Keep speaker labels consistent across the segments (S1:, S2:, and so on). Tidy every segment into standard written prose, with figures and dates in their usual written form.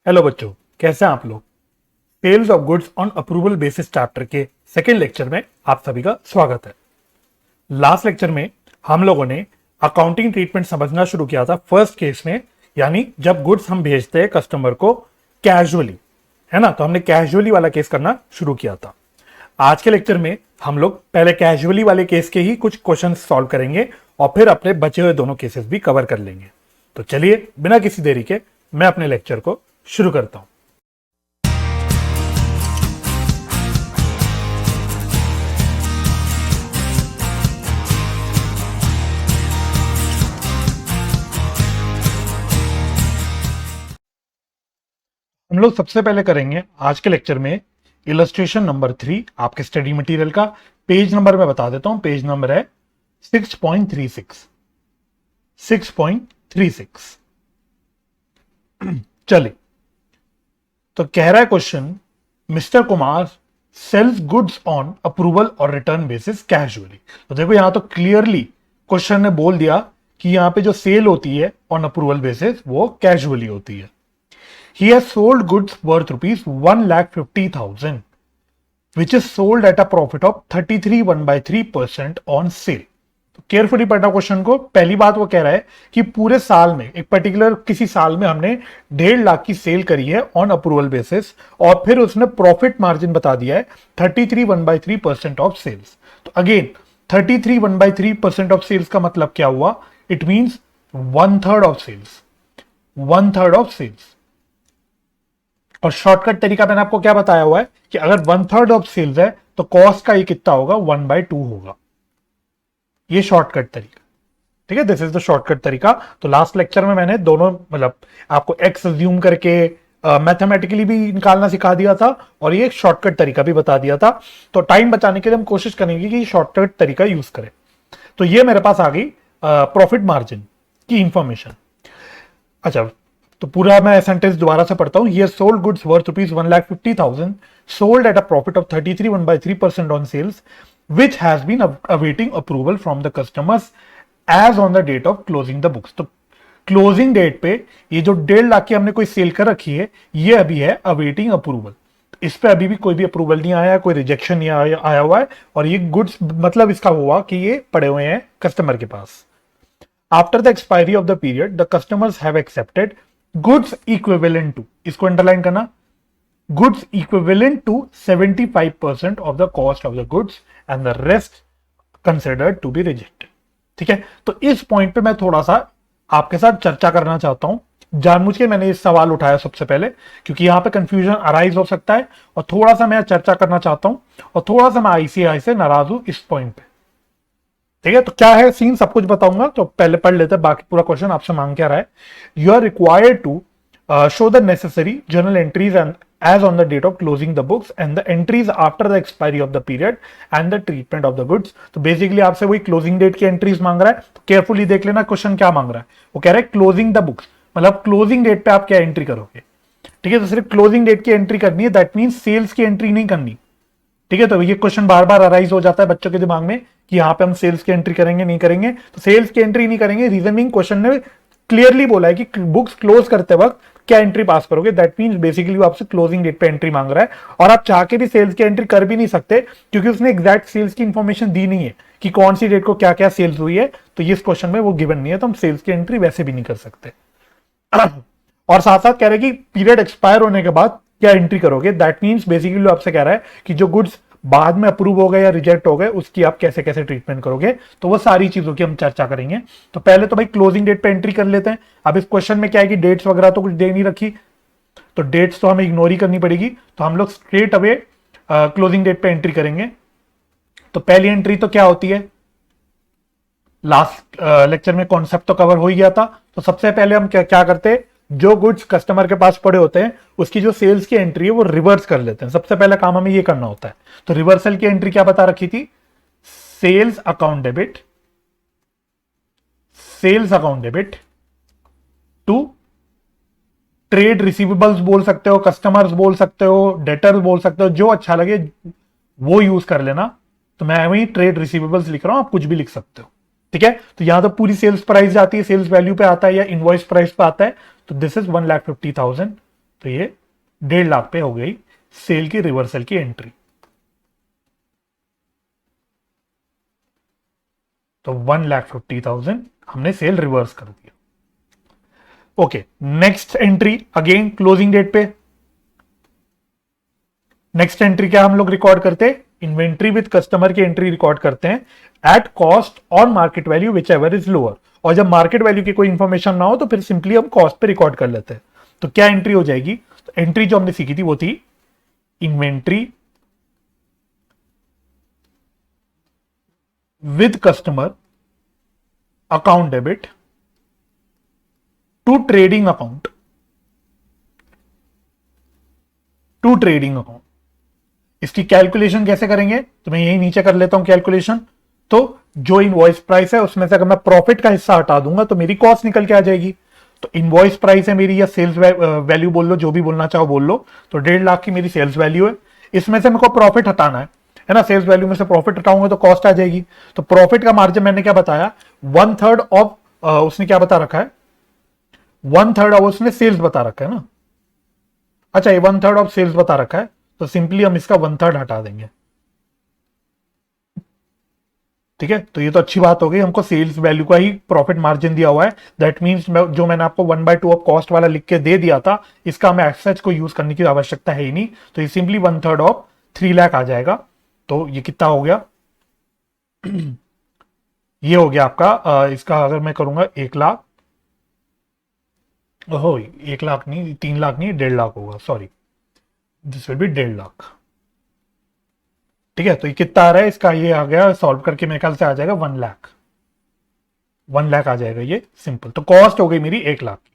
S1: Hello बच्चों, कैसे हैं आप लोग। Sales of goods on approval basis chapter के सेकेंड लेक्चर में आप सभी का स्वागत है। लास्ट लेक्चर में हम लोगों ने अकाउंटिंग ट्रीटमेंट समझना शुरू किया था फर्स्ट केस में, यानी जब गुड्स हम भेजते हैं कस्टमर को कैजुअली, है ना। तो हमने कैजुअली वाला केस करना शुरू किया था। आज के लेक्चर में हम लोग पहले कैजुअली वाले केस के ही कुछ क्वेश्चन सॉल्व करेंगे और फिर अपने बचे हुए दोनों केसेस भी कवर कर लेंगे। तो चलिए बिना किसी देरी के मैं अपने लेक्चर को शुरू करता हूं। हम लोग सबसे पहले करेंगे आज के लेक्चर में इलस्ट्रेशन नंबर 3 आपके स्टडी मटेरियल का। पेज नंबर मैं बता देता हूं, पेज नंबर है 6.36। 6.36। चलिए, तो कह रहा है question, mister Kumar sales goods on approval और रिटर्न बेसिस कैजुअली। तो देखो यहां तो क्लियरली क्वेश्चन ने बोल दिया कि यहां पे जो सेल होती है ऑन अप्रूवल बेसिस वो कैजुअली होती है। He has sold goods worth rupees 1,50,000, which is sold at a profit of 33.1/3% on sale. तो केयरफुली पढ़ना क्वेश्चन को। पहली बात वो कह रहा है कि पूरे साल में, एक पर्टिकुलर किसी साल में हमने 1.5 लाख की सेल करी है ऑन अप्रूवल बेसिस, और फिर उसने प्रॉफिट मार्जिन बता दिया है 33.1/3% ऑफ सेल्स। तो अगेन 33.1/3% ऑफ सेल्स का मतलब क्या हुआ? It means 1/3 of sales, 1/3 of sales. और शॉर्टकट तरीका मैंने आपको क्या बताया हुआ है कि अगर 1/3 ऑफ सेल्स है तो कॉस्ट का ये कितना होगा? 1/2 होगा। ये शॉर्टकट तरीका, ठीक है, दिस इज द शॉर्टकट तरीका। तो लास्ट लेक्चर में मैंने दोनों, मतलब आपको एक्स अज्यूम करके मैथमेटिकली भी निकालना सिखा दिया था और ये एक शॉर्टकट तरीका भी बता दिया था। तो टाइम बचाने के लिए हम कोशिश करेंगे कि शॉर्टकट तरीका यूज करें। तो ये मेरे पास आ गई प्रॉफिट मार्जिन की इंफॉर्मेशन। अच्छा, तो पूरा मैं सेंटेंस दोबारा से पढ़ता हूं। He has sold goods worth rupees 1,50,000, sold at a profit of 33.1/3% on sales, which has been awaiting approval from the customers as on the date of closing the books. तो closing date पे ये जो 1.5 लाख की हमने कोई cell कर रखी है, ये अभी है अवेटिंग अप्रूवल। इस पे अभी भी कोई भी अप्रूवल नहीं आया, कोई रिजेक्शन नहीं आया हुआ है, और ये गुड्स मतलब इसका हुआ कि ये पड़े हुए हैं कस्टमर के पास। After the expiry of the period the customers have accepted goods equivalent to, इसको अंडरलाइन करना, goods equivalent to 75% of the cost of the goods and the rest considered to be rejected. ठीक है, तो इस point पे मैं थोड़ा सा आपके साथ चर्चा करना चाहता हूं। जानबूझ के मैंने इस सवाल उठाया सबसे पहले क्योंकि यहां पे कंफ्यूजन अराइज हो सकता है, और थोड़ा सा मैं चर्चा करना चाहता हूं, और थोड़ा सा मैं आईसीआई से नाराज हूं इस पॉइंट पे। ठीक है, तो क्या है सीन सब कुछ बताऊंगा, तो पहले पढ़ लेते हैं बाकी पूरा क्वेश्चन आपसे मांग क्या रहा है। You are required to show the necessary journal entries and as on the date of closing the books and the entries after the expiry of the period and the treatment of the goods। तो basically आपसे वही closing date की entries मांग रहा है। तो carefully देख लेना क्वेश्चन क्या मांग रहा है। वो कह रहा है क्लोजिंग द बुक्स, मतलब क्लोजिंग डेट पे आप क्या एंट्री करोगे। ठीक है, तो सिर्फ क्लोजिंग डेट की एंट्री करनी है, दैट मीन सेल्स की एंट्री नहीं करनी। ठीक है, तो ये क्वेश्चन बार बार अराइज हो जाता है बच्चों के दिमाग में कि यहाँ पे हम सेल्स की एंट्री करेंगे नहीं करेंगे। तो सेल्स की एंट्री नहीं करेंगे, रीजनिंग क्वेश्चन ने क्लियरली बोला है कि बुक्स क्लोज करते वक्त क्या एंट्री पास करोगे। दैट मींस बेसिकली वो आपसे क्लोजिंग डेट पे एंट्री मांग रहा है, और आप चाह के भी सेल्स की एंट्री कर भी नहीं सकते क्योंकि उसने एग्जैक्ट सेल्स की इंफॉर्मेशन दी नहीं है कि कौन सी डेट को क्या क्या सेल्स हुई है। तो इस क्वेश्चन में वो गिवन नहीं है, तो हम सेल्स की एंट्री वैसे भी नहीं कर सकते। और साथ साथ कह रहे हैं कि पीरियड एक्सपायर होने के बाद क्या एंट्री करोगे। दैट मींस बेसिकली आपसे कह रहा है कि जो गुड्स बाद में अप्रूव हो गए या रिजेक्ट हो गए उसकी आप कैसे कैसे ट्रीटमेंट करोगे। तो वो सारी चीजों की हम चर्चा करेंगे। तो पहले तो भाई क्लोजिंग डेट पे एंट्री कर लेते हैं। अब इस क्वेश्चन में क्या है कि डेट्स वगैरह तो कुछ दे नहीं रखी, तो डेट्स तो हमें इग्नोर ही करनी पड़ेगी। तो हम लोग स्ट्रेट अवे क्लोजिंग डेट पे एंट्री करेंगे। तो पहली एंट्री तो क्या होती है, लास्ट लेक्चर में कॉन्सेप्ट तो कवर हो ही गया था। तो सबसे पहले हम क्या करते हैं, जो गुड्स कस्टमर के पास पड़े होते हैं उसकी जो सेल्स की एंट्री है वो रिवर्स कर लेते हैं। सबसे पहला काम हमें ये करना होता है। तो रिवर्सल की एंट्री क्या बता रखी थी, sales account debit, sales account debit to trade receivables बोल सकते हो, कस्टमर्स बोल सकते हो, डेटर्स बोल सकते हो, जो अच्छा लगे वो यूज कर लेना। तो मैं वही ट्रेड रिसीवेबल्स लिख रहा हूं, आप कुछ भी लिख सकते हो। ठीक है, तो यहां तो पूरी सेल्स प्राइस जाती है, सेल्स वैल्यू पे आता है या इनवॉइस प्राइस पे आता है। तो दिस इज 1,50,000। तो ये 1.5 लाख पे हो गई सेल की रिवर्सल की एंट्री। तो 1,50,000 हमने सेल रिवर्स कर दिया। Okay, next entry again closing date पे। नेक्स्ट एंट्री क्या हम लोग रिकॉर्ड करते हैं? इन्वेंट्री विद कस्टमर की एंट्री रिकॉर्ड करते हैं एट कॉस्ट और market value whichever is lower. और जब मार्केट वैल्यू की कोई इंफॉर्मेशन ना हो तो फिर सिंपली हम कॉस्ट पे रिकॉर्ड कर लेते हैं। तो क्या एंट्री हो जाएगी? तो एंट्री जो हमने सीखी थी वो थी inventory with customer account debit to trading account, to trading account. इसकी कैलकुलेशन कैसे करेंगे? तो मैं यही नीचे कर लेता हूं कैलकुलेशन। तो जो इनवॉइस प्राइस है उसमें से अगर मैं प्रॉफिट का हिस्सा हटा दूंगा तो मेरी कॉस्ट निकल के आ जाएगी। तो इनवॉइस प्राइस है मेरी, या सेल्स वैल्यू बोल लो, जो भी बोलना चाहो बोल लो। तो 1.5 लाख की मेरी सेल्स वैल्यू है, इसमें से मेरे को प्रॉफिट हटाना है ना। सेल्स वैल्यू में से प्रॉफिट हटाऊंगा तो कॉस्ट आ जाएगी। तो प्रॉफिट का मार्जिन मैंने क्या बताया? 1/3 ऑफ, उसने क्या बता रखा है? 1/3 ऑफ उसने सेल्स बता रखा है ना। अच्छा, ये 1/3 ऑफ सेल्स बता रखा है, तो सिंपली हम इसका 1/3 हटा देंगे। ठीक है, तो ये तो अच्छी बात हो गई, हमको सेल्स वैल्यू का ही प्रॉफिट मार्जिन दिया हुआ है। दैट मीन्स जो मैंने आपको 1/2 ऑफ कॉस्ट वाला लिख के दे दिया था, इसका हमें एक्सेस को यूज करने की आवश्यकता है ही नहीं। तो ये सिंपली 1/3 ऑफ 3 लाख आ जाएगा। तो ये कितना हो गया? ये हो गया आपका इसका अगर मैं करूंगा 1 लाख, ओहो 1 लाख नहीं, 3 लाख नहीं, 1.5 लाख होगा, sorry, this will be 1.5 lakh. ठीक है, तो ये कितना आ रहा है इसका? ये आ गया, सॉल्व करके मेरे ख्याल से आ जाएगा 1 लाख। 1 लाख आ जाएगा ये, सिंपल। तो कॉस्ट हो गई मेरी 1 लाख की।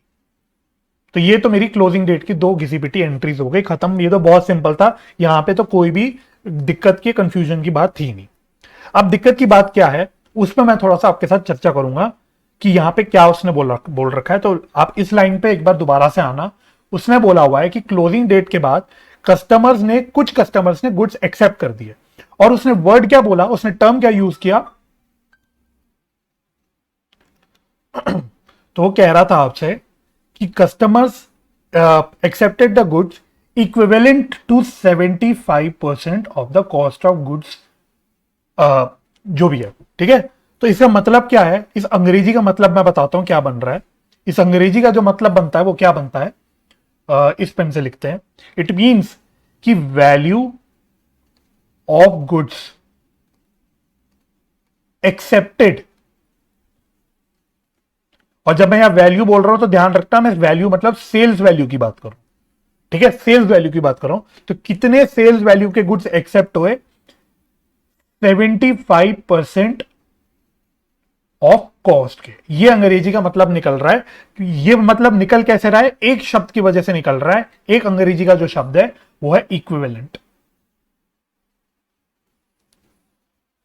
S1: तो ये तो मेरी क्लोजिंग डेट की 2 घिसी पिटी एंट्रीज हो गई खत्म। ये तो बहुत सिंपल था, यहां पे तो कोई भी दिक्कत की, कंफ्यूजन की बात थी नहीं। अब दिक्कत की बात क्या है उसमें मैं थोड़ा सा आपके साथ चर्चा करूंगा कि यहां पे क्या उसने बोल रखा है। तो आप इस लाइन पे एक बार दोबारा से आना। उसने बोला हुआ है कि क्लोजिंग डेट के बाद कुछ कस्टमर्स ने गुड्स एक्सेप्ट कर दिए। और उसने वर्ड क्या बोला, उसने टर्म क्या यूज किया? तो वो कह रहा था आपसे कि customers accepted the goods equivalent to 75% of the cost of goods, जो भी है। ठीक है, तो इसका मतलब क्या है? इस अंग्रेजी का मतलब मैं बताता हूं क्या बन रहा है। इस अंग्रेजी का जो मतलब बनता है वो क्या बनता है? इस पेन से लिखते हैं। इट मींस कि वैल्यू ऑफ गुड्स एक्सेप्टेड। और जब मैं यहां वैल्यू बोल रहा हूं तो ध्यान रखना, मैं वैल्यू मतलब सेल्स वैल्यू की बात करूं। ठीक है, सेल्स वैल्यू की बात कर रहा हूं। तो कितने सेल्स वैल्यू के गुड्स एक्सेप्ट हुए? 75% ऑफ कॉस्ट के। ये अंग्रेजी का मतलब निकल रहा है। ये मतलब निकल कैसे रहा है? एक शब्द की वजह से निकल रहा है। एक अंग्रेजी का जो शब्द है वो है इक्विवेलेंट।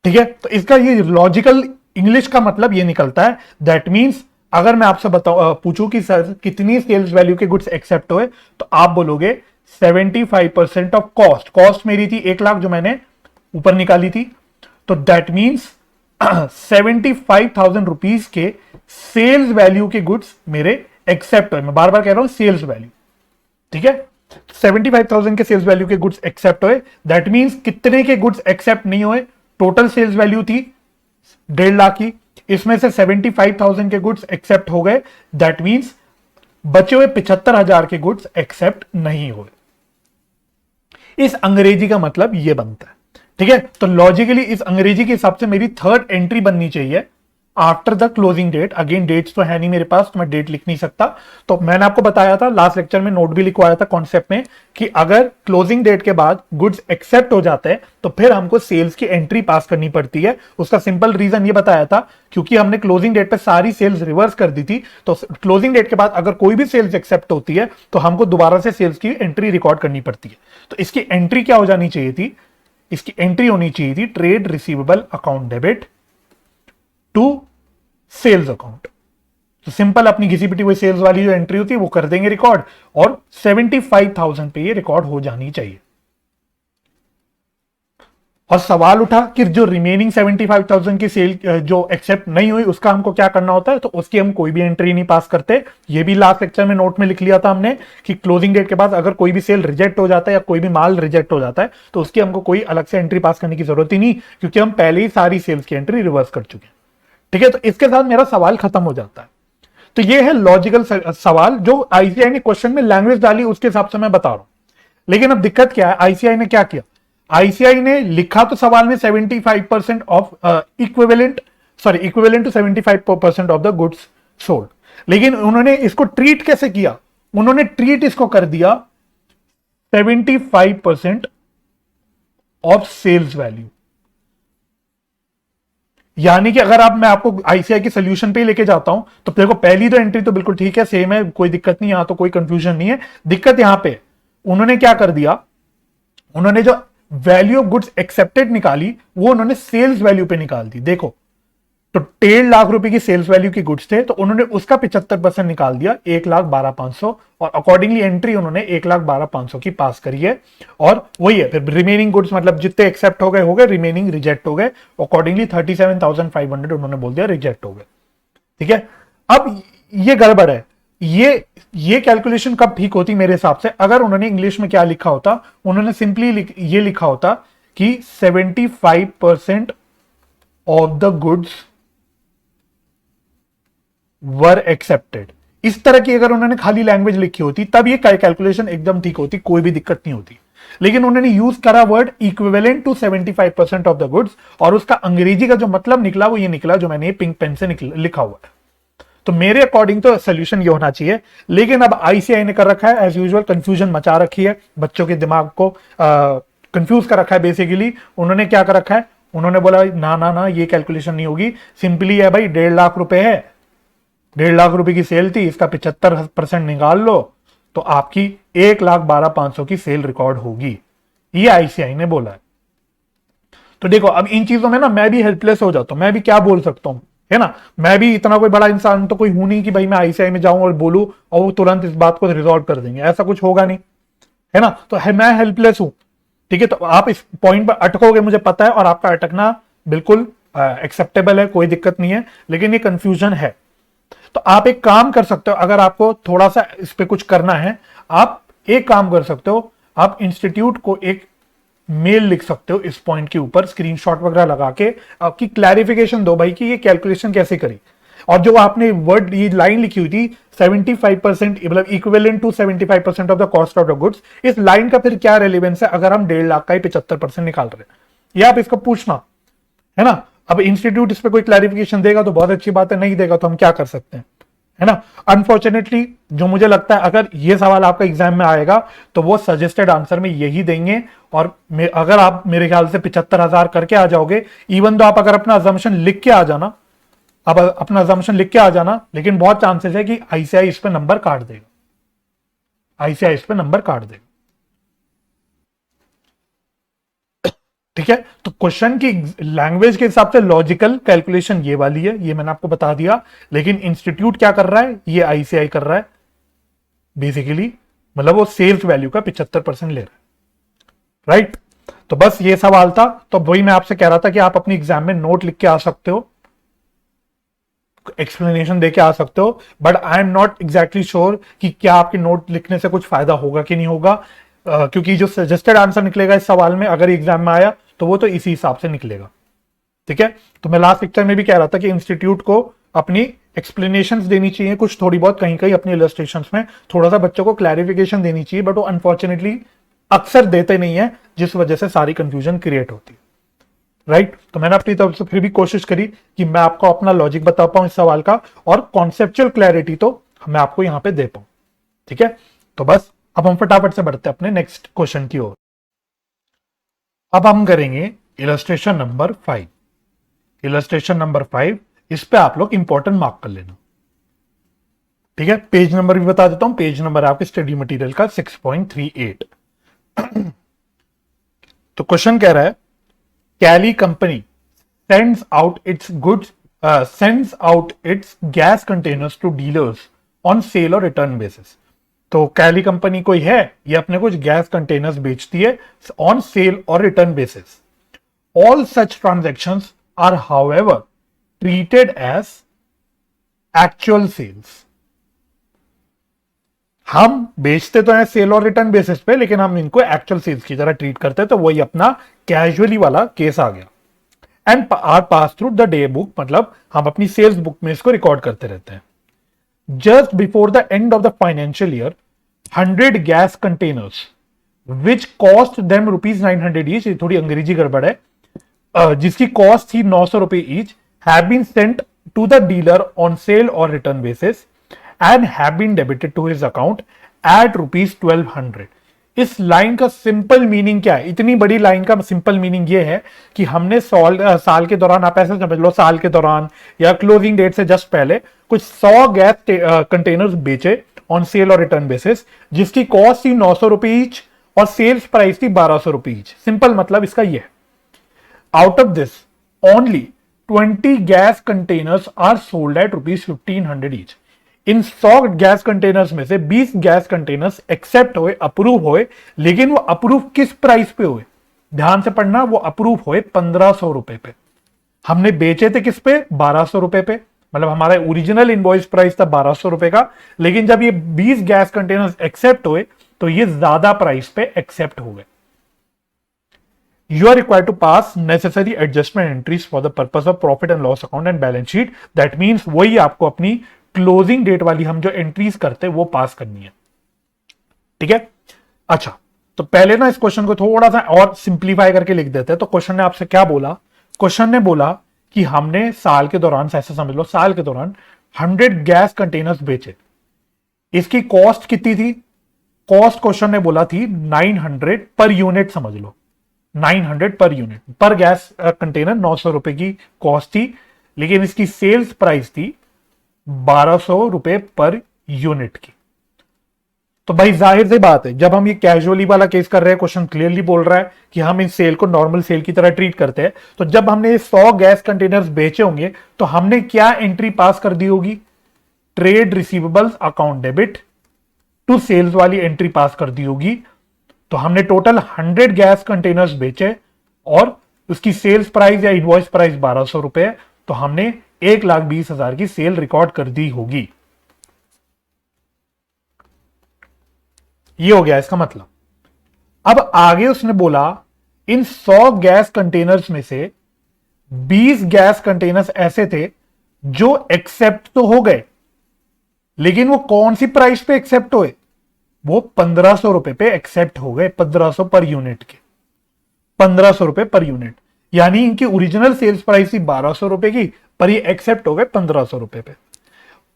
S1: ठीक है, तो इसका ये लॉजिकल इंग्लिश का मतलब ये निकलता है। दैट मींस अगर मैं आपसे बताऊं, पूछूं कि सर कितनी सेल्स वैल्यू के गुड्स एक्सेप्ट हुए, तो आप बोलोगे 75% ऑफ कॉस्ट। कॉस्ट मेरी थी 1 लाख जो मैंने ऊपर निकाली थी। तो दैट मींस 75,000 रुपीज के सेल्स वैल्यू के गुड्स मेरे एक्सेप्ट हुए। मैं बार बार कह रहा हूं सेल्स वैल्यू। ठीक है, 75,000 के सेल्स वैल्यू के गुड्स एक्सेप्ट हुए। दैट मींस कितने के गुड्स एक्सेप्ट नहीं हुए? टोटल सेल्स वैल्यू थी 1.5 लाख की, इसमें से 75,000 के गुड्स एक्सेप्ट हो गए। दैट मींस बचे हुए 75,000 के गुड्स एक्सेप्ट नहीं हुए। इस अंग्रेजी का मतलब यह बनता है। ठीक है, तो लॉजिकली इस अंग्रेजी के हिसाब से मेरी थर्ड एंट्री बननी चाहिए after the closing date. Again dates तो है नहीं मेरे पास, तो मैं डेट लिख नहीं सकता। तो मैंने आपको बताया था लास्ट लेक्चर में, नोट भी लिखवाया था कॉन्सेप्ट में, कि अगर क्लोजिंग डेट के बाद गुड्स एक्सेप्ट हो जाते हैं तो फिर हमको सेल्स की एंट्री पास करनी पड़ती है। उसका सिंपल रीजन ये बताया था क्योंकि हमने क्लोजिंग डेट पे सारी सेल्स रिवर्स कर दी थी। तो क्लोजिंग डेट के बाद अगर कोई भी सेल्स एक्सेप्ट होती है तो हमको दोबारा से सेल्स की एंट्री रिकॉर्ड करनी पड़ती है। तो इसकी एंट्री क्या हो जानी चाहिए थी? इसकी एंट्री होनी चाहिए थी trade receivable account debit to sales account. तो सिंपल अपनी घिसी पिटी हुई सेल्स वाली जो एंट्री होती है वो कर देंगे रिकॉर्ड, और 75,000 पे ये रिकॉर्ड हो जानी चाहिए। और सवाल उठा कि जो रिमेनिंग 75,000 की सेल जो एक्सेप्ट नहीं हुई उसका हमको क्या करना होता है, तो उसकी हम कोई भी एंट्री नहीं पास करते। ये भी लास्ट लेक्चर में नोट में लिख लिया था हमने कि क्लोजिंग डेट के बाद अगर कोई भी सेल रिजेक्ट हो जाता है या कोई भी माल रिजेक्ट हो जाता है तो उसकी हमको कोई अलग से एंट्री पास करने की जरूरत ही नहीं, क्योंकि हम पहले ही सारी सेल्स की एंट्री रिवर्स कर चुके हैं। ठीक है, तो इसके साथ मेरा सवाल खत्म हो जाता है। तो ये है लॉजिकल सवाल जो आईसीआई ने क्वेश्चन में लैंग्वेज डाली उसके हिसाब से मैं बता रहा हूं। लेकिन अब दिक्कत क्या है, आईसीआई ने क्या किया, आईसीआई ने लिखा तो सवाल में 75% of equivalent to 75% of the goods sold, लेकिन उन्होंने इसको ट्रीट कैसे किया, उन्होंने ट्रीट इसको कर दिया 75% ऑफ सेल्स वैल्यू। यानी कि अगर मैं आपको आईसीआई के सोल्यूशन पे ही लेके जाता हूं तो देखो पहली तो एंट्री तो बिल्कुल ठीक है, सेम है, कोई दिक्कत नहीं, यहां तो कोई कंफ्यूजन नहीं है। दिक्कत यहां पे उन्होंने क्या कर दिया, उन्होंने जो वैल्यू ऑफ गुड्स एक्सेप्टेड निकाली वो उन्होंने सेल्स वैल्यू पे निकाल दी। देखो तो 1.5 लाख रुपए की सेल्स वैल्यू की गुड्स थे तो उन्होंने उसका 75% निकाल दिया 1,12,500, और अकॉर्डिंगली एंट्री उन्होंने 1,12,500 की पास करी है। और वही है फिर रिमेनिंग गुड्स मतलब जितने एक्सेप्ट हो गए, रिमेनिंग रिजेक्ट हो गए, अकॉर्डिंगली 37,500 उन्होंने बोल दिया रिजेक्ट हो गए। ठीक है, अब ये गड़बड़ है, ये कैलकुलेशन कब ठीक होती मेरे हिसाब से, अगर उन्होंने इंग्लिश में क्या लिखा होता, उन्होंने सिंपली ये लिखा होता कि 75% of the goods were accepted. इस तरह की अगर उन्होंने खाली लैंग्वेज लिखी होती तब ये कैलकुलेशन एकदम ठीक होती, कोई भी दिक्कत नहीं होती। लेकिन उन्होंने यूज करा word equivalent to 75% of the goods, और उसका अंग्रेजी का जो मतलब निकला वो ये निकला जो मैंने पिंक पेन से लिखा हुआ है। तो मेरे अकॉर्डिंग तो सोल्यूशन ये होना चाहिए, लेकिन अब आईसीआई ने कर रखा है एज यूजुअल, कंफ्यूजन मचा रखी है, बच्चों के दिमाग को कंफ्यूज कर रखा है। बेसिकली उन्होंने क्या कर रखा है, उन्होंने बोला ना ना ना ये कैलकुलेशन नहीं होगी, सिंपली है भाई 1.5 लाख रुपए है, 1.5 लाख रुपए की सेल थी, इसका 75% निकाल लो तो आपकी 1,12,500 की सेल रिकॉर्ड होगी, ये आईसीआई ने बोला है। तो देखो अब इन चीजों में ना मैं भी हेल्पलेस हो जाता हूं, मैं भी क्या बोल सकता हूं, है ना, मैं भी इतना कोई बड़ा इंसान तो कोई हूं नहीं कि भाई मैं आईसीआई में जाऊं और बोलूं और वो तुरंत इस बात को रिजॉल्व कर देंगे, ऐसा कुछ होगा नहीं, है ना। तो मैं हेल्पलेस हूं, ठीक है, तो आप इस पॉइंट पर अटकोगे मुझे पता है, और आपका अटकना बिल्कुल एक्सेप्टेबल है, कोई दिक्कत नहीं है, लेकिन ये कंफ्यूजन है। तो आप एक काम कर सकते हो, अगर आपको थोड़ा सा इस पे कुछ करना है, आप एक काम कर सकते हो, आप इंस्टीट्यूट को एक मेल लिख सकते हो इस पॉइंट के ऊपर, स्क्रीनशॉट वगैरह लगा के आपकी क्लैरिफिकेशन दो भाई कि ये कैलकुलेशन कैसे करी, और जो आपने वर्ड ये लाइन लिखी हुई थी 75% मतलब equivalent to 75% of the cost of the goods, इस लाइन का फिर क्या रेलिवेंस है अगर हम 1.5 लाख का ही 75% निकाल रहे हैं, ये आप इसको पूछना, है ना। अब इंस्टीट्यूट इस पे कोई क्लैरिफिकेशन देगा तो बहुत अच्छी बात है, नहीं देगा तो हम क्या कर सकते हैं, है ना। अनफॉर्चुनेटली जो मुझे लगता है अगर ये सवाल आपका एग्जाम में आएगा तो वो सजेस्टेड आंसर में यही देंगे, और अगर आप मेरे ख्याल से 75,000 करके आ जाओगे, इवन तो आप अगर अपना अजम्पशन लिख के आ जाना, अब अपना अजम्पशन लिख के आ जाना, लेकिन बहुत चांसेस है कि आईसीआई इस पे नंबर काट देगा, आईसीआई इस पे नंबर काट देगा। ठीक है, तो क्वेश्चन की लैंग्वेज के हिसाब से लॉजिकल कैलकुलेशन ये वाली है, ये मैंने आपको बता दिया, लेकिन इंस्टीट्यूट क्या कर रहा है, ये आईसीआई कर रहा है बेसिकली, मतलब वो सेल्स वैल्यू का 75% ले रहा है, राइट। तो बस ये सवाल था, तो वही मैं आपसे कह रहा था कि आप अपनी एग्जाम में नोट लिख के आ सकते हो, एक्सप्लेनेशन देके आ सकते हो, but I am not exactly sure कि क्या आपके नोट लिखने से कुछ फायदा होगा कि नहीं होगा, क्योंकि जो सजेस्टेड आंसर निकलेगा इस सवाल में अगर एग्जाम में आया तो वो तो इसी हिसाब से निकलेगा। ठीक है, तो मैं लास्ट लेक्चर में भी कह रहा था कि इंस्टीट्यूट को अपनी एक्सप्लेनेशंस देनी चाहिए, कुछ थोड़ी बहुत कहीं कहीं अपनी इलस्ट्रेशंस में थोड़ा सा बच्चों को क्लैरिफिकेशन देनी चाहिए, बट वो अनफॉर्चुनेटली अक्सर देते नहीं है, जिस वजह से सारी कंफ्यूजन क्रिएट होती है, राइट। तो मैंने अपनी तरफ से फिर भी कोशिश करी कि मैं आपको अपना लॉजिक बता पाऊं इस सवाल का, और कॉन्सेप्चुअल क्लैरिटी तो मैं आपको यहां पे दे पाऊं। ठीक है, तो बस अब हम फटाफट से बढ़ते हैं अपने नेक्स्ट क्वेश्चन की ओर। अब हम करेंगे इलस्ट्रेशन नंबर 5। इलस्ट्रेशन नंबर 5, इस पे आप लोग इंपॉर्टेंट मार्क कर लेना। ठीक है, पेज नंबर भी बता देता हूं, पेज नंबर आपके स्टडी मटेरियल का 6.38। तो क्वेश्चन कह रहा है कैली company sends out its gas containers to dealers on sale और रिटर्न बेसिस। तो कैली कंपनी कोई है, ये अपने कुछ गैस कंटेनर्स बेचती है ऑन सेल और return basis. All such transactions are however treated as actual sales. हम बेचते तो हैं सेल और रिटर्न बेसिस पे, लेकिन हम इनको एक्चुअल सेल्स की तरह ट्रीट करते हैं, तो वही अपना कैजुअली वाला केस आ गया। And are pass through the day book, मतलब हम अपनी सेल्स बुक में इसको रिकॉर्ड करते रहते हैं। Just before the end of the financial year 100 gas containers which cost them ₹900 each, थोड़ी अंग्रेजी गड़बड़ है, जिसकी कॉस्ट थी 900 रुपए each, have been sent to the dealer on sale और return basis and have been debited to his account at ₹1200। इस line का सिंपल मीनिंग क्या है? इतनी बड़ी लाइन का सिंपल मीनिंग ये है कि हमने साल के दौरान, आप ऐसे समझ लो, साल के दौरान या क्लोजिंग डेट से जस्ट पहले कुछ 100 गैस कंटेनर्स बेचे ऑन सेल और रिटर्न बेसिस, जिसकी कॉस्ट थी 900 रुपए ईच और सेल्स प्राइस थी 1200 रुपए ईच। सिंपल मतलब इसका ये है, out of this only 20 gas containers are sold at ₹1500 each. इन 100 गैस कंटेनर्स में से 20 गैस कंटेनर्स एक्सेप्ट हुए, अप्रूव हुए, लेकिन वो अप्रूव किस प्राइस पे हुए? ध्यान से पढ़ना, वो अप्रूव हुए 1500 रुपए पे। हमने बेचे थे किस पे? 1200 रुपए पे, मतलब हमारा ओरिजिनल इनवॉइस प्राइस था 1200 रुपए का, लेकिन जब ये 20 गैस कंटेनर्स एक्सेप्ट हुए तो ये ज्यादा प्राइस पे एक्सेप्ट हो गए। You are required to pass necessary adjustment entries for the purpose of profit and loss account and balance sheet. That means वही आपको अपनी क्लोजिंग डेट वाली हम जो एंट्रीज करते हैं वो पास करनी है। ठीक है, अच्छा, तो पहले ना इस क्वेश्चन को थोड़ा सा और सिंप्लीफाई करके लिख देते हैं। तो क्वेश्चन ने आपसे क्या बोला? क्वेश्चन ने बोला कि हमने साल के दौरान, ऐसे समझ लो, साल के दौरान 100 गैस कंटेनर्स बेचे। इसकी कॉस्ट कितनी थी? कॉस्ट क्वेश्चन ने बोला थी 900 पर यूनिट, समझ लो 900 पर यूनिट। पर गैस कंटेनर 900 रुपए की कॉस्ट थी, लेकिन इसकी सेल्स प्राइस थी 1200 रुपए पर यूनिट की। तो भाई जाहिर सी बात है, जब हम ये कैजुअली वाला केस कर रहे हैं, क्वेश्चन क्लियरली बोल रहा है कि हम इस सेल को नॉर्मल सेल की तरह ट्रीट करते हैं, तो जब हमने 100 गैस कंटेनर्स बेचे होंगे तो हमने क्या एंट्री पास कर दी होगी? Trade receivables account debit to sales वाली एंट्री पास कर दी होगी। तो हमने टोटल 100 गैस कंटेनर्स बेचे और उसकी सेल्स प्राइस या इनवॉइस प्राइस 1200 रुपए है, तो हमने 1,20,000 की सेल रिकॉर्ड कर दी होगी। ये हो गया इसका मतलब। अब आगे उसने बोला इन 100 गैस कंटेनर्स में से 20 गैस कंटेनर्स ऐसे थे जो एक्सेप्ट तो हो गए, लेकिन वो कौन सी प्राइस पे एक्सेप्ट हुए? वो 1500 रुपए पे एक्सेप्ट हो गए, 1500 पर यूनिट के, 1500 रुपए पर यूनिट। यानी इनकी ओरिजिनल सेल्स प्राइस थी 1200 रुपए की, पर ये एक्सेप्ट हो गए 1500 रुपए पे।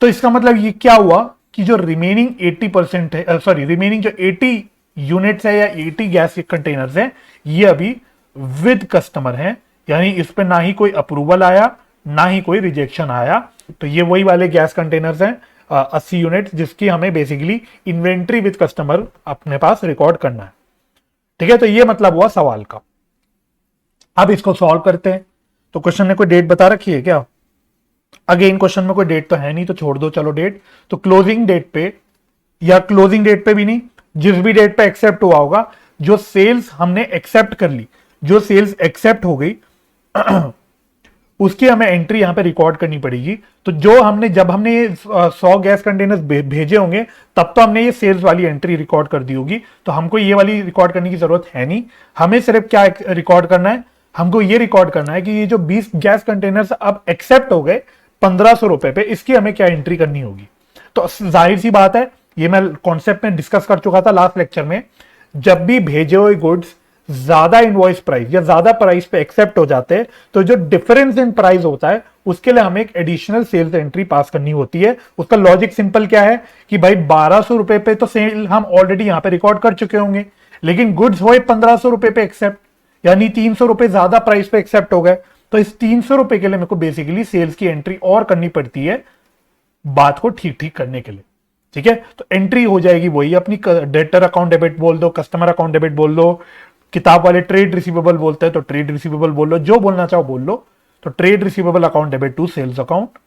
S1: तो इसका मतलब ये क्या हुआ कि जो रिमेनिंग 80% है, सॉरी, रिमेनिंग जो 80 यूनिट्स है या 80 गैस कंटेनर्स हैं, ये अभी विद कस्टमर हैं, यानी इस पे ना ही कोई अप्रूवल आया ना ही कोई रिजेक्शन आया। तो ये वही वाले गैस कंटेनर्स हैं 80 यूनिट, जिसकी हमें बेसिकली इन्वेंट्री विद कस्टमर अपने पास रिकॉर्ड करना है। ठीक है, तो ये मतलब हुआ सवाल का। अब इसको सॉल्व करते हैं। तो क्वेश्चन ने कोई डेट बता रखी है क्या? अगेन क्वेश्चन में कोई डेट तो है नहीं, तो छोड़ दो चलो डेट। तो क्लोजिंग डेट पे, या क्लोजिंग डेट पे भी नहीं, जिस भी डेट पे एक्सेप्ट हुआ होगा, जो सेल्स हमने एक्सेप्ट कर ली, जो सेल्स एक्सेप्ट हो गई उसकी हमें एंट्री यहां पे रिकॉर्ड करनी पड़ेगी। तो जो हमने, जब हमने ये 100 गैस कंटेनर्स भेजे होंगे तब तो हमने ये सेल्स वाली एंट्री रिकॉर्ड कर दी होगी, तो हमको ये वाली रिकॉर्ड करने की जरूरत है नहीं। हमें सिर्फ क्या रिकॉर्ड करना है? हमको ये रिकॉर्ड करना है कि ये जो 20 गैस कंटेनर्स अब एक्सेप्ट हो गए 1500 रुपए पे, इसकी हमें क्या एंट्री करनी होगी। तो जाहिर सी बात है, ये मैं कॉन्सेप्ट में डिस्कस कर चुका था लास्ट लेक्चर में, जब भी भेजे हुए गुड्स ज्यादा इनवॉइस प्राइस या ज्यादा प्राइस पे एक्सेप्ट हो जाते हैं, तो जो डिफरेंस इन प्राइस होता है उसके लिए हमें एक एडिशनल सेल्स एंट्री पास करनी होती है। उसका लॉजिक सिंपल क्या है कि भाई 1200 रुपए पे तो सेल हम ऑलरेडी यहां पे रिकॉर्ड कर चुके होंगे, लेकिन गुड्स हुए 1500 रुपए पे एक्सेप्ट, यानी 300 रुपए ज्यादा प्राइस पे एक्सेप्ट हो गए। तो इस 300 रुपए के लिए मेरे को बेसिकली सेल्स की एंट्री और करनी पड़ती है, बात को ठीक ठीक करने के लिए। ठीक है, तो एंट्री हो जाएगी वही अपनी, डेटर अकाउंट डेबिट बोल दो, कस्टमर अकाउंट डेबिट बोल दो, किताब वाले ट्रेड रिसीवेबल बोलते हैं तो ट्रेड रिसीवेबल बोल लो, जो बोलना चाहो बोल लो। तो trade receivable account debit to sales account.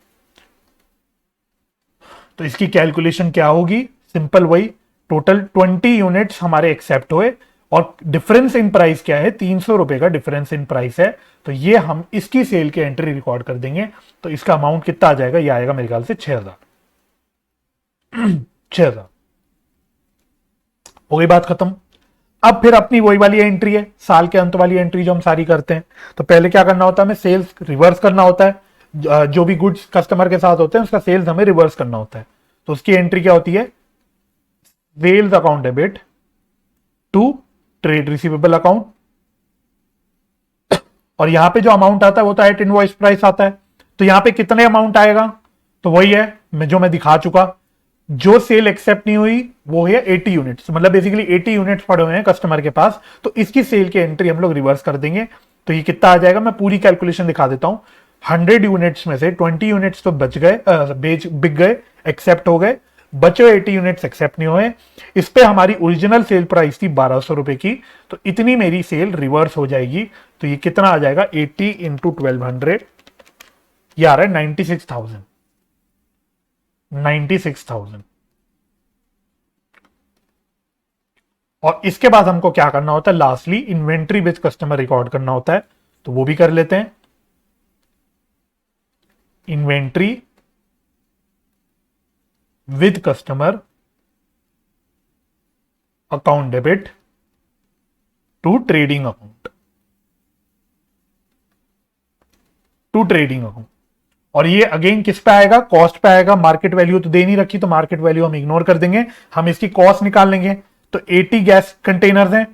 S1: तो इसकी कैलकुलेशन क्या होगी? सिंपल वही, टोटल 20 यूनिट्स हमारे एक्सेप्ट हुए, और डिफरेंस इन प्राइस क्या है, 300 रुपए का डिफरेंस इन प्राइस है। तो ये हम इसकी सेल की एंट्री रिकॉर्ड कर देंगे। तो इसका अमाउंट कितना आ जाएगा, ये आएगा मेरे ख्याल से 6000। 6000 हो गई बात खत्म। अब फिर अपनी वही वाली एंट्री है, साल के अंत वाली एंट्री जो हम सारी करते हैं। तो पहले क्या करना होता है, हमें सेल्स रिवर्स करना होता है। जो भी गुड्स कस्टमर के साथ होते हैं उसका सेल्स हमें रिवर्स करना होता है। तो उसकी एंट्री क्या होती है, sales account debit to trade receivable account. और यहां पे जो अमाउंट आता है वो तो एट इनवॉइस प्राइस आता है। तो यहां पे कितने अमाउंट आएगा, तो वही है जो मैं दिखा चुका। जो सेल एक्सेप्ट नहीं हुई वो है 80 यूनिट्स, मतलब बेसिकली 80 यूनिट्स पड़े हुए हैं कस्टमर के पास। तो इसकी सेल की एंट्री हम लोग रिवर्स कर देंगे। तो ये कितना आ जाएगा, मैं पूरी कैलकुलेशन दिखा देता हूं। 100 यूनिट्स में से 20 यूनिट्स तो बच गए, बिक गए, एक्सेप्ट हो गए। बचे हुए 80 यूनिट्स एक्सेप्ट नहीं हुए। इस पे हमारी ओरिजिनल सेल प्राइस थी 1200 रुपए की, तो इतनी मेरी सेल रिवर्स हो जाएगी। तो ये कितना आ जाएगा, 80 इंटू 1200, ये आ रहा है 96,000। 96,000। और इसके बाद हमको क्या करना होता है, lastly inventory with customer record करना होता है। तो वो भी कर लेते हैं। Inventory with customer account debit to trading account, to trading account. और ये अगेन किस पे आएगा, कॉस्ट पे आएगा। मार्केट वैल्यू तो दे नहीं रखी, तो मार्केट वैल्यू हम इग्नोर कर देंगे, हम इसकी कॉस्ट निकाल लेंगे। तो 80 गैस कंटेनर्स हैं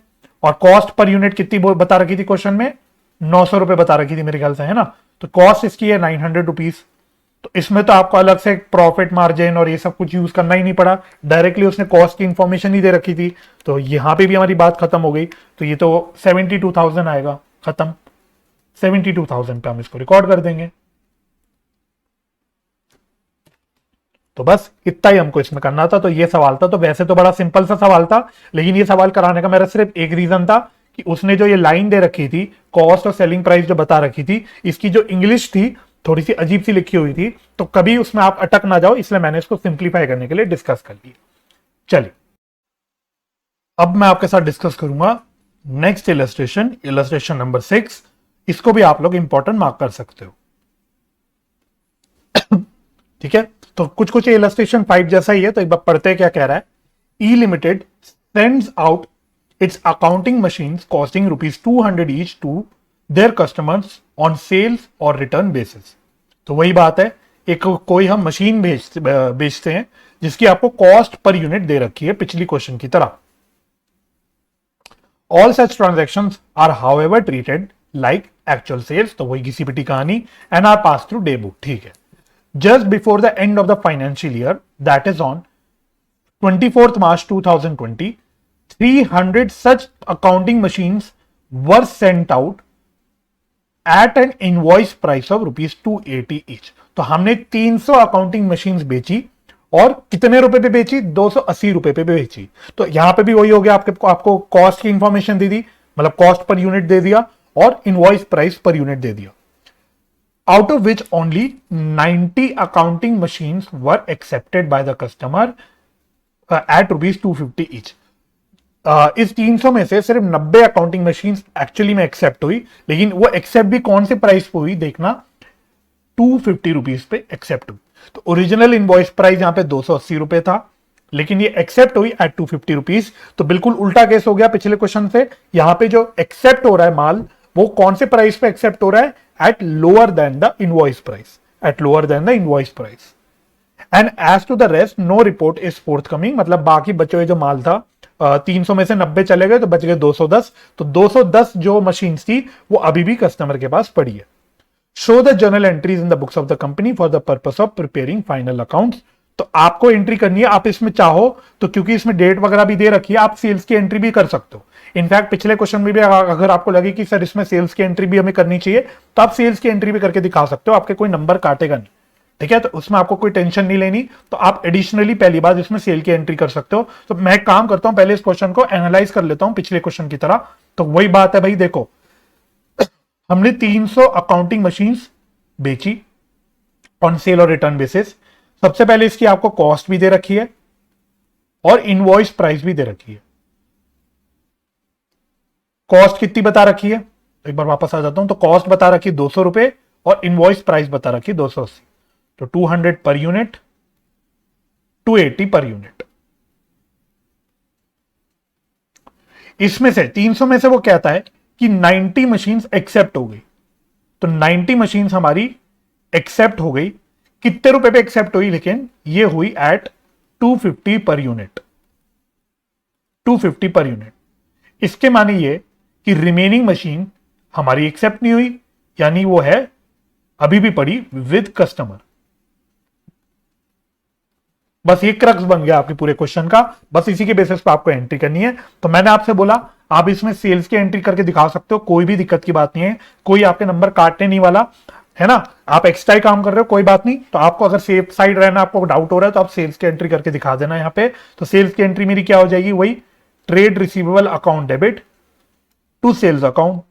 S1: और कॉस्ट पर यूनिट कितनी बता रखी थी क्वेश्चन में, 900 रुपए बता रखी थी मेरे ख्याल से, है ना। तो कॉस्ट इसकी है 900 रुपीज। तो इसमें तो आपको अलग से प्रॉफिट मार्जिन और ये सब कुछ यूज करना ही नहीं पड़ा, डायरेक्टली उसने कॉस्ट की इंफॉर्मेशन ही दे रखी थी। तो यहां पे भी हमारी बात खत्म हो गई। तो ये तो 72,000 आएगा, खत्म। 72,000 पे हम इसको रिकॉर्ड कर देंगे। तो बस इतना ही हमको इसमें करना था। तो ये सवाल था, तो वैसे तो बड़ा सिंपल सा सवाल था, लेकिन ये सवाल कराने का मेरा सिर्फ एक रीजन था कि उसने जो ये लाइन दे रखी थी, कॉस्ट और सेलिंग प्राइस जो बता रखी थी, इसकी जो इंग्लिश थी थोड़ी सी अजीब सी लिखी हुई थी, तो कभी उसमें आप अटक ना जाओ, इसलिए मैंने इसको सिंप्लीफाई करने के लिए डिस्कस कर लिया। चलिए अब मैं आपके साथ डिस्कस करूंगा नेक्स्ट इलस्ट्रेशन, इलस्ट्रेशन नंबर 6। इसको भी आप लोग इंपॉर्टेंट मार्क कर सकते हो। ठीक है, तो कुछ कुछ इलस्ट्रेशन 5 जैसा ही है। तो एक बार पढ़ते हैं क्या कह रहा है। E limited sends out its accounting machines costing ₹200 each to their customers on sales or return basis. तो वही बात है, एक कोई हम मशीन बेचते हैं जिसकी आपको कॉस्ट पर यूनिट दे रखी है पिछली क्वेश्चन की तरह। All such transactions are however treated like actual sales, तो वही घिसी-पिटी कहानी, and are pass through day book. ठीक है, just before the end of the financial year, that is on 24th March 2020, 300 such accounting machines were sent out at an invoice price of ₹280 each। तो हमने 300 accounting machines बेची और कितने रुपए पे बेची, 280 रुपए पे बेची। तो यहां पे भी वही हो गया, आपको कॉस्ट की इंफॉर्मेशन दे दी, मतलब कॉस्ट पर यूनिट दे दिया और इनवॉइस प्राइस पर यूनिट दे दिया। Out of which only 90 accounting machines were accepted by the customer at ₹250 each। इस 300 में से सिर्फ 90 अकाउंटिंग मशीन्स एक्चुअली में एक्सेप्ट हुई, लेकिन वो एक्सेप्ट भी कौन से प्राइस पे हुई देखना, ₹250 पे एक्सेप्ट हुई। तो ओरिजिनल इनवॉइस प्राइस यहां पे 280 रुपए था, लेकिन ये एक्सेप्ट हुई एट ₹250। तो बिल्कुल उल्टा केस हो गया पिछले क्वेश्चन से। यहां पे जो एक्सेप्ट हो रहा है माल, वो कौन से प्राइस पे एक्सेप्ट हो रहा है, at lower than the invoice price, at lower than the invoice price, and as to the rest no report is forthcoming। मतलब बाकी बचे हुए जो माल था, 300 में से 90 चले गए तो बच गए 210। तो 210 जो मशीन्स थी वो अभी भी कस्टमर के पास पड़ी है। Show the journal entries in the books of the company for the purpose of preparing final accounts. तो आपको एंट्री करनी है, आप इसमें चाहो तो, क्योंकि इसमें डेट वगैरह भी दे रखी है, आप सेल्स की एंट्री भी कर सकते हो। इनफैक्ट पिछले क्वेश्चन में भी अगर आपको लगे कि सर इसमें सेल्स की एंट्री भी हमें करनी चाहिए, तो आप सेल्स की एंट्री भी करके दिखा सकते हो, आपके कोई नंबर काटेगा नहीं। ठीक है, तो उसमें आपको कोई टेंशन नहीं लेनी। तो आप एडिशनली पहली बार इसमें सेल की एंट्री कर सकते हो। तो मैं एक काम करता हूं, पहले इस क्वेश्चन को एनालाइज कर लेता हूं पिछले क्वेश्चन की तरह। तो वही बात है भाई, देखो हमने 300 अकाउंटिंग मशीन्स बेची ऑन सेल और रिटर्न बेसिस। सबसे पहले इसकी आपको कॉस्ट भी दे रखी है और इनवॉइस प्राइस भी दे रखी है। कॉस्ट कितनी बता रखी है, एक बार वापस आ जाता हूं, तो कॉस्ट बता रखी है 200 रुपए और इनवॉइस प्राइस बता रखी है 280, तो 200 पर यूनिट, 280 पर यूनिट। इसमें से 300 में से वो कहता है कि 90 मशीन्स एक्सेप्ट हो गई, तो 90 मशीन्स हमारी एक्सेप्ट हो गई। कितने रुपए पे एक्सेप्ट हुई, लेकिन ये हुई eight 250 per unit, 250 per unit. इसके माने ये कि रिमेनिंग मशीन हमारी एक्सेप्ट नहीं हुई, यानी वो है अभी भी पड़ी विद कस्टमर। बस ये क्रक्स बन गया आपके पूरे क्वेश्चन का, बस इसी के बेसिस पे आपको एंट्री करनी है। तो मैंने आपसे बोला आप इसमें सेल्स की एंट्री करके दिखा सकते हो, कोई भी दिक्कत की बात नहीं है, कोई आपके नंबर काटने नहीं वाला है ना। आप एक्स्ट्रा ही काम कर रहे हो, कोई बात नहीं। तो आपको अगर सेफ साइड रहना, आपको डाउट हो रहा है, तो आप सेल्स की एंट्री करके दिखा देना यहाँ पे। तो सेल्स की एंट्री मेरी क्या हो जाएगी, वही trade receivable account debit to sales account.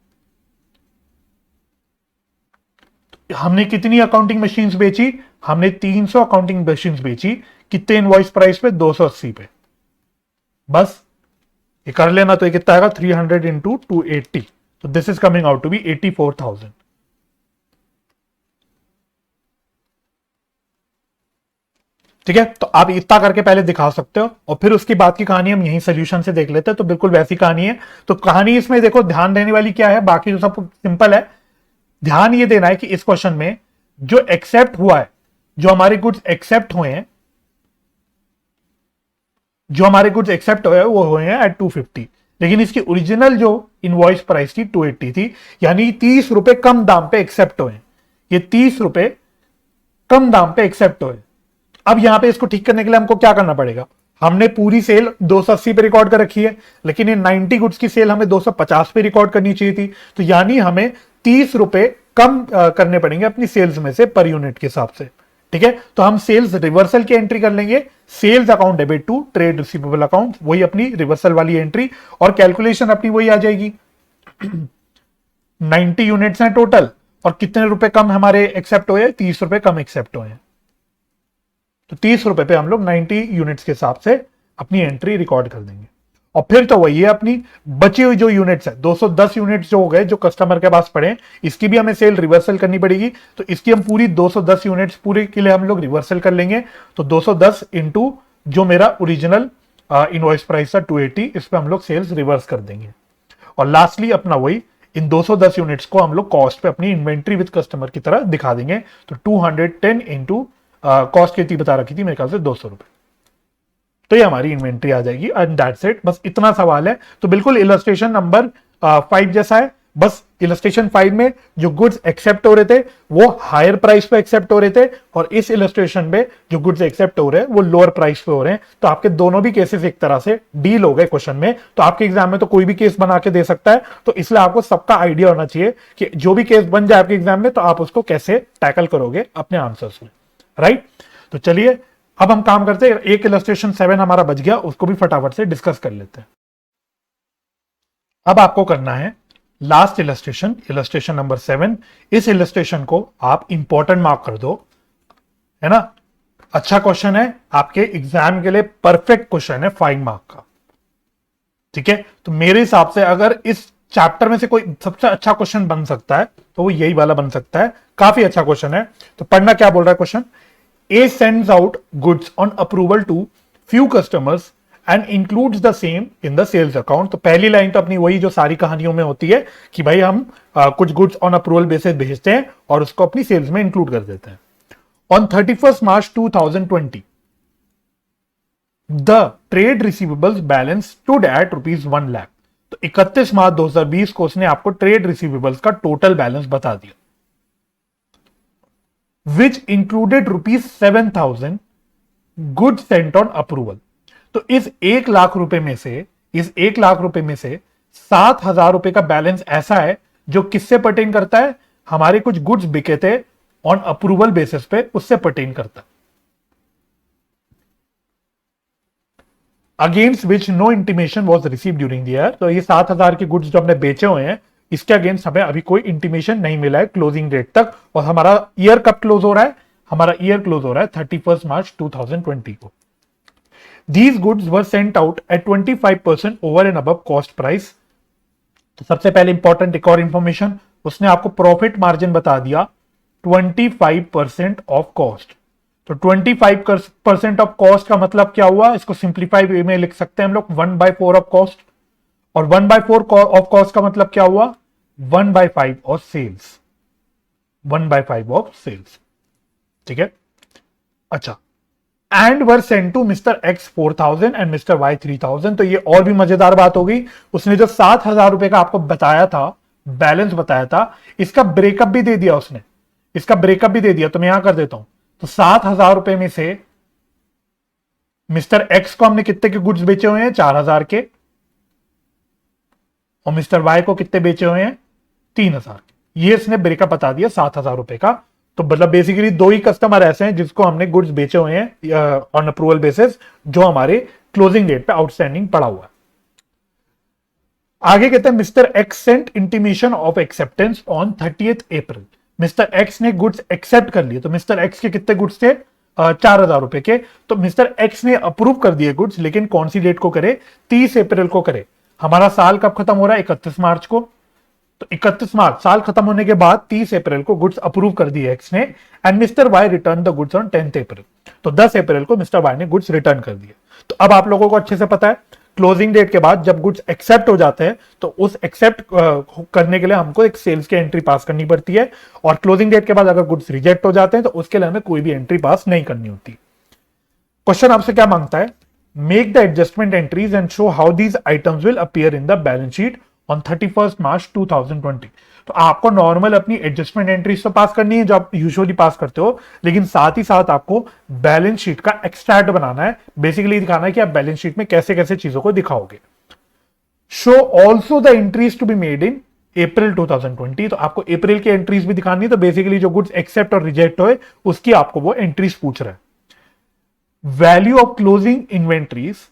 S1: हमने कितनी अकाउंटिंग मशीन्स बेची, हमने 300 अकाउंटिंग मशीन्स बेची। कितने इनवॉइस प्राइस पे, 280 पे। बस ये कर लेना, तो ये कितना आएगा 300 इंटू 280, तो this is coming out to be 84,000। ठीक है, तो आप इतना करके पहले दिखा सकते हो, और फिर उसकी बात की कहानी हम यही सोल्यूशन से देख लेते हैं। तो बिल्कुल वैसी कहानी है। तो कहानी इसमें देखो ध्यान देने वाली क्या है, बाकी तो सब सिंपल है। ध्यान ये देना है कि इस क्वेश्चन में जो एक्सेप्ट हुआ है, जो हमारे गुड्स एक्सेप्ट हुए हैं, जो हमारे गुड्स एक्सेप्ट हुए हैं वो हुए हैं एट 250, लेकिन इसकी ओरिजिनल जो इनवॉइस प्राइस थी 280 थी, यानी 30 रुपए कम दाम पे एक्सेप्ट हुए। ये 30 रुपए कम दाम पे एक्सेप्ट हुए। अब यहां पे इसको ठीक करने के लिए हमको क्या करना पड़ेगा, हमने पूरी सेल 280 पे रिकॉर्ड कर रखी है, लेकिन ये 90 गुड्स की सेल हमें 250 पे रिकॉर्ड करनी चाहिए थी। तो यानी हमें 30 रुपए कम करने पड़ेंगे अपनी सेल्स में से पर यूनिट के हिसाब से। ठीक है, तो हम सेल्स रिवर्सल की एंट्री कर लेंगे, sales account debit to trade receivable account, वही अपनी रिवर्सल वाली एंट्री, और कैलकुलेशन अपनी वही आ जाएगी। 90 यूनिट्स हैं टोटल, और कितने रुपए कम हमारे एक्सेप्ट हुए, 30 रुपए कम एक्सेप्ट हुए हैं। तो 30 रुपए पे हम लोग 90 यूनिट्स के हिसाब से अपनी एंट्री रिकॉर्ड कर देंगे। और फिर तो वही है अपनी बची हुई जो यूनिट्स है, 210 यूनिट्स जो हो गए, जो कस्टमर के पास पड़े, इसकी भी हमें सेल रिवर्सल करनी पड़ेगी। तो इसकी हम पूरी 210 यूनिट्स पूरे के लिए हम लोग रिवर्सल कर लेंगे। तो 210 इंटू जो मेरा ओरिजिनल इनवॉइस प्राइस था 280, इस पर हम लोग सेल्स रिवर्स कर देंगे। और लास्टली अपना वही इन 210 यूनिट्स को हम लोग कॉस्ट पे अपनी इन्वेंट्री विद कस्टमर की तरह दिखा देंगे। तो 210 इंटू कॉस्ट कितनी बता रखी थी, मेरे ख्याल से 200 रुपए, तो ये हमारी इन्वेंट्री आ जाएगी। एंड दैट्स इट, बस इतना सवाल है। तो बिल्कुल इलस्ट्रेशन नंबर 5 जैसा है। बस इलस्ट्रेशन 5 में जो गुड्स एक्सेप्ट हो रहे थे वो हायर प्राइस पे एक्सेप्ट हो रहे थे, और इस इलस्ट्रेशन में जो गुड्स एक्सेप्ट हो रहे हैं वो लोअर प्राइस पे हो रहे हैं। तो आपके दोनों भी केसेस एक तरह से डील हो गए क्वेश्चन में। तो आपके एग्जाम में तो कोई भी केस बना के दे सकता है, तो इसलिए आपको सबका आइडिया होना चाहिए कि जो भी केस बन जाए आपके एग्जाम में, तो आप उसको कैसे टैकल करोगे अपने आंसर्स में, राइट। तो चलिए अब हम काम करते हैं, एक इलस्ट्रेशन 7 हमारा बच गया, उसको भी फटाफट से डिस्कस कर लेते हैं। अब आपको करना है लास्ट इलस्ट्रेशन, इलस्ट्रेशन नंबर 7। इस इलस्ट्रेशन को आप इंपॉर्टेंट मार्क कर दो, है ना। अच्छा क्वेश्चन है, आपके एग्जाम के लिए परफेक्ट क्वेश्चन है 5 मार्क का। ठीक है, तो मेरे हिसाब से अगर इस चैप्टर में से कोई सबसे अच्छा क्वेश्चन बन सकता है तो वो यही वाला बन सकता है। काफी अच्छा क्वेश्चन है। तो पढ़ना क्या बोल रहा है question, A sends out goods on approval to few customers and includes the same in the sales account। तो पहली लाइन तो अपनी वही जो सारी कहानियों में होती है कि भाई हम कुछ गुड्स ऑन अप्रूवल बेसिस भेजते हैं और उसको अपनी सेल्स में इंक्लूड कर देते हैं। On 31st March 2020 the trade receivables balance stood at ₹1 lakh. तो 31 मार्च 2020 को उसने आपको ट्रेड रिसीवेबल्स का टोटल बैलेंस बता दिया, which included ₹7,000 good Saint on approval. तो इस 1 लाख रुपए में से, इस 1 लाख रुपए में से 7,000 रुपए का बैलेंस ऐसा है जो किससे पर्टेन करता है, हमारे कुछ गुड्स बिके थे ऑन अप्रूवल बेसिस पे, उससे पर्टेन करता है। Against which no intimation was received during the year. तो ये 7,000 के गुड्स जो हमने बेचे हुए हैं, इसके अगेंस्ट हमें अभी कोई इंटीमेशन नहीं मिला है क्लोजिंग डेट तक। और हमारा ईयर कब क्लोज हो रहा है, हमारा ईयर क्लोज हो रहा है 31 मार्च 2020 को। These goods were sent out at 25% over and above cost price तो सबसे पहले इंपॉर्टेंट एक और इंफॉर्मेशन, उसने आपको प्रॉफिट मार्जिन बता दिया 25% ऑफ कॉस्ट। तो 25% ऑफ कॉस्ट का मतलब क्या हुआ, इसको सिंप्लीफाई वे में लिख सकते हैं हम लोग 1/4 ऑफ कॉस्ट, और 1/4 ऑफ कॉस्ट का मतलब क्या हुआ 1/5 ऑफ सेल्स, 1/5 ऑफ सेल्स। ठीक है, अच्छा, and were sent to mister X 4,000 and mister Y 3,000। तो ये और भी मजेदार बात हो गई, उसने जो 7,000 रुपए का आपको बताया था, बैलेंस बताया था, इसका ब्रेकअप भी दे दिया उसने, इसका ब्रेकअप भी दे दिया। तो मैं यहां कर देता हूं, तो 7,000 रुपए में से मिस्टर एक्स को हमने कितने के गुड्स बेचे हुए हैं 4,000 के, और मिस्टर वाई को कितने बेचे हुए हैं 3,000 के। ये इसने ब्रेकअप बता दिया 7,000 रुपए का। तो मतलब बेसिकली दो ही कस्टमर ऐसे हैं जिसको हमने गुड्स बेचे हुए हैं ऑन अप्रूवल बेसिस, जो हमारे क्लोजिंग डेट पे आउटस्टैंडिंग पड़ा हुआ है। आगे कहते हैं mister X sent intimation of acceptance on 30th April. Mister X ने गुड्स एक्सेप्ट कर लिए। तो मिस्टर एक्स के कितने गुड्स थे 4,000 रुपए के। तो मिस्टर एक्स ने अप्रूव कर दिए गुड्स, लेकिन कौन सी डेट को करे 30 अप्रैल को करे। हमारा साल कब खत्म हो रहा है 31 मार्च को। तो 31 मार्च साल खत्म होने के बाद 30 अप्रैल को गुड्स अप्रूव कर दिए एक्स ने, and mister Y return the goods on 10th April. तो 10 अप्रैल को मिस्टर वाई ने गुड्स रिटर्न कर दिए। तो अब आप लोगों को अच्छे से पता है क्लोजिंग डेट के बाद जब गुड्स एक्सेप्ट हो जाते हैं तो उस एक्सेप्ट करने के लिए हमको एक सेल्स की एंट्री पास करनी पड़ती है, और क्लोजिंग डेट के बाद अगर गुड्स रिजेक्ट हो जाते हैं तो उसके लिए हमें कोई भी एंट्री पास नहीं करनी होती। क्वेश्चन आपसे क्या मांगता है, make the adjustment entries and show how these items will appear in the balance sheet on 31 March 2020। तो आपको नॉर्मल अपनी एडजस्टमेंट एंट्रीज तो पास करनी है जो आप यूजुअली पास करते हो, लेकिन साथ ही साथ आपको बैलेंस शीट का एक्सट्रैक्ट बनाना है। बेसिकली दिखाना है कि आप बैलेंस शीट में कैसे कैसे चीजों को दिखाओगे। Show also the entries to be made in April 2020। तो आपको अप्रैल की एंट्रीज भी दिखानी है। तो बेसिकली जो गुड्स एक्सेप्ट और रिजेक्ट हुए उसकी आपको वो एंट्रीज पूछ रहा है। Value of closing inventories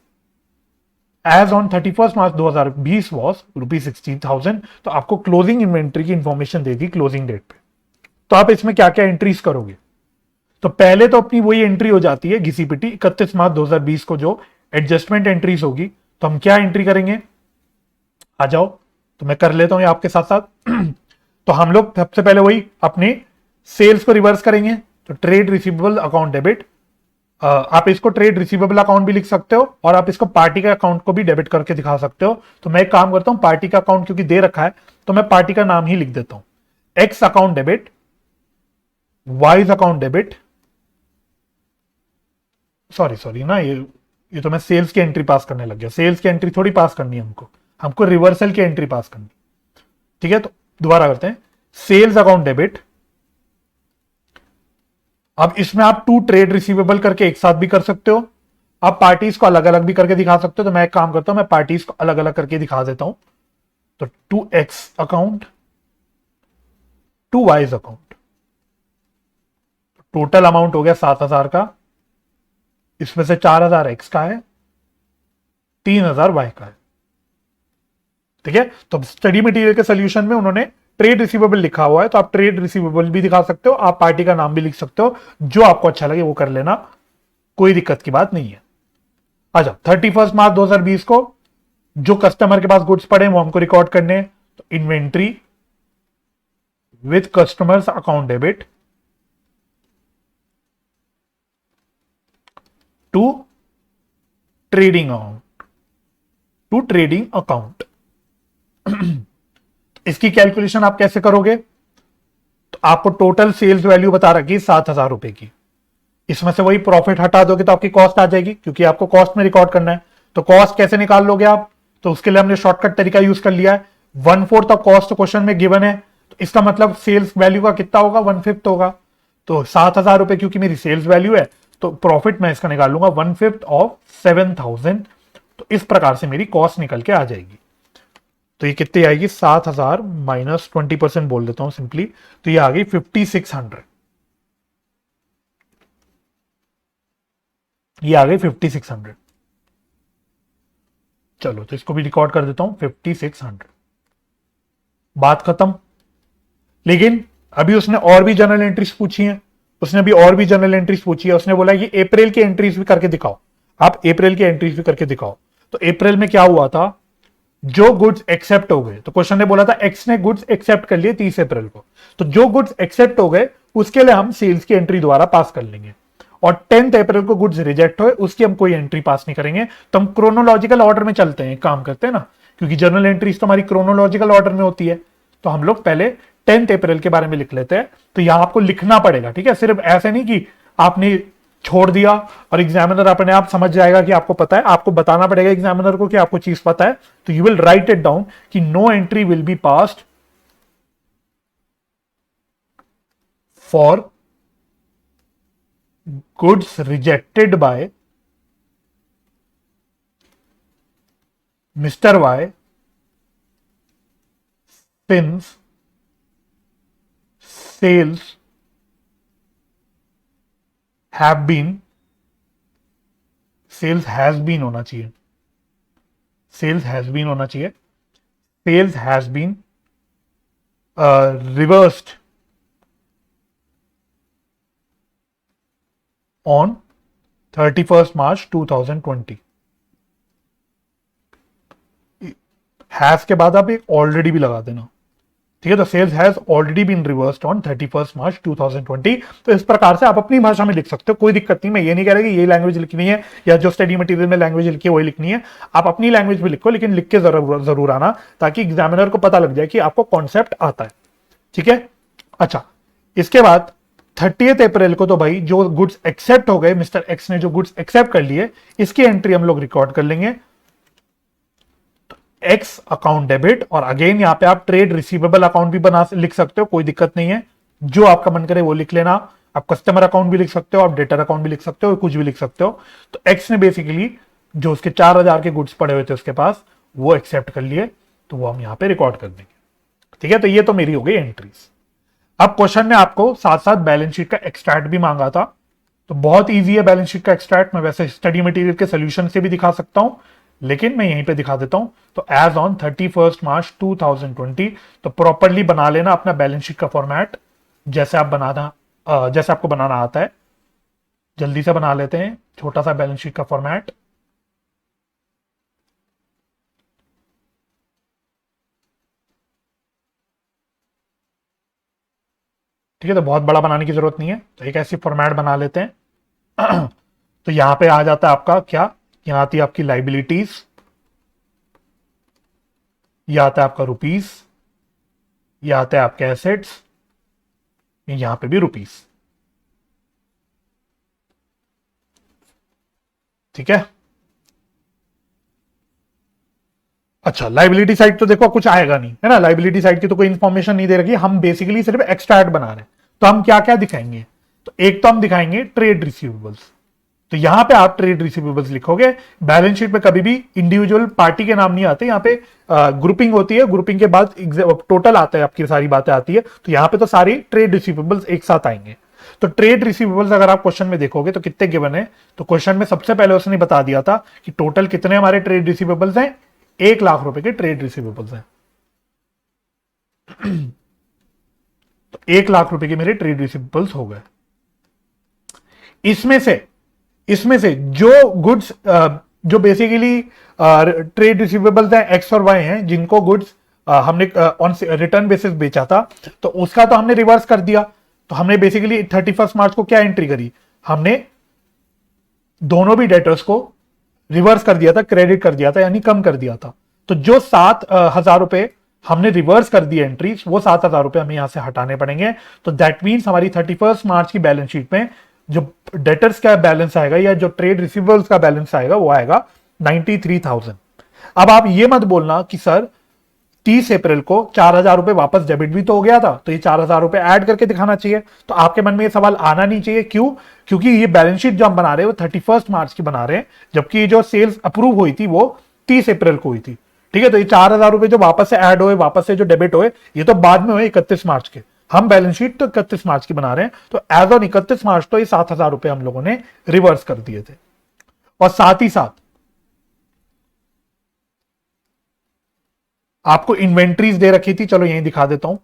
S1: as on 31 March 2020 was ₹16,000। तो आपको क्लोजिंग इन्वेंट्री की इंफॉर्मेशन देगी क्लोजिंग डेट पे। तो आप इसमें क्या क्या एंट्रीज करोगे, तो पहले तो अपनी वही एंट्री हो जाती है घिसी पिटी 31 मार्च 2020 को जो एडजस्टमेंट एंट्रीज होगी। तो हम क्या एंट्री करेंगे, आ जाओ, तो मैं कर लेता हूं आपके साथ साथ। तो हम लोग सबसे पहले वही अपने सेल्स को रिवर्स करेंगे। तो ट्रेड रिसीवेबल अकाउंट डेबिट, आप इसको ट्रेड रिसीवेबल अकाउंट भी लिख सकते हो, और आप इसको पार्टी का अकाउंट को भी डेबिट करके दिखा सकते हो। तो मैं एक काम करता हूं, पार्टी का अकाउंट क्योंकि दे रखा है तो मैं पार्टी का नाम ही लिख देता हूं, x account debit, wise account debit, sorry ना, ये तो मैं सेल्स की एंट्री पास करने लग गया। सेल्स की एंट्री थोड़ी पास करनी है हमको रिवर्सल की एंट्री पास करनी। ठीक है, तो दोबारा करते हैं, सेल्स अकाउंट डेबिट। अब इसमें आप टू ट्रेड रिसीवेबल करके एक साथ भी कर सकते हो, आप पार्टीज को अलग अलग भी करके दिखा सकते हो। तो मैं एक काम करता हूं, मैं पार्टीज को अलग अलग करके दिखा देता हूं। तो 2x account, 2y account, total amount हो गया 7,000 का, इसमें से 4,000 x का है, 3,000 y का है। ठीक है, तो स्टडी मटेरियल के सोल्यूशन में उन्होंने ट्रेड रिसीवेबल लिखा हुआ है, तो आप ट्रेड रिसीवेबल भी दिखा सकते हो, आप पार्टी का नाम भी लिख सकते हो, जो आपको अच्छा लगे वो कर लेना, कोई दिक्कत की बात नहीं है। अच्छा, 31 मार्च 2020 को जो कस्टमर के पास गुड्स पड़े वो हमको रिकॉर्ड करने हैं। तो inventory with customers account debit to trading account, to trading account. इसकी कैलकुलेशन आप कैसे करोगे, तो आपको टोटल सेल्स वैल्यू बता रखी 7,000 रुपए की, इसमें से वही प्रॉफिट हटा दोगे तो आपकी कॉस्ट आ जाएगी, क्योंकि आपको कॉस्ट में रिकॉर्ड करना है। तो कॉस्ट कैसे निकाल लोगे आप, तो उसके लिए हमने शॉर्टकट तरीका यूज कर लिया है। 1/4 ऑफ कॉस्ट क्वेश्चन में गिवन है, तो इसका मतलब सेल्स वैल्यू का कितना होगा 1/5 होगा। तो 7,000 रुपए क्योंकि मेरी सेल्स वैल्यू है, तो प्रॉफिट मैं इसका निकाल लूंगा 1/5 ऑफ 7,000। तो इस प्रकार से मेरी कॉस्ट निकल के आ जाएगी। तो ये कितनी आएगी 7,000 माइनस 20% बोल देता हूं सिंपली, तो ये आ गई 5,600। ये आ गई 5,600। चलो तो इसको भी रिकॉर्ड कर देता हूं 5,600, बात खत्म। लेकिन अभी उसने और भी जर्नल एंट्रीज पूछी हैं, उसने अभी और भी जर्नल एंट्रीज पूछी है। उसने बोला कि अप्रैल की एंट्रीज भी करके दिखाओ, आप अप्रैल की एंट्रीज भी करके दिखाओ। तो अप्रैल में क्या हुआ था, जो गुड्स एक्सेप्ट हो गए, तो क्वेश्चन ने बोला था एक्स ने गुड्स एक्सेप्ट कर लिए 30 अप्रैल को, तो जो गुड्स एक्सेप्ट हो गए उसके लिए हम सेल्स की एंट्री द्वारा पास कर लेंगे। और 10 अप्रैल को गुड्स रिजेक्ट हुए उसकी हम कोई एंट्री पास नहीं करेंगे। तो हम क्रोनोलॉजिकल ऑर्डर में चलते हैं, काम करते हैं ना, क्योंकि जर्नल एंट्रीज तो हमारी क्रोनोलॉजिकल ऑर्डर में होती है। तो हम लोग पहले 10 अप्रैल के बारे में लिख लेते हैं। तो यहां आपको लिखना पड़ेगा, ठीक है, सिर्फ ऐसे नहीं कि आपने छोड़ दिया और एग्जामिनर अपने आप समझ जाएगा कि आपको पता है। आपको बताना पड़ेगा एग्जामिनर को कि आपको चीज पता है। तो you will write it down कि no entry will be passed for goods rejected by mister Y since sales have been, sales has been होना चाहिए, सेल्स हैज बीन होना चाहिए, sales has been reversed on 31st March 2020। Has के बाद आप एक already भी लगा देना, ठीक है। तो sales has already been reversed on 31st March 2020। तो इस प्रकार से आप अपनी भाषा में लिख सकते हो, कोई दिक्कत नहीं। मैं ये नहीं कह रहा कि ये लैंग्वेज लिखनी है या जो स्टडी मटेरियल में लैंग्वेज लिखी है वही लिखनी है। आप अपनी लैंग्वेज में लिखो, लेकिन लिख के जरूर आना, ताकि एग्जामिनर को पता लग जाए कि आपको कॉन्सेप्ट आता है, ठीक है। अच्छा, इसके बाद 30 अप्रैल को तो भाई जो गुड्स एक्सेप्ट हो गए, मिस्टर एक्स ने जो गुड्स एक्सेप्ट कर लिए, इसकी एंट्री हम लोग रिकॉर्ड कर लेंगे। एक्स अकाउंट डेबिट, और अगेन यहां पे आप ट्रेड रिसीवेबल अकाउंट भी बना लिख सकते हो, कोई दिक्कत नहीं है, जो आपका मन करे वो लिख लेना। आप कस्टमर अकाउंट भी लिख सकते हो, आप डेटर अकाउंट भी लिख सकते हो, कुछ भी लिख सकते हो। तो एक्स ने बेसिकली जो उसके 4000 के गुड्स पड़े हुए थे उसके पास, वो एक्सेप्ट कर लिए, तो वो हम यहां पे रिकॉर्ड कर देंगे, ठीक है। तो ये तो मेरी हो गई एंट्रीज। अब क्वेश्चन ने आपको साथ साथ बैलेंस शीट का एक्सट्रैक्ट भी मांगा था। तो बहुत ईजी है बैलेंस शीट का एक्सट्रैक्ट। मैं वैसे स्टडी मटेरियल के सोल्यूशन से भी दिखा सकता हूं, लेकिन मैं यहीं पे दिखा देता हूं। तो एज ऑन 31st March 2020, तो प्रॉपरली बना लेना अपना बैलेंस शीट का फॉर्मेट, जैसे आप बनाना जैसे आपको बनाना आता है। जल्दी से बना लेते हैं छोटा सा बैलेंस शीट का फॉर्मेट। ठीक है, तो बहुत बड़ा बनाने की जरूरत नहीं है, तो एक ऐसी फॉर्मेट बना लेते हैं। तो यहां पे आ जाता है आपका क्या, यहां आती है आपकी लाइबिलिटीज, यह आता है आपका रुपीस, यह आता है आपके एसेट्स, यहां पे भी रुपीस, ठीक है। अच्छा, लाइबिलिटी साइड तो देखो कुछ आएगा नहीं, है ना, लाइबिलिटी साइड की तो कोई इंफॉर्मेशन नहीं दे रखी, हम बेसिकली सिर्फ एक्स्ट्रैक्ट बना रहे हैं। तो हम क्या क्या दिखाएंगे, तो एक तो हम दिखाएंगे ट्रेड रिसीवेबल्स। तो यहां पे आप ट्रेड रिसीवेबल्स लिखोगे। बैलेंस शीट में कभी भी इंडिविजुअल पार्टी के नाम नहीं आते, यहाँ पे ग्रुपिंग होती है, ग्रुपिंग के बाद टोटल आता है, आपकी सारी बातें आती है। तो यहाँ पे तो सारी ट्रेड रिसीवेबल्स एक साथ आएंगे। तो ट्रेड रिसीवेबल्स अगर आप क्वेश्चन में देखोगे तो कितने गिवन है, तो क्वेश्चन में सबसे पहले उसने बता दिया था कि टोटल कितने हमारे ट्रेड रिसीवेबल्स हैं, 1 लाख रुपए के ट्रेड रिसीवेबल्स हैं। तो 1 लाख रुपए के मेरे ट्रेड रिसीवेबल्स हो गए। इसमें से जो गुड्स जो बेसिकली ट्रेड रिसीवेबल्स हैं एक्स और वाई हैं, जिनको गुड्स हमने ऑन रिटर्न बेसिस बेचा था, तो उसका तो हमने रिवर्स कर दिया। तो हमने बेसिकली 31st मार्च को क्या एंट्री करी, हमने दोनों भी डेटर्स को रिवर्स कर दिया था, क्रेडिट कर दिया था, यानी कम कर दिया था। तो जो 7,000 रुपए हमने रिवर्स कर दिए एंट्रीज, वो 7,000 रुपए हमें यहां से हटाने पड़ेंगे। तो दैट मीन्स हमारी 31st मार्च की बैलेंस शीट में जो डेटर्स का बैलेंस आएगा या जो ट्रेड रिसीवेबल्स का बैलेंस आएगा वो आएगा 93,000। अब आप ये मत बोलना कि सर 30 अप्रैल को 4,000 रुपए वापस डेबिट भी तो हो गया था, तो ये 4,000 रुपए ऐड करके दिखाना चाहिए। तो आपके मन में ये सवाल आना नहीं चाहिए। क्यों? क्योंकि ये बैलेंस शीट जो हम बना रहे हैं वो 31st मार्च की बना रहे हैं, जबकि जो सेल्स अप्रूव हुई थी वो 30 अप्रैल को हुई थी, ठीक है। तो ये 4,000 रुपए जो वापस से ऐड हुए, वापस से जो डेबिट हुए, ये तो बाद में हुए 31 मार्च के। हम बैलेंस शीट तो 31 मार्च की बना रहे हैं, तो एज ऑन 31 मार्च तो ये 7,000 रुपए हम लोगों ने रिवर्स कर दिए थे। और साथ ही साथ आपको इन्वेंट्रीज दे रखी थी, चलो यहीं दिखा देता हूं।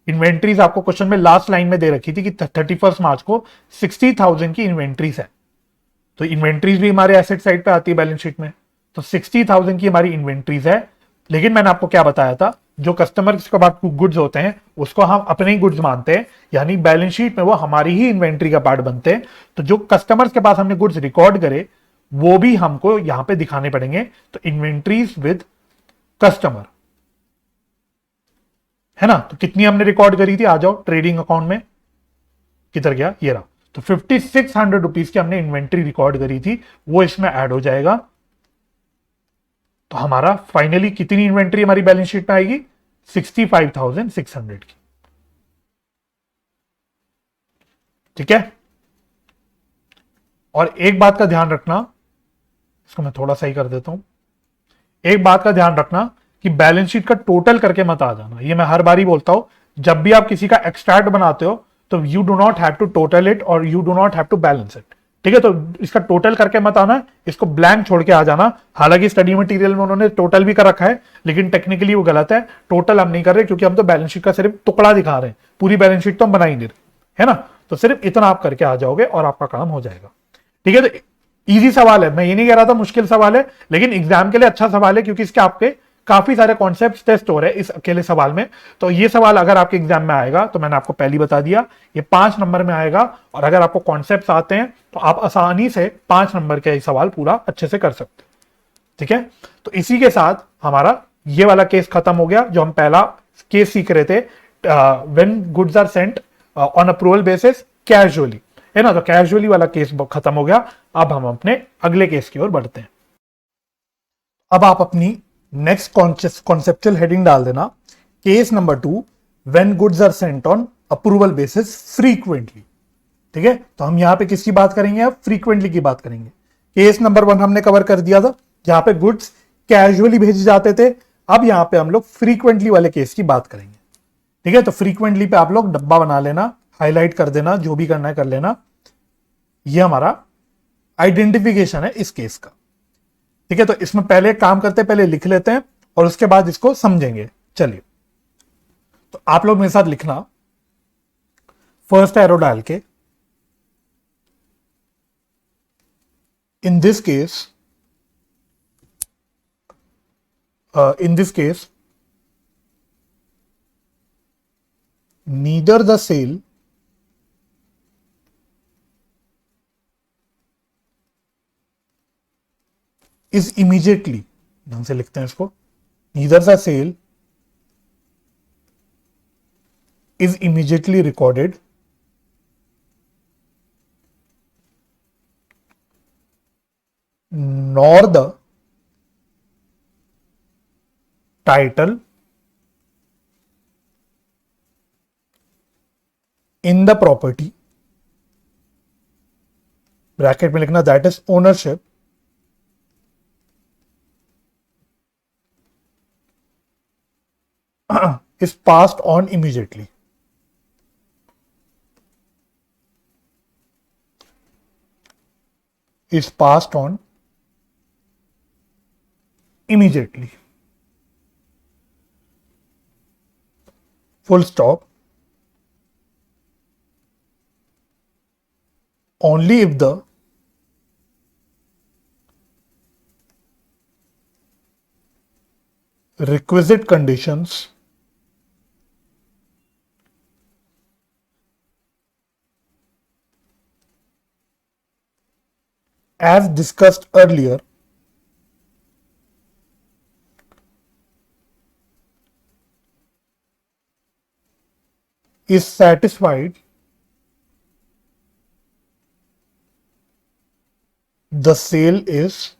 S1: इन्वेंट्रीज आपको क्वेश्चन में लास्ट लाइन में दे रखी थी कि 31 मार्च को 60,000 की इन्वेंट्रीज है। तो इन्वेंट्रीज भी हमारे एसेट साइड पे आती है बैलेंस शीट में। तो 60,000 की हमारी इन्वेंट्रीज है। लेकिन मैंने आपको क्या बताया था, जो कस्टमर के पास गुड्स होते हैं उसको हम अपने ही गुड्स मानते हैं, यानी बैलेंस शीट में वो हमारी ही इन्वेंट्री का पार्ट बनते हैं। तो जो कस्टमर्स के पास हमने गुड्स रिकॉर्ड करे वो भी हमको यहां पे दिखाने पड़ेंगे। तो इन्वेंट्रीज विद कस्टमर है ना। तो कितनी हमने रिकॉर्ड करी थी, आ जाओ ट्रेडिंग अकाउंट में, किधर गया, ये रहा। तो 5600 रुपीज की हमने इन्वेंट्री रिकॉर्ड करी थी, वो इसमें ऐड हो जाएगा। तो हमारा फाइनली कितनी इन्वेंट्री हमारी बैलेंस शीट में आएगी, 65,600 की। ठीक है। और एक बात का ध्यान रखना, इसको मैं थोड़ा सही कर देता हूं। एक बात का ध्यान रखना कि बैलेंस शीट का टोटल करके मत आ जाना, ये मैं हर बार ही बोलता हूं। जब भी आप किसी का एक्सट्रैक्ट बनाते हो तो you do not have to total it और you do not have to balance it. ठीक है। तो इसका टोटल करके मत आना, इसको ब्लैंक छोड़ के आ जाना। हालांकि स्टडी मटेरियल में उन्होंने टोटल भी कर रखा है, लेकिन टेक्निकली वो गलत है। टोटल हम नहीं कर रहे क्योंकि हम तो बैलेंस शीट का सिर्फ टुकड़ा दिखा रहे हैं, पूरी बैलेंस शीट तो हम बना ही नहीं रहे, है ना। तो सिर्फ इतना आप करके आ जाओगे और आपका काम हो जाएगा। ठीक है। तो इजी सवाल है, मैं ये नहीं कह रहा था मुश्किल सवाल है, लेकिन एग्जाम के लिए अच्छा सवाल है क्योंकि इसके आपके काफी सारे कॉन्सेप्ट टेस्ट हो रहे हैं इस अकेले सवाल में। तो ये सवाल अगर आपके एग्जाम में आएगा तो मैंने आपको पहले बता दिया, ये 5 नंबर में आएगा। और अगर आपको कॉन्सेप्ट आते हैं तो आप आसानी से 5 नंबर के सवाल पूरा अच्छे से कर सकते हैं। ठीक है। तो इसी के साथ हमारा ये वाला केस खत्म हो गया, जो हम पहला केस सीख रहे थे, when goods are sent on approval basis casually, है ना। तो कैजुअली वाला केस खत्म हो गया। अब हम अपने अगले केस की ओर बढ़ते हैं। अब आप अपनी नेक्स्ट कॉन्सेप्चुअल हेडिंग डाल देना, case number 2, when goods are sent on approval basis frequently. ठीक है। तो हम यहां पे किसकी बात करेंगे, अब फ्रीक्वेंटली की बात करेंगे। केस नंबर 1 हमने कवर कर दिया था, जहां पे गुड्स कैजुअली भेजे जाते थे। अब यहां पे हम लोग फ्रीक्वेंटली वाले केस की बात करेंगे। ठीक है। तो फ्रीक्वेंटली पे आप लोग डब्बा बना लेना, हाईलाइट कर देना, जो भी करना है कर लेना। ये हमारा आइडेंटिफिकेशन है इस केस का। ठीक है। तो इसमें पहले काम करते हैं, पहले लिख लेते हैं और उसके बाद इसको समझेंगे। चलिए, तो आप लोग मेरे साथ लिखना, फर्स्ट एरो डाल के, in this case neither the sale is immediately, ढंग से लिखते हैं इसको, neither the sale is immediately recorded nor the title in the property, bracket में लिखना, that is ownership, is passed on immediately. Is passed on immediately. Full stop. Only if the requisite conditions as discussed earlier is satisfied, the sale is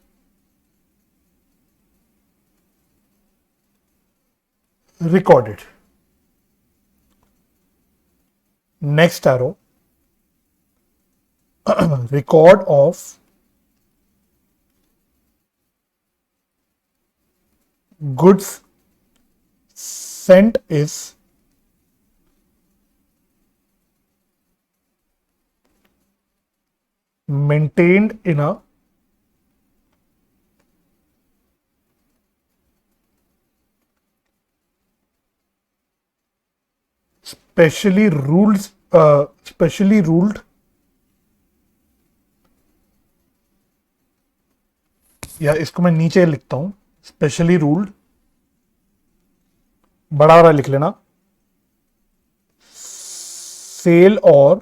S1: recorded. Next arrow, record of goods sent is maintained in a specially ruled या इसको मैं नीचे लिखता हूं, specially ruled बड़ा बड़ा लिख लेना, सेल और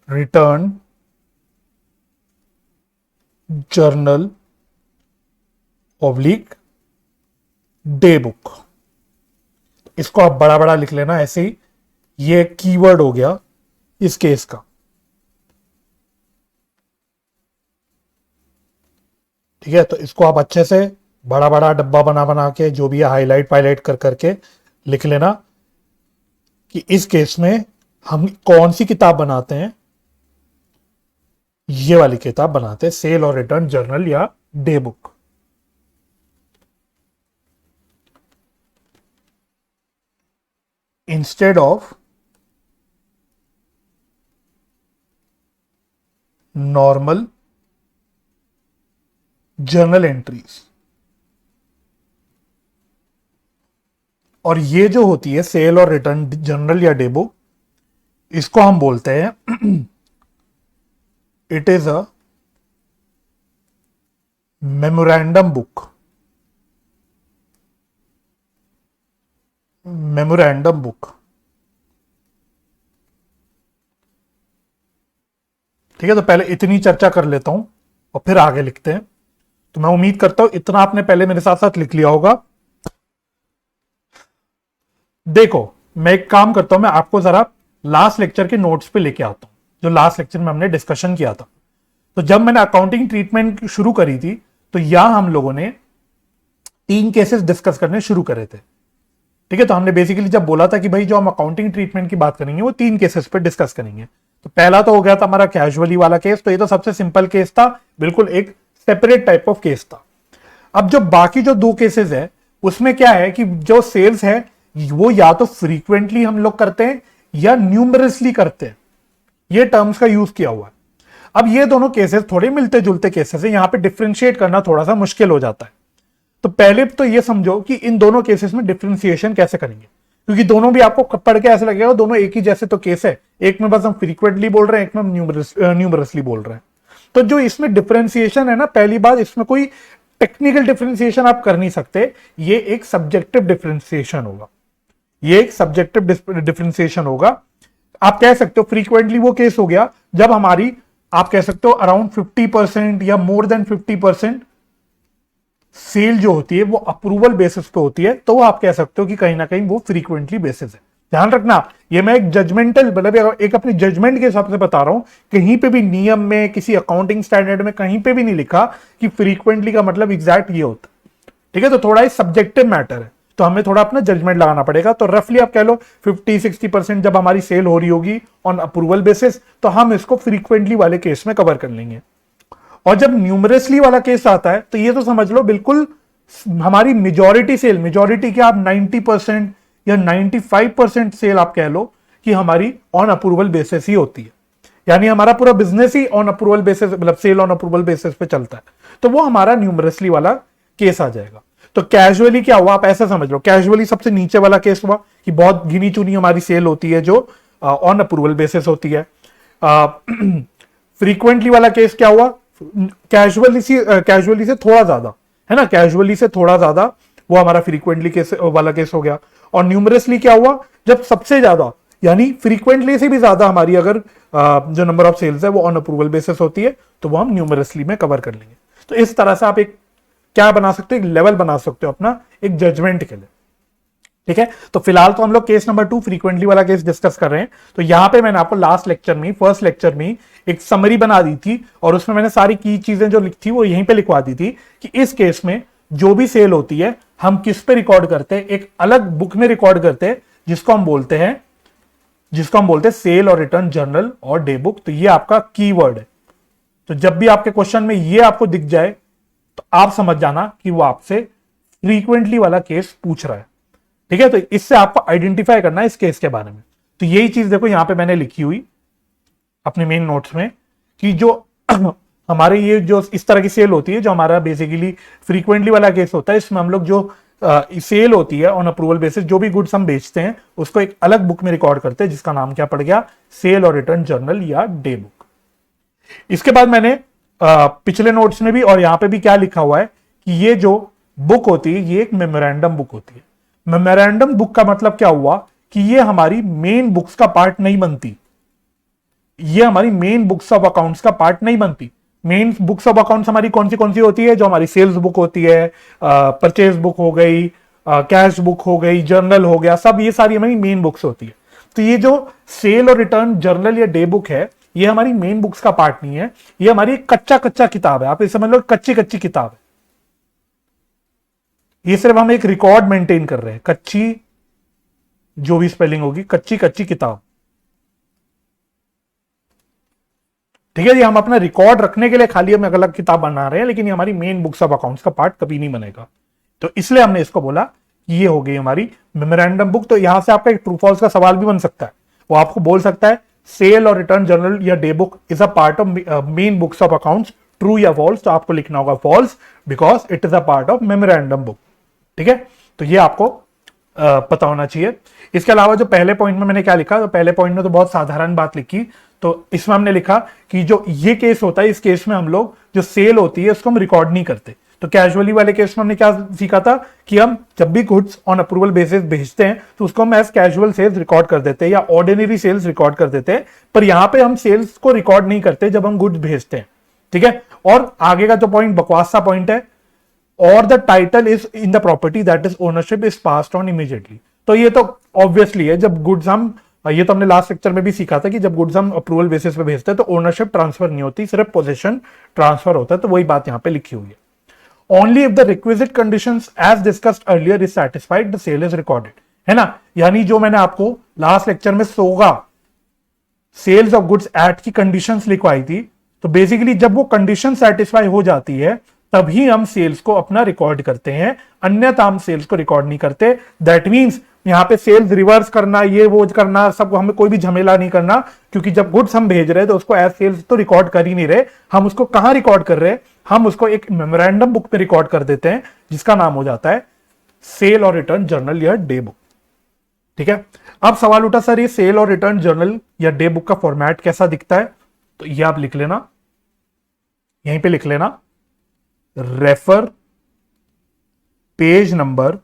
S1: return journal oblique day book. इसको आप बड़ा बड़ा लिख लेना ऐसे ही, ये कीवर्ड हो गया इस केस का। ठीक है, तो इसको आप अच्छे से बड़ा बड़ा डब्बा बना बना के जो भी है हाईलाइट पाईलाइट कर करके लिख लेना कि इस केस में हम कौन सी किताब बनाते हैं, ये वाली किताब बनाते हैं, सेल और रिटर्न जर्नल या day book. Instead of normal journal entries. और ये जो होती है सेल और रिटर्न जर्नल या डे बुक, इसको हम बोलते हैं it is a memorandum book. Memorandum book, ठीक है। तो पहले इतनी चर्चा कर लेता हूं और फिर आगे लिखते हैं। तो मैं उम्मीद करता हूं इतना आपने पहले मेरे साथ साथ लिख लिया होगा। देखो, मैं एक काम करता हूं, मैं आपको जरा लास्ट लेक्चर के नोट्स पे लेके आता हूं, जो लास्ट लेक्चर में हमने डिस्कशन किया था। तो जब मैंने अकाउंटिंग ट्रीटमेंट शुरू करी थी, तो यहां हम लोगों ने 3 केसेस डिस्कस करने शुरू करे थे। ठीक है, तो हमने बेसिकली जब बोला था कि भाई जो हम अकाउंटिंग ट्रीटमेंट की बात करेंगे वो 3 केसेस पे डिस्कस करेंगे। तो पहला तो हो गया था हमारा कैजुअली वाला केस, तो ये तो सबसे सिंपल केस था, बिल्कुल एक सेपरेट टाइप ऑफ केस था। अब जो बाकी जो 2 केसेस है, उसमें क्या है कि जो सेल्स है वो या तो फ्रीक्वेंटली हम लोग करते हैं या न्यूमरसली करते हैं, ये टर्म्स का यूज किया हुआ है। अब ये दोनों केसेस थोड़े मिलते जुलते केसेस है, यहां पे डिफरेंशिएट करना थोड़ा सा मुश्किल हो जाता है। तो पहले तो ये समझो कि इन दोनों केसेस में डिफरेंशिएशन कैसे करेंगे, क्योंकि दोनों भी आपको पढ़ के ऐसे लगेगा दोनों एक ही जैसे तो केस है, एक में बस हम फ्रीक्वेंटली बोल रहे हैं, एक में न्यूमरसली बोल रहे हैं। तो जो इसमें डिफरेंशिएशन है ना, पहली बात, इसमें कोई टेक्निकल डिफरेंशिएशन आप कर नहीं सकते, ये एक सब्जेक्टिव डिफरेंशिएशन होगा। ये एक सब्जेक्टिव डिफरेंशिएशन होगा। आप कह सकते हो फ्रीक्वेंटली वो केस हो गया जब हमारी, आप कह सकते हो अराउंड 50% या मोर देन 50% सेल जो होती है वो अप्रूवल बेसिस पे होती है, तो वो आप कह सकते हो कि कहीं ना कहीं वो फ्रीक्वेंटली बेसिस है। ध्यान रखना, ये मैं एक जजमेंटल, मतलब एक अपनी जजमेंट के हिसाब से बता रहा हूं, कहीं पे भी नियम में, किसी अकाउंटिंग स्टैंडर्ड में कहीं पे भी नहीं लिखा कि फ्रीक्वेंटली का मतलब एग्जैक्ट ये होता है। ठीक है, तो थोड़ा ही सब्जेक्टिव मैटर है, तो हमें थोड़ा अपना जजमेंट लगाना पड़ेगा। तो रफली आप कह लो 50-60% जब हमारी सेल हो रही होगी ऑन अप्रूवल बेसिस, तो हम इसको फ्रीक्वेंटली वाले केस में कवर कर लेंगे। और जब न्यूमरसली वाला केस आता है, तो ये तो समझ लो बिल्कुल हमारी मेजॉरिटी सेल, मेजॉरिटी क्या, आप 90% या 95% सेल आप कह लो कि हमारी ऑन अप्रूवल बेसिस ही होती है, यानी हमारा पूरा business he on approval basis, मतलब सेल ऑन अप्रूवल बेसिस पे चलता है, तो वो हमारा न्यूमरसली वाला केस आ जाएगा। तो कैजुअली क्या हुआ, आप ऐसा समझ लो, कैजुअली सबसे नीचे वाला केस हुआ कि बहुत गिनी चुनी हमारी सेल होती है जो ऑन अप्रूवल बेसिस होती है। फ्रीक्वेंटली वाला केस क्या हुआ, कैजुअली से थोड़ा ज्यादा, है ना, कैजुअली से थोड़ा ज्यादा वो हमारा फ्रीक्वेंटली केस वाला केस हो गया। और न्यूमरसली क्या हुआ, जब सबसे ज्यादा, यानी फ्रीक्वेंटली से भी ज्यादा हमारी अगर जो नंबर ऑफ सेल्स है वो ऑन अप्रूवल बेसिस होती है, तो वो हम न्यूमरसली में कवर कर लेंगे। तो इस तरह से आप एक क्या बना सकते हो, एक लेवल बना सकते हो अपना एक जजमेंट के लिए। ठीक है, तो फिलहाल तो हम लोग केस नंबर 2 फ्रीक्वेंटली वाला केस डिस्कस कर रहे हैं। तो यहां पे मैंने आपको लास्ट लेक्चर में, फर्स्ट लेक्चर में एक समरी बना दी थी, और उसमें मैंने सारी की चीजें जो लिखी वो यहीं पे लिखवा दी थी कि इस केस में जो भी सेल होती है हम किस पे रिकॉर्ड करते हैं, एक अलग बुक में रिकॉर्ड करते हैं, जिसको हम बोलते हैं सेल और रिटर्न जर्नल और डे बुक। तो ये आपका कीवर्ड है। तो जब भी आपके क्वेश्चन में ये आपको दिख जाए, तो आप समझ जाना कि वो आपसे फ्रीक्वेंटली वाला केस पूछ रहा है। ठीक है, तो इससे आपको आइडेंटिफाई करना है इस केस के बारे में। तो यही चीज देखो यहां पे मैंने लिखी हुई अपने मेन नोट्स में कि जो हमारे ये जो इस तरह की सेल होती है, जो हमारा बेसिकली फ्रीक्वेंटली वाला केस होता है, इसमें हम लोग जो सेल होती है ऑन अप्रूवल बेसिस, जो भी गुड्स हम बेचते हैं उसको एक अलग बुक में रिकॉर्ड करते हैं, जिसका नाम क्या पड़ गया, सेल और रिटर्न जर्नल या डे बुक। इसके बाद मैंने पिछले नोट्स में भी और यहां पे भी क्या लिखा हुआ है कि ये जो बुक होती है, ये एक मेमोरेंडम बुक होती है। मेमोरेंडम बुक का मतलब क्या हुआ कि ये हमारी मेन बुक्स का पार्ट नहीं बनती, ये हमारी मेन बुक्स ऑफ अकाउंट्स का पार्ट नहीं बनती। मेन बुक्स ऑफ अकाउंट्स हमारी कौन सी होती है? जो हमारी सेल्स बुक होती है, परचेज बुक हो गई, कैश बुक हो गई, जर्नल हो गया, सब ये सारी हमारी मेन बुक्स होती है। तो ये जो सेल और रिटर्न जर्नल या डे बुक है, ये हमारी मेन बुक्स का पार्ट नहीं है, ये हमारी कच्चा कच्चा किताब है। आप इसे समझ लो कच्ची कच्ची किताब है। ये सिर्फ हम एक रिकॉर्ड मेंटेन कर रहे हैं, कच्ची, जो भी स्पेलिंग होगी, कच्ची कच्ची किताब। ठीक है जी, हम अपना रिकॉर्ड रखने के लिए खाली हम अलग किताब बना रहे हैं, लेकिन ये हमारी मेन बुक्स ऑफ अकाउंट्स का पार्ट कभी नहीं बनेगा। तो इसलिए हमने इसको बोला कि ये हो गई हमारी मेमोरेंडम बुक। तो यहां से आपका एक ट्रू फॉल्स का सवाल भी बन सकता है। वो आपको बोल सकता है सेल और रिटर्न जर्नल या day book is a part of main books of accounts, true या फॉल्स? तो आपको लिखना होगा false, because it is a part of memorandum book. ठीक है, तो ये आपको पता होना चाहिए। इसके अलावा जो पहले पॉइंट में मैंने क्या लिखा, तो पहले पॉइंट में तो बहुत साधारण बात लिखी। तो इसमें हमने लिखा कि जो ये केस होता है, इस केस में हम लोग जो सेल होती है उसको हम रिकॉर्ड नहीं करते। तो कैजुअली वाले केस में हमने क्या सीखा था कि हम जब भी गुड्स ऑन अप्रूवल बेसिस भेजते हैं तो उसको हम एज कैजुअल सेल्स रिकॉर्ड कर देते हैं या ऑर्डिनरी सेल्स रिकॉर्ड कर देते हैं। पर यहां पे हम सेल्स को रिकॉर्ड नहीं करते जब हम गुड्स भेजते हैं। ठीक है, और आगे का जो पॉइंट बकवास सा पॉइंट है, और the title is in the property that is ownership is passed on immediately. तो ये तो ऑब्वियसली है, जब गुड्स हम, ये तो हमने लास्ट लेक्चर में भी सीखा था कि जब गुड्स हम अप्रूवल बेसिस पे भेजते हैं तो ओनरशिप ट्रांसफर नहीं होती, सिर्फ पोजीशन ट्रांसफर होता है। तो वही बात यहां पे लिखी हुई है। Only if the requisite conditions as discussed earlier is satisfied the sale is recorded, है ना। यानी जो मैंने आपको लास्ट लेक्चर में सोगा सेल्स ऑफ गुड्स एक्ट की कंडीशंस लिखवाई थी, तो बेसिकली जब वो कंडीशन सेटिस्फाई हो जाती है तभी हम सेल्स को अपना रिकॉर्ड करते हैं, अन्यथा हम सेल्स को रिकॉर्ड नहीं करते। दैट मींस यहां पे सेल्स रिवर्स करना, ये वो करना, सब हमें कोई भी झमेला नहीं करना, क्योंकि जब गुड्स हम भेज रहे हैं तो उसको एज सेल्स तो रिकॉर्ड कर ही नहीं रहे। हम उसको कहां रिकॉर्ड कर रहे हैं? हम उसको एक मेमोरेंडम बुक में रिकॉर्ड कर देते हैं, जिसका नाम हो जाता है सेल और रिटर्न जर्नल या डे बुक। ठीक है, अब सवाल उठा सर ये सेल और रिटर्न जर्नल या डे बुक का फॉर्मेट कैसा दिखता है? तो ये आप लिख लेना, यहीं पे लिख लेना, refer page number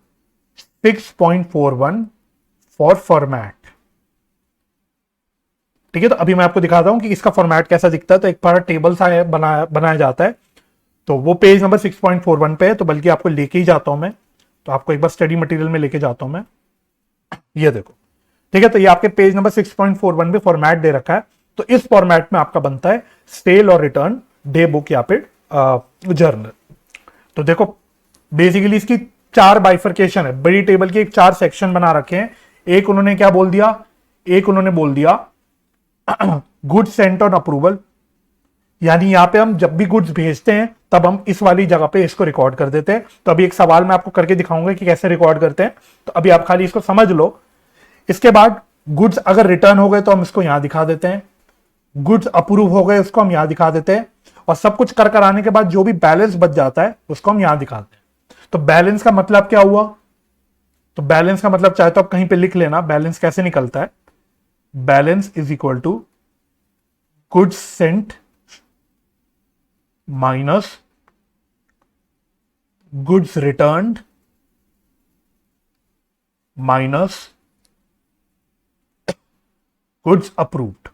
S1: 6.41 for format. ठीक है, तो अभी मैं आपको दिखाता हूं कि इसका फॉर्मेट कैसा दिखता है। तो एक बार टेबल सा है बनाया जाता है, तो वो पेज नंबर 6.41 पे है, तो बल्कि आपको लेके ही जाता हूं मैं, तो आपको एक बार स्टडी मटेरियल में लेके जाता हूं मैं। ये देखो, ठीक है, तो ये आपके पेज नंबर 6.41 पे फॉर्मेट दे रखा है। तो इस फॉर्मेट में आपका बनता है सेल और रिटर्न डे बुक या फिर जर्नल। तो देखो बेसिकली इसकी 4 बाइफर्केशन है, बड़ी टेबल की 4 सेक्शन बना रखे हैं। एक उन्होंने क्या बोल दिया, एक उन्होंने बोल दिया गुड्स सेंट ऑन अप्रूवल, यानी यहां पे हम जब भी गुड्स भेजते हैं तब हम इस वाली जगह पे इसको रिकॉर्ड कर देते हैं। तो अभी एक सवाल मैं आपको करके दिखाऊंगा कि कैसे रिकॉर्ड करते हैं, तो अभी आप खाली इसको समझ लो। इसके बाद गुड्स अगर रिटर्न हो गए तो हम इसको यहां दिखा देते हैं, गुड्स अप्रूव हो गए उसको हम यहां दिखा देते हैं, और सब कुछ कर आने के बाद जो भी बैलेंस बच जाता है उसको हम यहां दिखाते हैं। तो बैलेंस का मतलब क्या हुआ? तो बैलेंस का मतलब चाहे तो आप कहीं पे लिख लेना, बैलेंस कैसे निकलता है। Balance is equal to goods sent minus goods returned minus goods approved.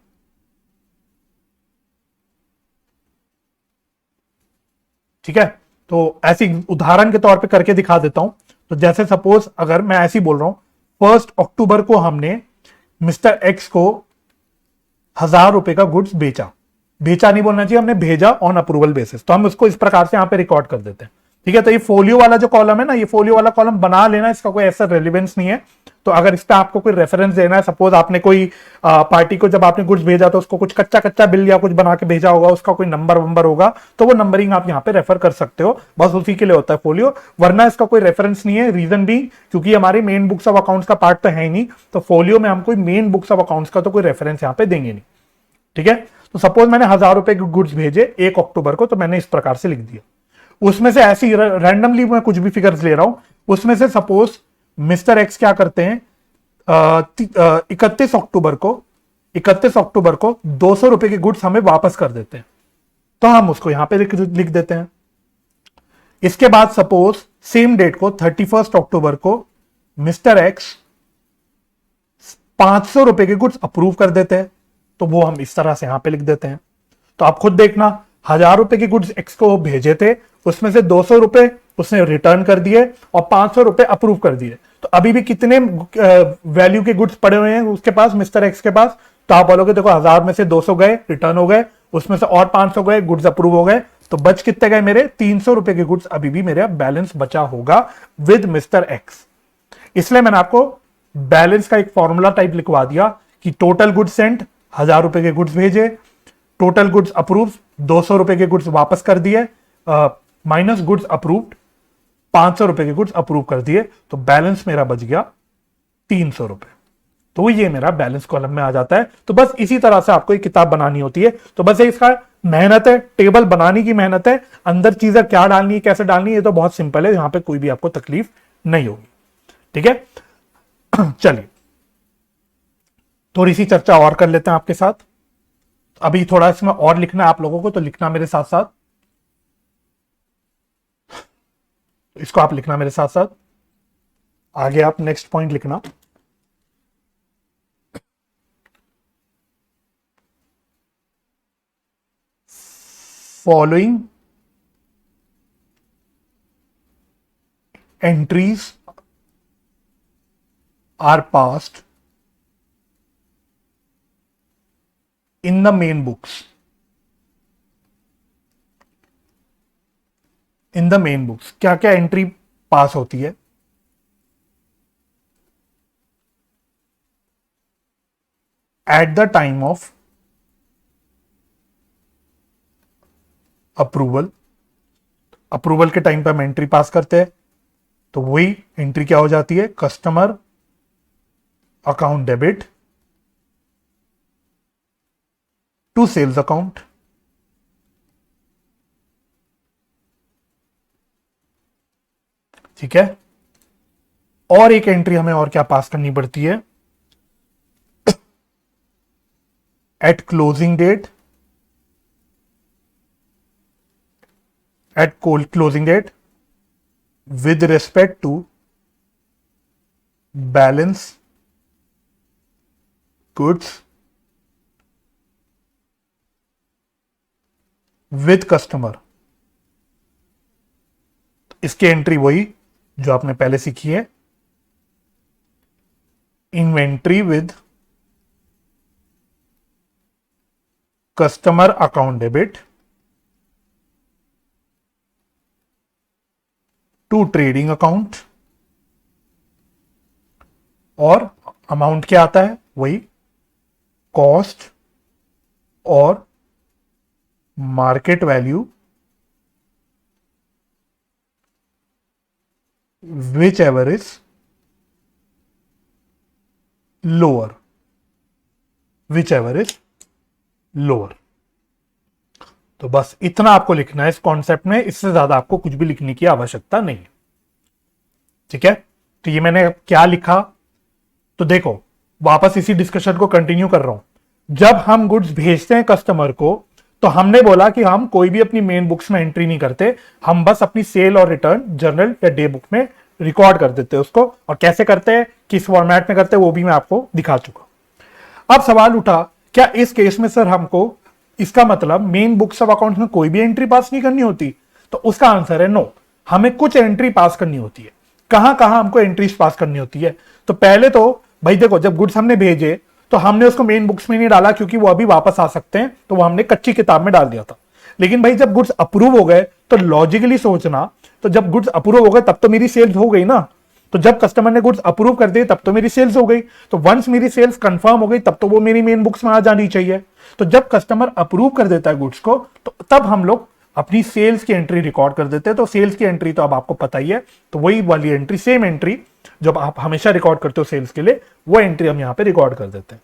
S1: ठीक है, तो ऐसी उदाहरण के तौर पे करके दिखा देता हूं। तो जैसे सपोज अगर मैं ऐसी बोल रहा हूं 1 अक्टूबर को हमने मिस्टर एक्स को 1000 रुपए का गुड्स बेचा नहीं बोलना चाहिए, हमने भेजा ऑन अप्रूवल बेसिस, तो हम उसको इस प्रकार से यहां पे रिकॉर्ड कर देते हैं। ठीक है, तो ये फोलियो वाला जो कॉलम है ना, ये फोलियो वाला कॉलम बना लेना, इसका कोई ऐसा रेलिवेंस नहीं है। तो अगर इस पे आपको कोई रेफरेंस देना है, सपोज आपने कोई पार्टी को जब आपने गुड्स भेजा तो उसको कुछ कच्चा बिल या कुछ बना के भेजा होगा, उसका कोई नंबर होगा, तो वो नंबरिंग आप यहाँ पे रेफर कर सकते हो, बस उसी के लिए होता है फोलियो, वरना इसका कोई रेफरेंस नहीं है। रीजन भी क्योंकि हमारे मेन बुक्स ऑफ अकाउंट्स का पार्ट तो है ही नहीं, तो फोलियो में हम कोई मेन बुक्स ऑफ अकाउंट्स का तो कोई रेफरेंस यहाँ पे देंगे नहीं। ठीक है, तो सपोज मैंने 1000 रुपए के गुड्स भेजे 1 अक्टूबर को, तो मैंने इस प्रकार से लिख दिया। उसमें से ऐसी रैंडमली मैं कुछ भी फिगर्स ले रहा हूं, उसमें से सपोज मिस्टर एक्स क्या करते हैं 31 अक्टूबर को 200 रुपए के गुड्स हमें वापस कर देते हैं, तो हम उसको यहां पे लिख देते हैं। इसके बाद सपोज सेम डेट को 31 अक्टूबर को मिस्टर एक्स 500 रुपए के गुड्स अप्रूव कर देते हैं, तो वो हम इस तरह से यहां पे लिख देते हैं। तो आप खुद देखना, 1000 रुपए के गुड्स एक्स को भेजे थे, उसमें से 200 रुपए उसने रिटर्न कर दिए और 500 रुपए अप्रूव कर दिए। तो अभी भी कितने वैल्यू के गुड्स पड़े हुए हैं उसके पास, मिस्टर एक्स के पास? तो आप बोलोगे देखो 1000 में से 200 गए, रिटर्न हो गए, उसमें से और 500 गए, गुड्स अप्रूव हो गए, तो बच कितने गए मेरे? 300 रुपए के गुड्स अभी भी मेरा बैलेंस बचा होगा विद मिस्टर एक्स। इसलिए मैंने आपको बैलेंस का एक फॉर्मूला टाइप लिखवा दिया कि टोटल गुड्स सेंट 1000 रुपए के गुड्स भेजे, टोटल गुड्स अप्रूव 200 रुपए के गुड्स वापस कर दिए, माइनस गुड्स अप्रूव्ड 500 रुपए के गुड्स अप्रूव कर दिए, तो बैलेंस मेरा बच गया 300 रुपए। तो ये मेरा बैलेंस कॉलम में आ जाता है। तो बस इसी तरह से आपको एक किताब बनानी होती है। तो बस इसका मेहनत है, टेबल बनाने की मेहनत है, अंदर चीजें क्या डालनी है, कैसे डालनी है, ये तो बहुत सिंपल है, यहां पे कोई भी आपको तकलीफ नहीं होगी। ठीक है, चलिए थोड़ी सी चर्चा और कर लेते हैं आपके साथ। अभी थोड़ा इसमें और लिखना है आप लोगों को, तो लिखना मेरे साथ साथ, इसको आप लिखना मेरे साथ साथ, आगे आप नेक्स्ट पॉइंट लिखना। Following entries are passed in the main books. In the main books क्या क्या एंट्री पास होती है? At the time of approval. Approval के टाइम पे हम एंट्री पास करते हैं, तो वही एंट्री क्या हो जाती है? Customer account debit to sales account. ठीक है, और एक एंट्री हमें और क्या पास करनी पड़ती है? At closing date, at closing date with respect to balance goods with customer। इसकी एंट्री वही जो आपने पहले सीखी है, inventory with customer account debit to trading account, और अमाउंट क्या आता है? वही कॉस्ट और market value whichever is lower, whichever is lower. तो बस इतना आपको लिखना है इस कॉन्सेप्ट में, इससे ज्यादा आपको कुछ भी लिखने की आवश्यकता नहीं है। ठीक है, तो ये मैंने क्या लिखा, तो देखो वापस इसी डिस्कशन को कंटिन्यू कर रहा हूं। जब हम गुड्स भेजते हैं कस्टमर को, तो हमने बोला कि हम कोई भी अपनी मेन बुक्स में एंट्री नहीं करते, हम बस अपनी सेल और रिटर्न जर्नल या डे बुक में रिकॉर्ड कर देते हैं उसको। और कैसे करते हैं, किस फॉर्मेट में करते हैं, वो भी मैं आपको दिखा चुका। अब सवाल उठा, क्या इस केस में सर हमको इसका मतलब मेन बुक्स ऑफ अकाउंट्स में कोई भी एंट्री पास नहीं करनी होती? तो उसका आंसर है नो, हमें कुछ एंट्री पास करनी होती है। कहां कहां हमको एंट्रीज पास करनी होती है? तो पहले तो भाई देखो, जब गुड्स हमने भेजे तो हमने उसको मेन बुक्स में नहीं डाला, क्योंकि वो अभी वापस आ सकते हैं, तो वो हमने कच्ची किताब में डाल दिया था। लेकिन भाई जब गुड्स अप्रूव हो गए, तो लॉजिकली सोचना, तो जब गुड्स अप्रूव हो गए तब तो मेरी सेल्स हो गई ना। तो जब कस्टमर ने गुड्स अप्रूव कर दिए तब तो मेरी सेल्स हो गई। तो वंस मेरी सेल्स कंफर्म हो गई तब तो वो मेरी मेन बुक्स में आ जानी चाहिए। तो जब कस्टमर अप्रूव कर देता है गुड्स को, तो तब हम लोग अपनी सेल्स की एंट्री रिकॉर्ड कर देते हैं। तो सेल्स की एंट्री तो अब आपको पता ही है, तो वही वाली एंट्री, सेम एंट्री जब आप हमेशा रिकॉर्ड करते हो सेल्स के लिए, वो एंट्री हम यहां पे रिकॉर्ड कर देते हैं।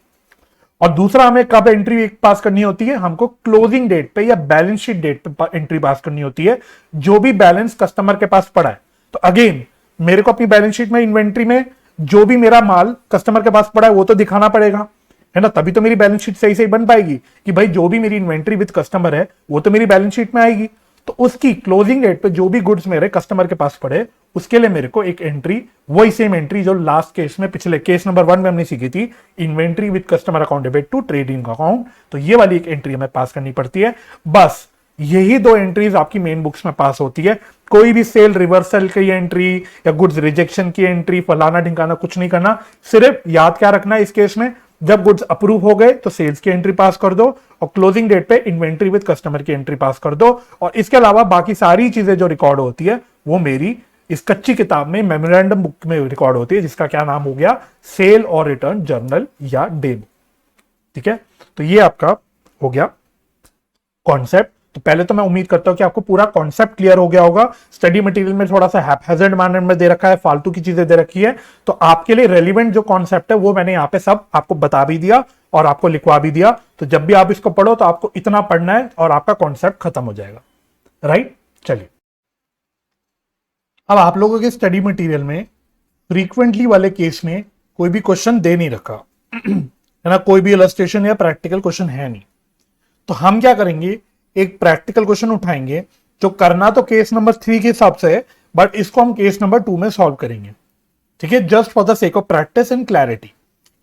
S1: और दूसरा, हमें कब एंट्री पास करनी होती है? हमको क्लोजिंग डेट पे या बैलेंस शीट डेट पे एंट्री पास करनी होती है, जो भी बैलेंस कस्टमर के पास पड़ा है। तो अगेन मेरे को अपनी बैलेंस शीट में, इन्वेंट्री में जो भी मेरा माल कस्टमर के पास पड़ा है वो तो दिखाना पड़ेगा, है ना। तभी तो मेरी बैलेंस शीट सही सही बन पाएगी कि भाई जो भी मेरी इन्वेंट्री विद कस्टमर है वो तो मेरी बैलेंस शीट में आएगी। तो उसकी क्लोजिंग डेट पे जो भी गुड्स मेरे कस्टमर के पास पड़े उसके लिए मेरे को एक एंट्री, वही सेम एंट्री जो लास्ट केस में, पिछले केस नंबर 1 में हमने सीखी थी, inventory with customer account debit to trading account, तो ये वाली एक एंट्री हमें पास करनी पड़ती है। बस यही 2 एंट्रीज आपकी मेन बुक्स में पास होती है। कोई भी सेल रिवर्सल की एंट्री या गुड्स रिजेक्शन की एंट्री, फलाना ढिंकाना कुछ नहीं करना। सिर्फ याद क्या रखना है इस केस में, जब गुड्स अप्रूव हो गए तो सेल्स की एंट्री पास कर दो और क्लोजिंग डेट पे इन्वेंट्री विद कस्टमर की एंट्री पास कर दो। और इसके अलावा बाकी सारी चीजें जो रिकॉर्ड होती है वो मेरी इस कच्ची किताब में, मेमोरेंडम बुक में रिकॉर्ड होती है, जिसका क्या नाम हो गया, सेल और रिटर्न जर्नल या डे बुक। ठीक है, तो ये आपका हो गया कॉन्सेप्ट। तो पहले तो मैं उम्मीद करता हूं कि आपको पूरा कॉन्सेप्ट क्लियर हो गया होगा। स्टडी मटेरियल में थोड़ा सा हैपहैज़र्ड मैनर में दे रखा है, फालतू की चीजें दे रखी है, तो आपके लिए रेलिवेंट जो कॉन्सेप्ट है वो मैंने यहाँ पे सब आपको बता भी दिया और आपको लिखवा भी दिया। तो जब भी आप इसको पढ़ो तो आपको इतना पढ़ना है और आपका कॉन्सेप्ट खत्म हो जाएगा। राइट, चलिए अब आप लोगों के स्टडी मटेरियल में फ्रीक्वेंटली वाले केस में कोई भी क्वेश्चन दे नहीं रखा है ना, कोई भी इलस्ट्रेशन या प्रैक्टिकल क्वेश्चन है नहीं। तो हम क्या करेंगे, एक प्रैक्टिकल क्वेश्चन उठाएंगे जो करना तो केस नंबर 3 के हिसाब से है, बट इसको हम केस नंबर 2 में सॉल्व करेंगे। ठीक है, just for the sake of practice and clarity,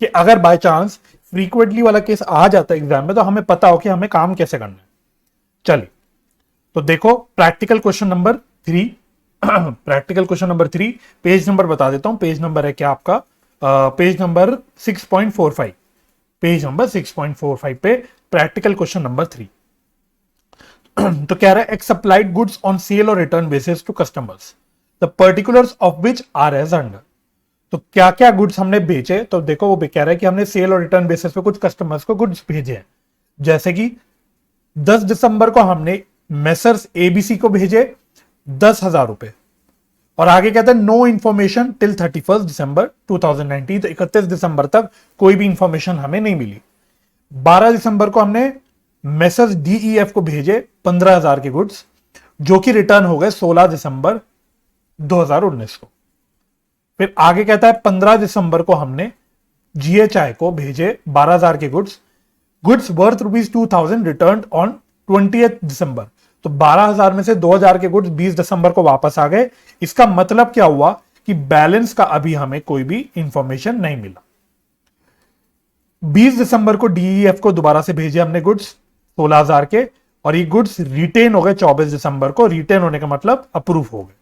S1: कि अगर बाय चांस फ्रीक्वेंटली वाला केस आ जाता है एग्जाम में तो हमें पता हो कि हमें काम कैसे करना है। चलिए तो देखो practical question number 3 practical question number 3, page number बता देता हूं, पेज नंबर है क्या आपका, पेज नंबर 6.45, पेज नंबर 6.45 पे प्रैक्टिकल क्वेश्चन नंबर 3। तो कह रहा है X supplied goods on sale और return basis to customers, the particulars of which are as under. तो क्या क्या गुड्स हमने बेचे, तो देखो वो कह रहा है कि हमने सेल और रिटर्न बेसिस पे कुछ कस्टमर्स को गुड्स भेजे हैं। जैसे कि 10 दिसंबर को हमने मेसर्स एबीसी को भेजे 10,000 रुपए, और आगे कहते हैं नो इंफॉर्मेशन टिल 31 दिसंबर 2019, तो 31 दिसंबर तक कोई भी इंफॉर्मेशन हमें नहीं मिली। 12 दिसंबर को हमने मेसर्स डीईएफ को भेजे 15,000 के गुड्स, जो कि रिटर्न हो गए 16 दिसंबर 2019 को। फिर आगे कहता है 15 दिसंबर को हमने जीएचआई को भेजे 12,000 के गुड्स वर्थ ₹2,000 रिटर्न ऑन 20 दिसंबर। तो 12,000 में से 2,000 के गुड्स 20 दिसंबर को वापस आ गए। इसका मतलब क्या हुआ कि बैलेंस का अभी हमें कोई भी इंफॉर्मेशन नहीं मिला। 20 दिसंबर को डीईएफ को दोबारा से भेजे हमने गुड्स 16,000 के, और ये गुड्स रिटेन हो गए 24 दिसंबर को। रिटेन होने का मतलब अप्रूव हो गए,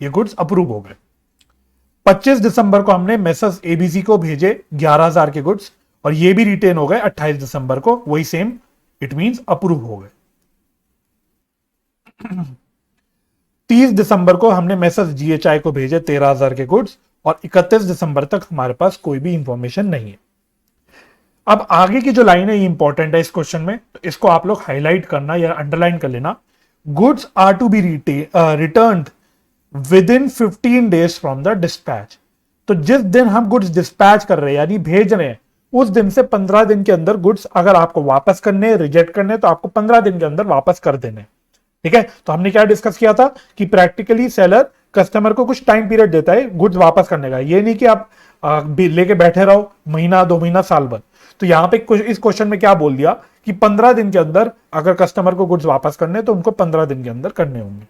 S1: ये गुड्स अप्रूव हो गए। 25 दिसंबर को हमने मेसर्स एबीसी को भेजे 11,000 के गुड्स, और ये भी रिटेन हो गए 28 दिसंबर को, वही सेम, इट मींस अप्रूव हो गए। 30 दिसंबर को हमने मेसर्स जीएचआई को भेजे 13,000 के गुड्स, और 31 दिसंबर तक हमारे पास कोई भी इंफॉर्मेशन नहीं है। अब आगे की जो लाइन है ये इंपॉर्टेंट है इस क्वेश्चन में, तो इसको आप लोग हाईलाइट करना या अंडरलाइन कर लेना। Goods are to be return within 15 days from the dispatch. तो जिस दिन हम गुड्स डिस्पैच कर रहे हैं यानी भेज रहे हैं, उस दिन से 15 दिन के अंदर गुड्स अगर आपको वापस करने, रिजेक्ट करने, तो आपको 15 दिन के अंदर वापस कर देने। ठीक है, तो हमने क्या डिस्कस किया था कि प्रैक्टिकली सेलर कस्टमर को कुछ टाइम पीरियड देता है गुड्स वापस करने का, ये नहीं कि आप लेके बैठे रहो महीना 2 महीना साल भर। तो यहां पे इस क्वेश्चन में क्या बोल दिया कि 15 दिन के अंदर अगर कस्टमर को गुड्स वापस करने तो उनको 15 दिन के अंदर करने होंगे,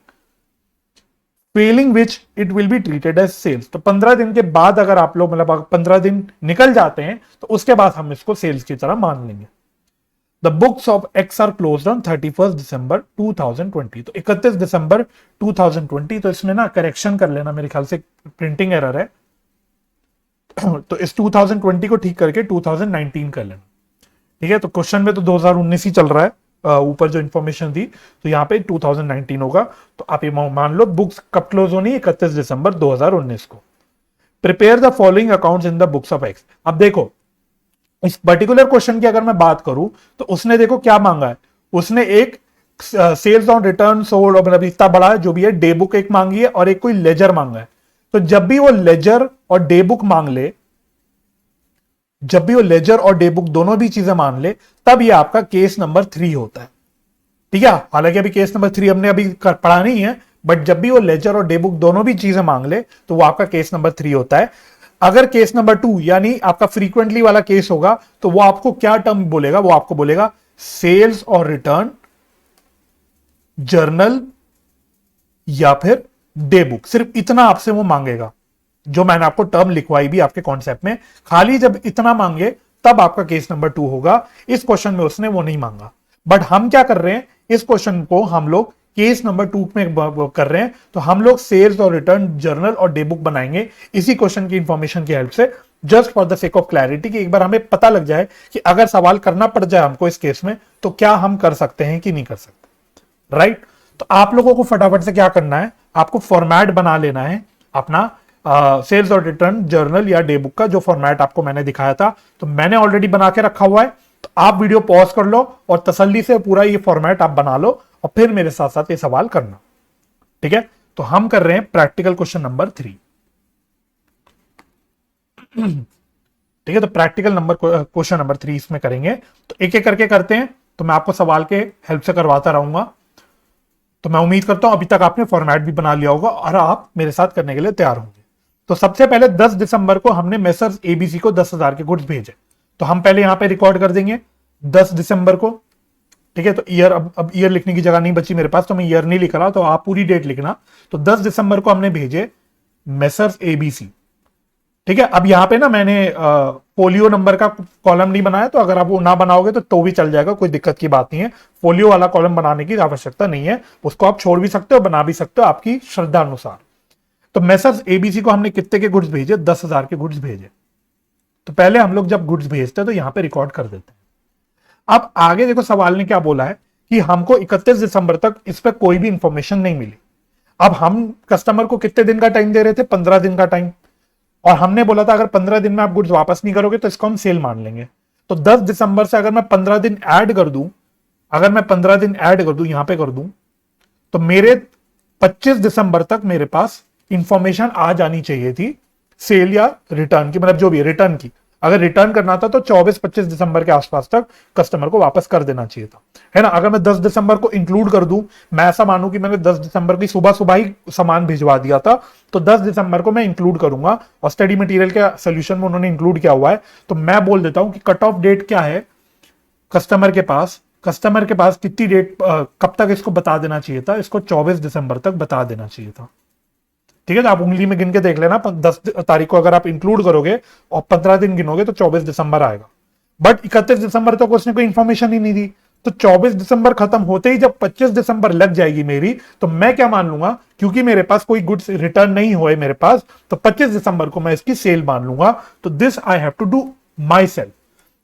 S1: failing which it will be treated as sales. तो 15 दिन के बाद अगर आप लोग मतलब 15 दिन निकल जाते हैं तो उसके बाद हम इसको सेल्स की तरह मान लेंगे। The books of X are closed on 31 December 2020। तो 31 दिसंबर 2020, तो इसमें ना करेक्शन कर लेना, मेरे ख्याल से प्रिंटिंग एरर है, तो इस 2020 को ठीक करके 2019 कर लेना। ठीक है, तो क्वेश्चन में तो 2019 ही चल रहा है, ऊपर जो इंफॉर्मेशन थी, तो यहाँ पे 2019 होगा। तो आप ये मान लो बुक्स कब क्लोज होनी है, 31 दिसंबर 2019 को। Prepare the following accounts in the books of x. अब देखो इस पर्टिकुलर क्वेश्चन की अगर मैं बात करूं तो उसने देखो क्या मांगा है, उसने एक सेल्स ऑन रिटर्न सोल्ड, मतलब इतना बड़ा जो भी है, डे बुक एक मांगी है और एक कोई लेजर मांगा है। तो जब भी वो लेजर और डे बुक मांग ले, जब भी वो लेजर और डे बुक दोनों भी चीजें मान ले, तब ये आपका केस नंबर 3 होता है। ठीक है, हालांकि अभी केस नंबर 3 हमने अभी पढ़ा नहीं है, बट जब भी वो लेजर और डे बुक दोनों भी चीजें मांग ले तो वो आपका केस नंबर 3 होता है। अगर केस नंबर 2 यानी आपका फ्रीक्वेंटली वाला केस होगा तो वो आपको क्या टर्म बोलेगा, वो आपको बोलेगा सेल्स और रिटर्न जर्नल या फिर डे बुक, सिर्फ इतना आपसे वो मांगेगा। जो मैंने आपको टर्म लिखवाई भी आपके कॉन्सेप्ट में, खाली जब इतना मांगे तब आपका केस नंबर 2 होगा। इस क्वेश्चन में उसने वो नहीं मांगा। बट हम क्या कर रहे हैं, इस क्वेश्चन को हम लोग केस नंबर 2 में कर रहे हैं, तो हम लोग सेल्स और रिटर्न जर्नल और डे बुक बनाएंगे इसी क्वेश्चन की इंफॉर्मेशन की हेल्प से, just for the sake of clarity, कि एक बार हमें पता लग जाए कि अगर सवाल करना पड़ जाए हमको इस केस में तो क्या हम कर सकते हैं कि नहीं कर सकते। राइट? तो आप लोगों को फटाफट से क्या करना है, आपको फॉर्मेट बना लेना है अपना सेल्स और रिटर्न जर्नल या डे बुक का, जो फॉर्मेट आपको मैंने दिखाया था। तो मैंने ऑलरेडी बना के रखा हुआ है, तो आप वीडियो पॉज कर लो और तसल्ली से पूरा ये फॉर्मेट आप बना लो और फिर मेरे साथ साथ ये सवाल करना। ठीक है? तो हम कर रहे हैं प्रैक्टिकल क्वेश्चन नंबर 3। ठीक है? तो प्रैक्टिकल क्वेश्चन नंबर 3 इसमें करेंगे। तो एक एक करके करते हैं, तो मैं आपको सवाल के हेल्प से करवाता रहूंगा। तो मैं उम्मीद करता हूं अभी तक आपने फॉर्मेट भी बना लिया होगा और आप मेरे साथ करने के लिए तैयार होंगे। तो सबसे पहले 10 दिसंबर को हमने मेसर्स एबीसी को 10,000 के गुड्स भेजे। तो हम पहले यहां पे रिकॉर्ड कर देंगे 10 दिसंबर को। ठीक है? तो ईयर, अब ईयर लिखने की जगह नहीं बची मेरे पास, तो मैं ईयर नहीं लिख रहा, तो आप पूरी डेट लिखना। तो 10 दिसंबर को हमने भेजे मेसर्स एबीसी। ठीक है? अब यहां पे ना मैंने फोलियो नंबर का कॉलम नहीं बनाया, तो अगर आप वो ना बनाओगे तो भी चल जाएगा, कोई दिक्कत की बात नहीं है। फोलियो वाला कॉलम बनाने की आवश्यकता नहीं है, उसको आप छोड़ भी सकते हो, बना भी सकते हो, आपकी श्रद्धा अनुसार। तो मेसर्स एबीसी को हमने कितने के गुड्स भेजे? 10,000 के गुड्स भेजे। तो पहले हम लोग जब गुड्स भेजते हैं तो यहां पे रिकॉर्ड कर देते हैं। अब आगे देखो सवाल ने क्या बोला है कि हमको 31 दिसंबर तक इस पर कोई भी इंफॉर्मेशन नहीं मिली। अब हम कस्टमर को कितने दिन का टाइम दे रहे थे? 15 दिन का टाइम। और हमने बोला था अगर 15 दिन में आप गुड्स वापस नहीं करोगे तो इसको हम सेल मान लेंगे। तो 10 दिसंबर से अगर मैं 15 दिन ऐड कर दूं, अगर मैं 15 दिन ऐड कर दूं, यहां पे कर दूं, तो मेरे 25 दिसंबर तक मेरे पास इंफॉर्मेशन आ जानी चाहिए थी सेल या रिटर्न की, मतलब जो भी रिटर्न की। अगर रिटर्न करना था तो 24-25 दिसंबर के आसपास तक कस्टमर को वापस कर देना चाहिए था, है ना। अगर मैं 10 दिसंबर को इंक्लूड कर दूं, मैं ऐसा मानूं कि मैंने 10 दिसंबर की सुबह सुबह ही सामान भिजवा दिया था, तो 10 दिसंबर को मैं इंक्लूड करूंगा और स्टडी मटेरियल के सोल्यूशन में उन्होंने इंक्लूड किया हुआ है। तो मैं बोल देता हूं कि कट ऑफ डेट क्या है कस्टमर के पास, कस्टमर के पास कितनी डेट, कब तक इसको बता देना चाहिए था, इसको 24 दिसंबर तक बता देना चाहिए था। ठीक है? तो आप उंगली में गिन के देख लेना, 10 तारीख को अगर आप इंक्लूड करोगे और 15 दिन गिनोगे तो 24 दिसंबर आएगा। बट 31 दिसंबर तक उसने कोई इंफॉर्मेशन ही नहीं दी। तो 24 दिसंबर खत्म होते ही जब 25 दिसंबर लग जाएगी मेरी, तो मैं क्या मान लूंगा, क्योंकि मेरे पास कोई गुड्स रिटर्न नहीं हुए मेरे पास, तो 25 दिसंबर को मैं इसकी सेल मान लूंगा। तो this I have to do myself.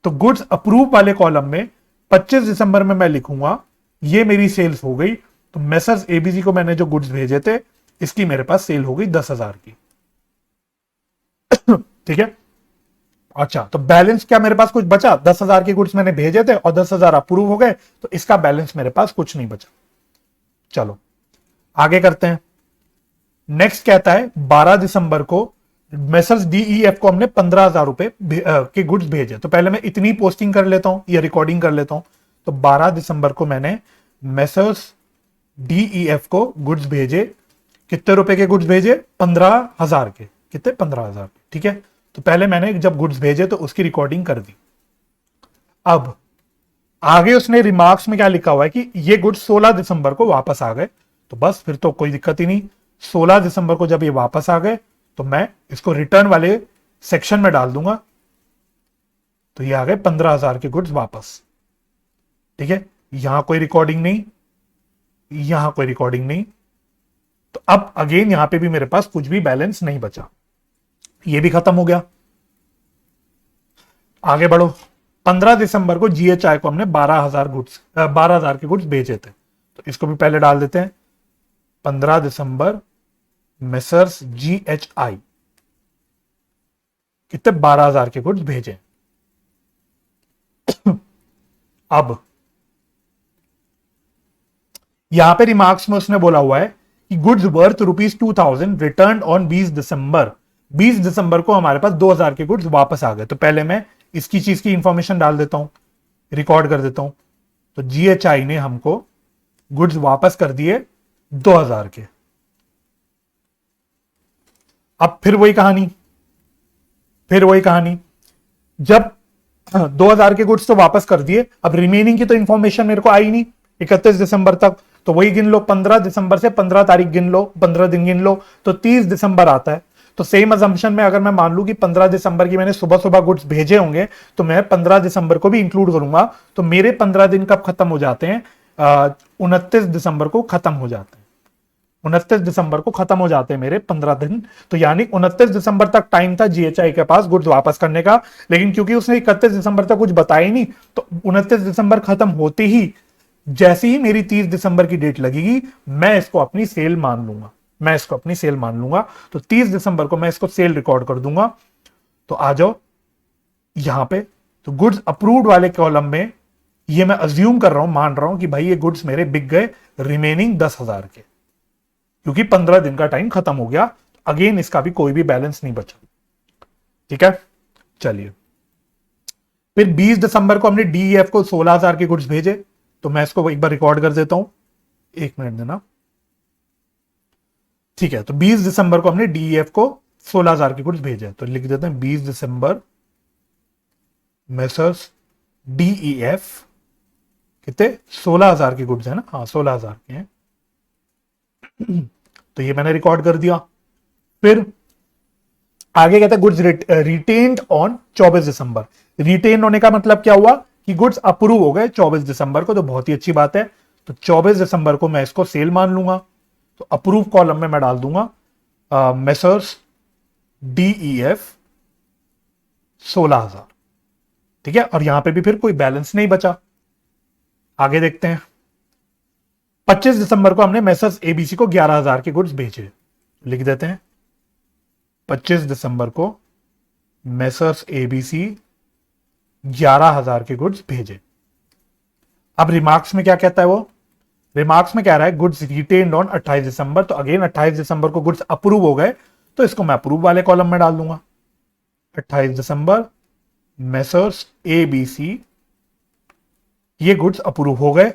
S1: तो गुड्स अप्रूव वाले कॉलम में 25 दिसंबर में मैं लिखूंगा ये मेरी सेल्स हो गई। तो मेसर्स एबीसी को मैंने जो गुड्स भेजे थे, इसकी मेरे पास सेल हो गई 10,000 की। ठीक है? अच्छा, तो बैलेंस क्या मेरे पास कुछ बचा? 10,000 के गुड्स मैंने भेजे थे और 10,000 अप्रूव हो गए, तो इसका बैलेंस मेरे पास कुछ नहीं बचा। चलो आगे करते हैं। नेक्स्ट कहता है 12 दिसंबर को मेसर्स डीईएफ को हमने 15,000 रुपए के गुड्स भेजे। तो पहले मैं इतनी पोस्टिंग कर लेता हूं या रिकॉर्डिंग कर लेता हूं। तो 12 दिसंबर को मैंने मेसर्स डीईएफ को गुड्स भेजे। कितने रुपए के गुड्स भेजे? 15,000 के। कितने? 15,000। ठीक है? तो पहले मैंने जब गुड्स भेजे तो उसकी रिकॉर्डिंग कर दी। अब आगे उसने रिमार्क्स में क्या लिखा हुआ है कि ये गुड्स 16 दिसंबर को वापस आ गए। तो बस फिर तो कोई दिक्कत ही नहीं। 16 दिसंबर को जब ये वापस आ गए तो मैं इसको रिटर्न वाले सेक्शन में डाल दूंगा। तो ये आ गए 15,000 के गुड्स वापस। ठीक है? यहां कोई रिकॉर्डिंग नहीं, यहां कोई रिकॉर्डिंग नहीं। तो अब अगेन यहां पे भी मेरे पास कुछ भी बैलेंस नहीं बचा, ये भी खत्म हो गया। आगे बढ़ो। 15 दिसंबर को जीएचआई को हमने 12,000 के गुड्स भेजे थे। तो इसको भी पहले डाल देते हैं। 15 दिसंबर मेसर्स जीएचआई कितने? 12,000 के गुड्स भेजे। अब यहां पे रिमार्क्स में उसने बोला हुआ है कि गुड्स वर्थ ₹2,000 रिटर्न ऑन 20 दिसंबर। 20 दिसंबर को हमारे पास 2,000 के गुड्स वापस आ गए। तो पहले मैं इसकी चीज की इंफॉर्मेशन डाल देता हूं, रिकॉर्ड कर देता हूं। तो जीएचआई ने हमको गुड्स वापस कर दिए 2,000 के। अब फिर वही कहानी, जब 2,000 के गुड्स तो वापस कर दिए, अब रिमेनिंग की तो इंफॉर्मेशन मेरे को आई नहीं 31 दिसंबर तक। तो वही गिन लो, 15 दिसंबर से 15 तारीख गिन लो, 15 दिन गिन लो, तो 30 दिसंबर आता है। तो सेम अजम्पशन में अगर मैं मान लूं कि 15 दिसंबर की मैंने सुबह सुबह गुड्स भेजे होंगे, तो मैं 15 दिसंबर को भी इंक्लूड करूंगा। तो मेरे 15 दिन कब खत्म हो जाते हैं? 29 दिसंबर को खत्म हो जाते हैं। 29 दिसंबर को खत्म हो जाते हैं मेरे 15 दिन। तो यानी 29 दिसंबर तक टाइम था जीएचआई के पास गुड्स वापस करने का, लेकिन क्योंकि उसने 31 दिसंबर तक कुछ बताया ही नहीं, तो 29 दिसंबर खत्म होते ही जैसे ही मेरी 30 दिसंबर की डेट लगेगी, मैं इसको अपनी सेल मान लूंगा। मैं इसको अपनी सेल मान लूंगा। तो 30 दिसंबर को मैं इसको सेल रिकॉर्ड कर दूंगा। तो आ जाओ यहां पे, तो गुड्स अप्रूव्ड वाले कॉलम में ये मैं अज्यूम कर रहा हूं, मान रहा हूं कि भाई ये गुड्स मेरे बिक गए रिमेनिंग 10,000 के, क्योंकि 15 दिन का टाइम खत्म हो गया। अगेन इसका भी कोई भी बैलेंस नहीं बचा। ठीक है, चलिए फिर 20 दिसंबर को हमने डीईएफ को 16,000 के गुड्स भेजे। तो मैं इसको एक बार रिकॉर्ड कर देता हूं, 1 मिनट देना। ठीक है, तो 20 दिसंबर को हमने डीईएफ को 16,000 के गुड्स भेजे। तो लिख देते हैं 20 दिसंबर मेसर्स डीईएफ कितने? 16,000 के गुड्स है ना? हाँ 16,000 के हैं। तो ये मैंने रिकॉर्ड कर दिया। फिर आगे कहते हैं goods retained on 24 December. Retain होने का मतलब क्या हुआ कि गुड्स अप्रूव हो गए 24 दिसंबर को, तो बहुत ही अच्छी बात है। तो 24 दिसंबर को मैं इसको सेल मान लूंगा। तो अप्रूव कॉलम में मैं डाल दूंगा मेसर्स डीईएफ 16,000। ठीक है, और यहां पे भी फिर कोई बैलेंस नहीं बचा। आगे देखते हैं, 25 दिसंबर को हमने मेसर्स एबीसी को 11,000 के गुड्स भेजे। लिख देते हैं 25 दिसंबर को मेसर्स एबीसी 11,000 के गुड्स भेजे। अब रिमार्क्स में क्या कहता है वो? रिमार्क्स में कह रहा है गुड्स रिटेन्ड ऑन 28 दिसंबर। तो अगेन 28 दिसंबर को गुड्स अप्रूव हो गए, तो इसको मैं अप्रूव वाले कॉलम में डाल दूंगा। 28 दिसंबर मेसर्स एबीसी ये गुड्स अप्रूव हो गए,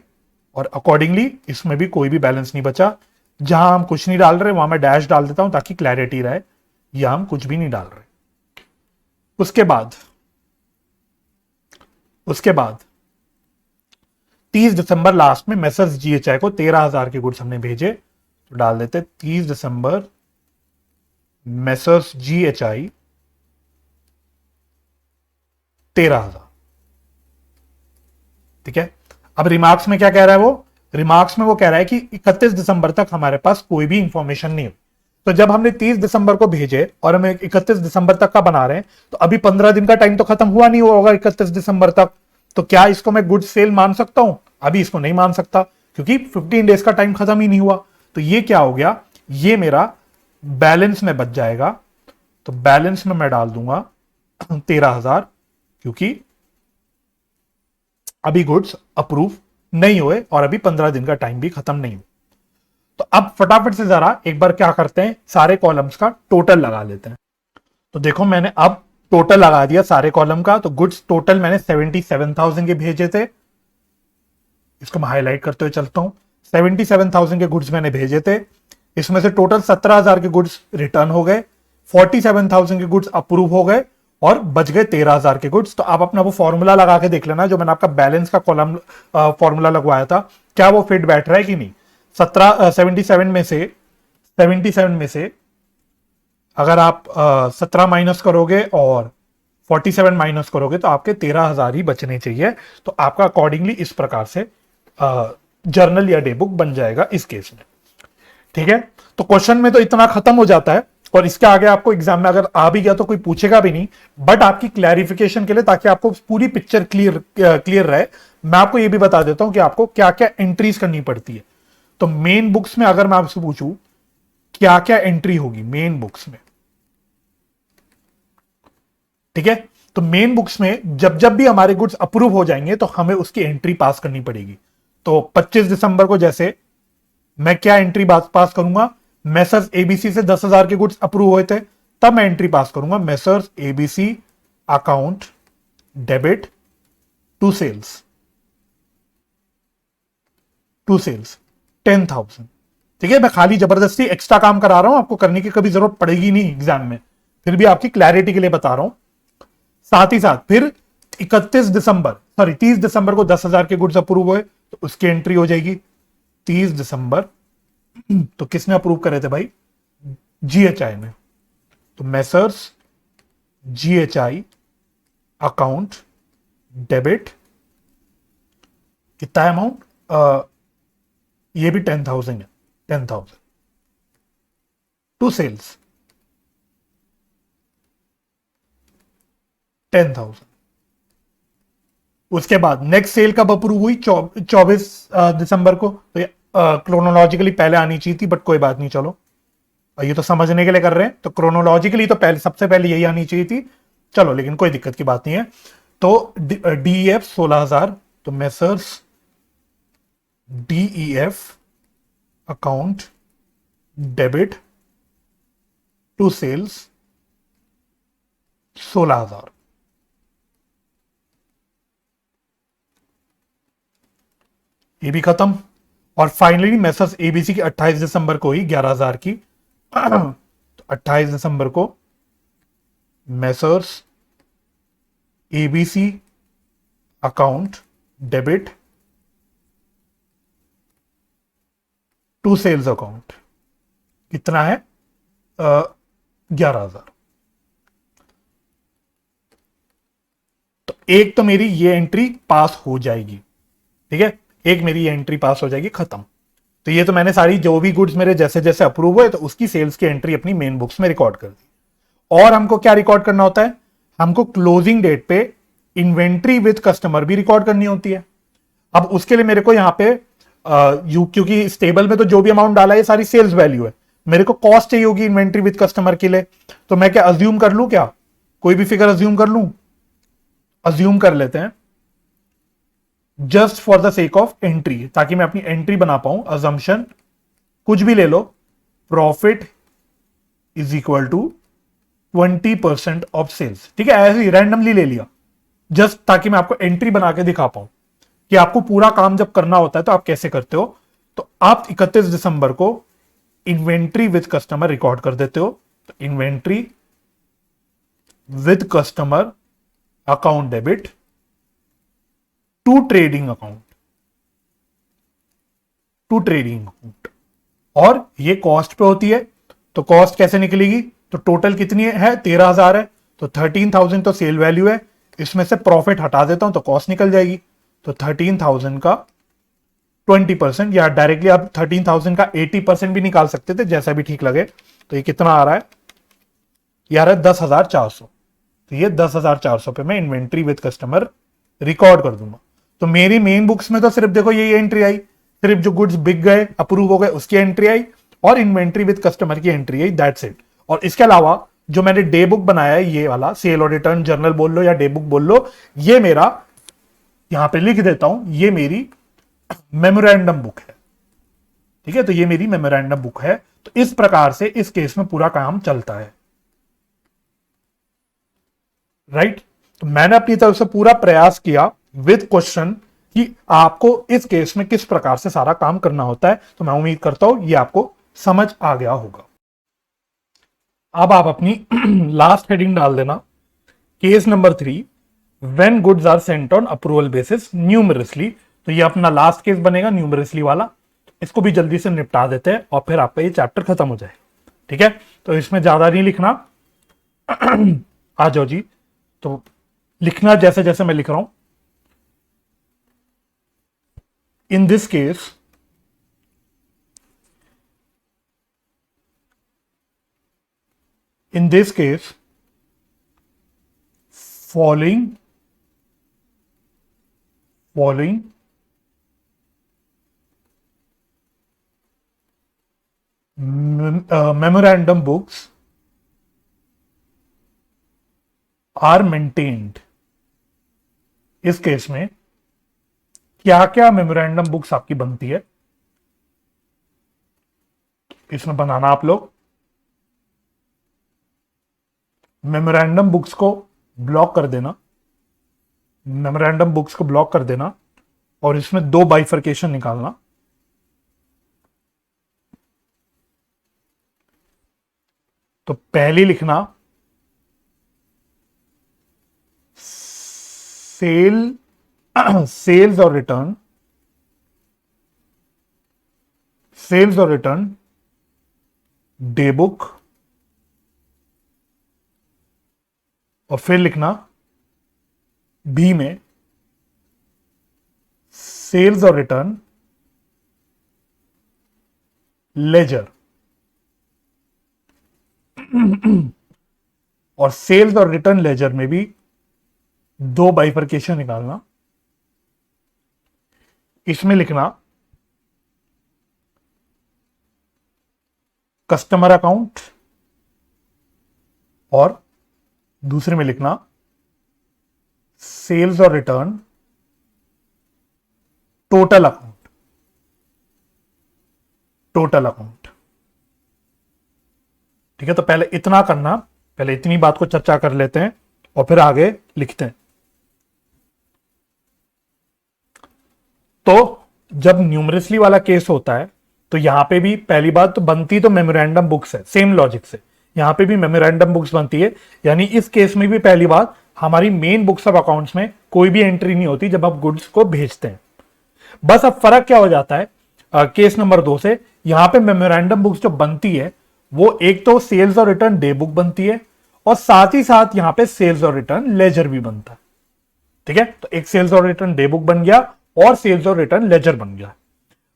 S1: और अकॉर्डिंगली इसमें भी कोई भी बैलेंस नहीं बचा। जहां हम कुछ नहीं डाल रहे वहां मैं डैश डाल देता हूं ताकि क्लैरिटी रहे। यहां हम कुछ भी नहीं डाल रहे। उसके बाद 30 दिसंबर लास्ट में मेसर्स जीएचआई को 13,000 के गुड्स हमने भेजे। तो डाल देते 30 दिसंबर मेसर्स जीएचआई 13,000। ठीक है, अब रिमार्क्स में क्या कह रहा है वो? रिमार्क्स में वो कह रहा है कि 31 दिसंबर तक हमारे पास कोई भी इंफॉर्मेशन नहीं हो। तो जब हमने 30 दिसंबर को भेजे और हम 31 दिसंबर तक का बना रहे हैं, तो अभी 15 दिन का टाइम तो खत्म हुआ नहीं होगा 31 दिसंबर तक। तो क्या इसको मैं गुड सेल मान सकता हूं? अभी इसको नहीं मान सकता, क्योंकि 15 डेज का टाइम खत्म ही नहीं हुआ। तो ये क्या हो गया? ये मेरा बैलेंस में बच जाएगा। तो बैलेंस में मैं डाल दूंगा 13,000, क्योंकि अभी गुड्स अप्रूव नहीं हुए और अभी 15 दिन का टाइम भी खत्म नहीं हुआ। तो अब फटाफट से जरा एक बार क्या करते हैं, सारे कॉलम्स का टोटल लगा लेते हैं। तो देखो मैंने अब टोटल लगा दिया सारे कॉलम का। तो गुड्स टोटल मैंने 77,000 के भेजे थे। इसको मैं हाईलाइट करते हुए चलता हूं। 77,000 के गुड्स मैंने भेजे थे। इसमें से टोटल 17,000 के गुड्स रिटर्न हो गए, 47,000 के गुड्स अप्रूव हो गए, और बच गए 13,000 के गुड्स। तो आप अपना वो फॉर्मूला लगा के देख लेना, जो मैंने आपका बैलेंस का कॉलम फॉर्मूला लगवाया था, क्या वो फिट बैठ रहा है कि नहीं। 77 में से अगर आप 17 माइनस करोगे और 47 माइनस करोगे तो आपके 13,000 ही बचने चाहिए। तो आपका अकॉर्डिंगली इस प्रकार से जर्नल या डे बुक बन जाएगा इस केस में। ठीक है, तो क्वेश्चन में तो इतना खत्म हो जाता है, और इसके आगे आपको एग्जाम में अगर आ भी गया तो कोई पूछेगा भी नहीं। बट आपकी क्लैरिफिकेशन के लिए, ताकि आपको पूरी पिक्चर क्लियर रहे, मैं आपको यह भी बता देता हूं कि आपको क्या क्या एंट्रीज करनी पड़ती है। तो मेन बुक्स में अगर मैं आपसे पूछूं क्या क्या एंट्री होगी मेन बुक्स में, ठीक है, तो मेन बुक्स में जब जब भी हमारे गुड्स अप्रूव हो जाएंगे तो हमें उसकी एंट्री पास करनी पड़ेगी। तो 25 दिसंबर को जैसे मैं क्या एंट्री पास करूंगा, मेसर्स एबीसी से 10,000 के गुड्स अप्रूव हुए थे, तब मैं एंट्री पास करूंगा messrs ABC account debit to sales 10,000। ठीक है, मैं खाली जबरदस्ती एक्स्ट्रा काम करा रहा हूं, आपको करने की कभी जरूरत पड़ेगी नहीं एग्जाम में, फिर भी आपकी क्लैरिटी के लिए बता रहा हूं। साथ ही साथ फिर 30 दिसंबर को 10,000 के गुड्स अप्रूव हुए, तो उसकी एंट्री हो जाएगी 30 दिसंबर, तो किसने अप्रूव करे थे भाई? जीएचआई ने। तो मेसर्स जीएचआई अकाउंट डेबिट, कितना अमाउंट? ये भी 10,000 है, 10,000 टू सेल्स, 10,000। उसके बाद नेक्स्ट सेल कब अप्रूव हुई? 24 दिसंबर को। तो क्रोनोलॉजिकली पहले आनी चाहिए थी, बट कोई बात नहीं, चलो ये तो समझने के लिए कर रहे हैं, तो क्रोनोलॉजिकली तो पहले सबसे पहले यही आनी चाहिए थी, चलो लेकिन कोई दिक्कत की बात नहीं है। तो डीईएफ 16,000, तो messrs DEF account debit to sales 16,000। ये भी खत्म। और फाइनली मेसर्स एबीसी की 28 दिसंबर को ही 11,000 की। तो 28 दिसंबर को messrs ABC account debit to sales account, कितना है? 11,000। तो एक तो मेरी ये एंट्री पास हो जाएगी, ठीक है, एक मेरी ये एंट्री पास हो जाएगी, खत्म। तो ये तो मैंने सारी जो भी गुड्स मेरे जैसे जैसे अप्रूव हुए तो उसकी सेल्स की एंट्री अपनी मेन बुक्स में रिकॉर्ड कर दी। और हमको क्या रिकॉर्ड करना होता है? हमको क्लोजिंग डेट पे इन्वेंट्री विद कस्टमर भी रिकॉर्ड करनी होती है। अब उसके लिए मेरे को यहाँ पे क्योंकि इस टेबल में तो जो भी अमाउंट डाला है सारी सेल्स वैल्यू है, मेरे को कॉस्ट चाहिए होगी इन्वेंट्री विद कस्टमर के लिए। तो मैं क्या अज्यूम कर लूं? क्या कोई भी फिगर अज्यूम कर लूं? अज्यूम कर लेते हैं just for the sake of entry, ताकि मैं अपनी एंट्री बना पाऊं। अजम्पशन कुछ भी ले लो, profit is equal to 20% of sales, ठीक है, ऐसे ही रैंडमली ले लिया, जस्ट ताकि मैं आपको एंट्री बना के दिखा पाऊं कि आपको पूरा काम जब करना होता है तो आप कैसे करते हो। तो आप 31 दिसंबर को इन्वेंट्री विद कस्टमर रिकॉर्ड कर देते हो। तो inventory with customer account debit to trading account, to trading account, और ये कॉस्ट पे होती है। तो कॉस्ट कैसे निकलेगी? तो टोटल कितनी है? 13,000 है, तो 13,000 तो सेल वैल्यू है, इसमें से प्रॉफिट हटा देता हूं तो कॉस्ट निकल जाएगी। तो 13,000 का 20%, या डायरेक्टली आप 13,000 का 80% भी निकाल सकते थे, जैसा भी ठीक लगे। तो ये कितना आ रहा है? यार है 10,400। तो ये 10,400 पे मैं इन्वेंट्री विद कस्टमर रिकॉर्ड कर दूंगा। तो मेरी मेन बुक्स में तो सिर्फ देखो ये एंट्री आई, सिर्फ जो गुड्स बिक गए अप्रूव हो गए उसकी एंट्री आई, और इन्वेंट्री विद कस्टमर की एंट्री आई, दैट्स इट। और इसके अलावा जो मैंने डे बुक बनाया है, ये वाला सेल और रिटर्न जर्नल बोल लो या डे बुक बोल लो, ये मेरा यहां पे लिख देता हूं, ये मेरी मेमोरेंडम बुक है, ठीक है। तो ये मेरी मेमोरेंडम बुक है। तो इस प्रकार से इस केस में पूरा काम चलता है, राइट। तो मैंने अपनी तरफ से पूरा प्रयास किया विद क्वेश्चन कि आपको इस केस में किस प्रकार से सारा काम करना होता है। तो मैं उम्मीद करता हूं ये आपको समझ आ गया होगा। अब आप अपनी लास्ट हेडिंग डाल देना, case number 3, when goods are sent on approval basis numerously. तो ये अपना लास्ट केस बनेगा न्यूमरसली वाला, इसको भी जल्दी से निपटा देते हैं और फिर आपका ये चैप्टर खत्म हो जाए, ठीक है। तो इसमें ज्यादा नहीं लिखना। आ जाओ जी, तो लिखना जैसे जैसे मैं लिख रहा हूं। In this case following memorandum books are maintained. इस केस में क्या क्या मेमोरेंडम बुक्स आपकी बनती है, इसमें बनाना आप लोग मेमोरेंडम बुक्स को ब्लॉक कर देना, मेमोरेंडम बुक्स को ब्लॉक कर देना, और इसमें 2 बाइफर्केशन निकालना। तो पहली लिखना sales or return sales or return day book, और फिर लिखना बी में सेल्स और रिटर्न लेजर, और सेल्स और रिटर्न लेजर में भी दो बाइफर्केशन निकालना। इसमें लिखना कस्टमर अकाउंट, और दूसरे में लिखना sales or return total account, total account. ठीक है, तो पहले इतना करना, पहले इतनी बात को चर्चा कर लेते हैं और फिर आगे लिखते हैं। तो जब न्यूमरसली वाला केस होता है तो यहां पे भी पहली बात तो बनती तो मेमोरेंडम बुक्स है, सेम लॉजिक से यहां पे भी मेमोरेंडम बुक्स बनती है। यानी इस केस में भी पहली बात हमारी मेन बुक्स ऑफ अकाउंट्स में कोई भी एंट्री नहीं होती जब आप गुड्स को भेजते हैं। बस अब फर्क क्या हो जाता है केस नंबर 2 से, यहां पे मेमोरेंडम बुक्स जो बनती है वो एक तो sales or return day book बनती है और साथ ही साथ यहां पे सेल्स और रिटर्न लेजर भी बनता है। ठीक है, तो एक sales or return day book बन गया और सेल्स और रिटर्न लेजर बन गया।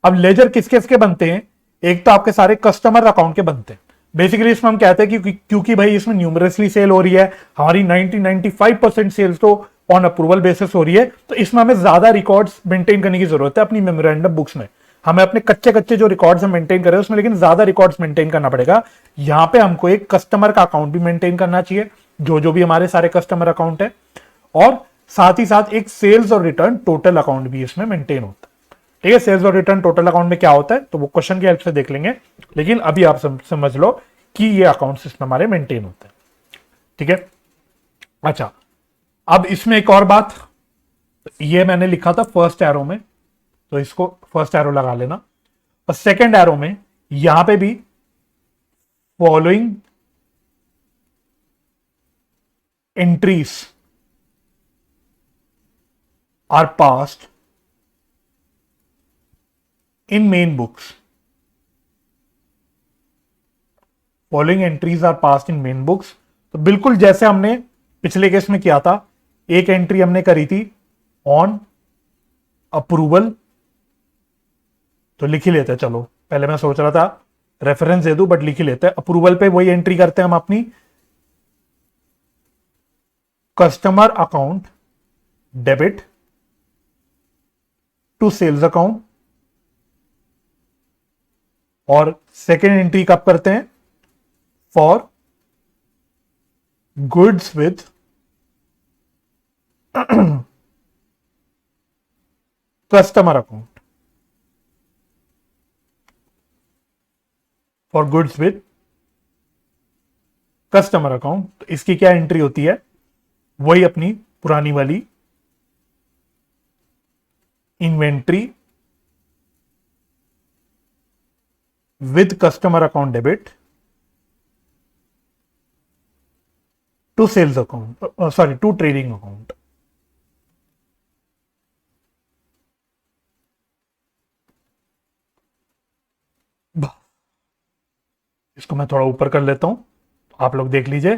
S1: अब लेजर किस किस के बनते हैं, एक तो आपके सारे कस्टमर अकाउंट के बनते हैं। बेसिकली इसमें हम कहते हैं कि क्योंकि भाई इसमें न्यूमरसली सेल हो रही है, हमारी 90-95% सेल्स तो ऑन अप्रूवल बेसिस हो रही है, तो इसमें हमें ज्यादा रिकॉर्ड्स मेंटेन करने की जरूरत है अपनी मेमोरेंडम बुक्स में। हमें अपने कच्चे कच्चे जो रिकॉर्ड्स हम मेंटेन कर रहे हैं उसमें लेकिन ज्यादा रिकॉर्ड्स मेंटेन करना पड़ेगा। यहां पे हमको एक कस्टमर का अकाउंट भी मेंटेन करना चाहिए, जो भी हमारे सारे कस्टमर अकाउंट है, और साथ ही साथ एक sales or return total account भी इसमें मेंटेन होता है। ठीक है, sales or return total account में क्या होता है तो वो क्वेश्चन की हेल्प से देख लेंगे, लेकिन अभी आप समझ लो कि ये अकाउंट्स इसमें हमारे मेंटेन होते हैं। ठीक है, अच्छा अब इसमें एक और बात, ये मैंने लिखा था फर्स्ट एरो में, तो इसको फर्स्ट एरो लगा लेना, और सेकंड एरो में यहां पे भी following entries are passed in main books, following entries are passed in main books. तो बिल्कुल जैसे हमने पिछले केस में किया था, एक एंट्री हमने करी थी ऑन अप्रूवल, तो लिख ही लेते हैं। चलो पहले मैं सोच रहा था रेफरेंस दे दूं, बट लिख ही लेते हैं। अप्रूवल पे वही एंट्री करते हैं हम अपनी, customer account debit to sales account, और सेकेंड एंट्री कब करते हैं, for goods with customer account, for goods with customer account. तो इसकी क्या एंट्री होती है, वही अपनी पुरानी वाली inventory with customer account debit to sales account, sorry to trading account. इसको मैं थोड़ा ऊपर कर लेता हूं, आप लोग देख लीजिए।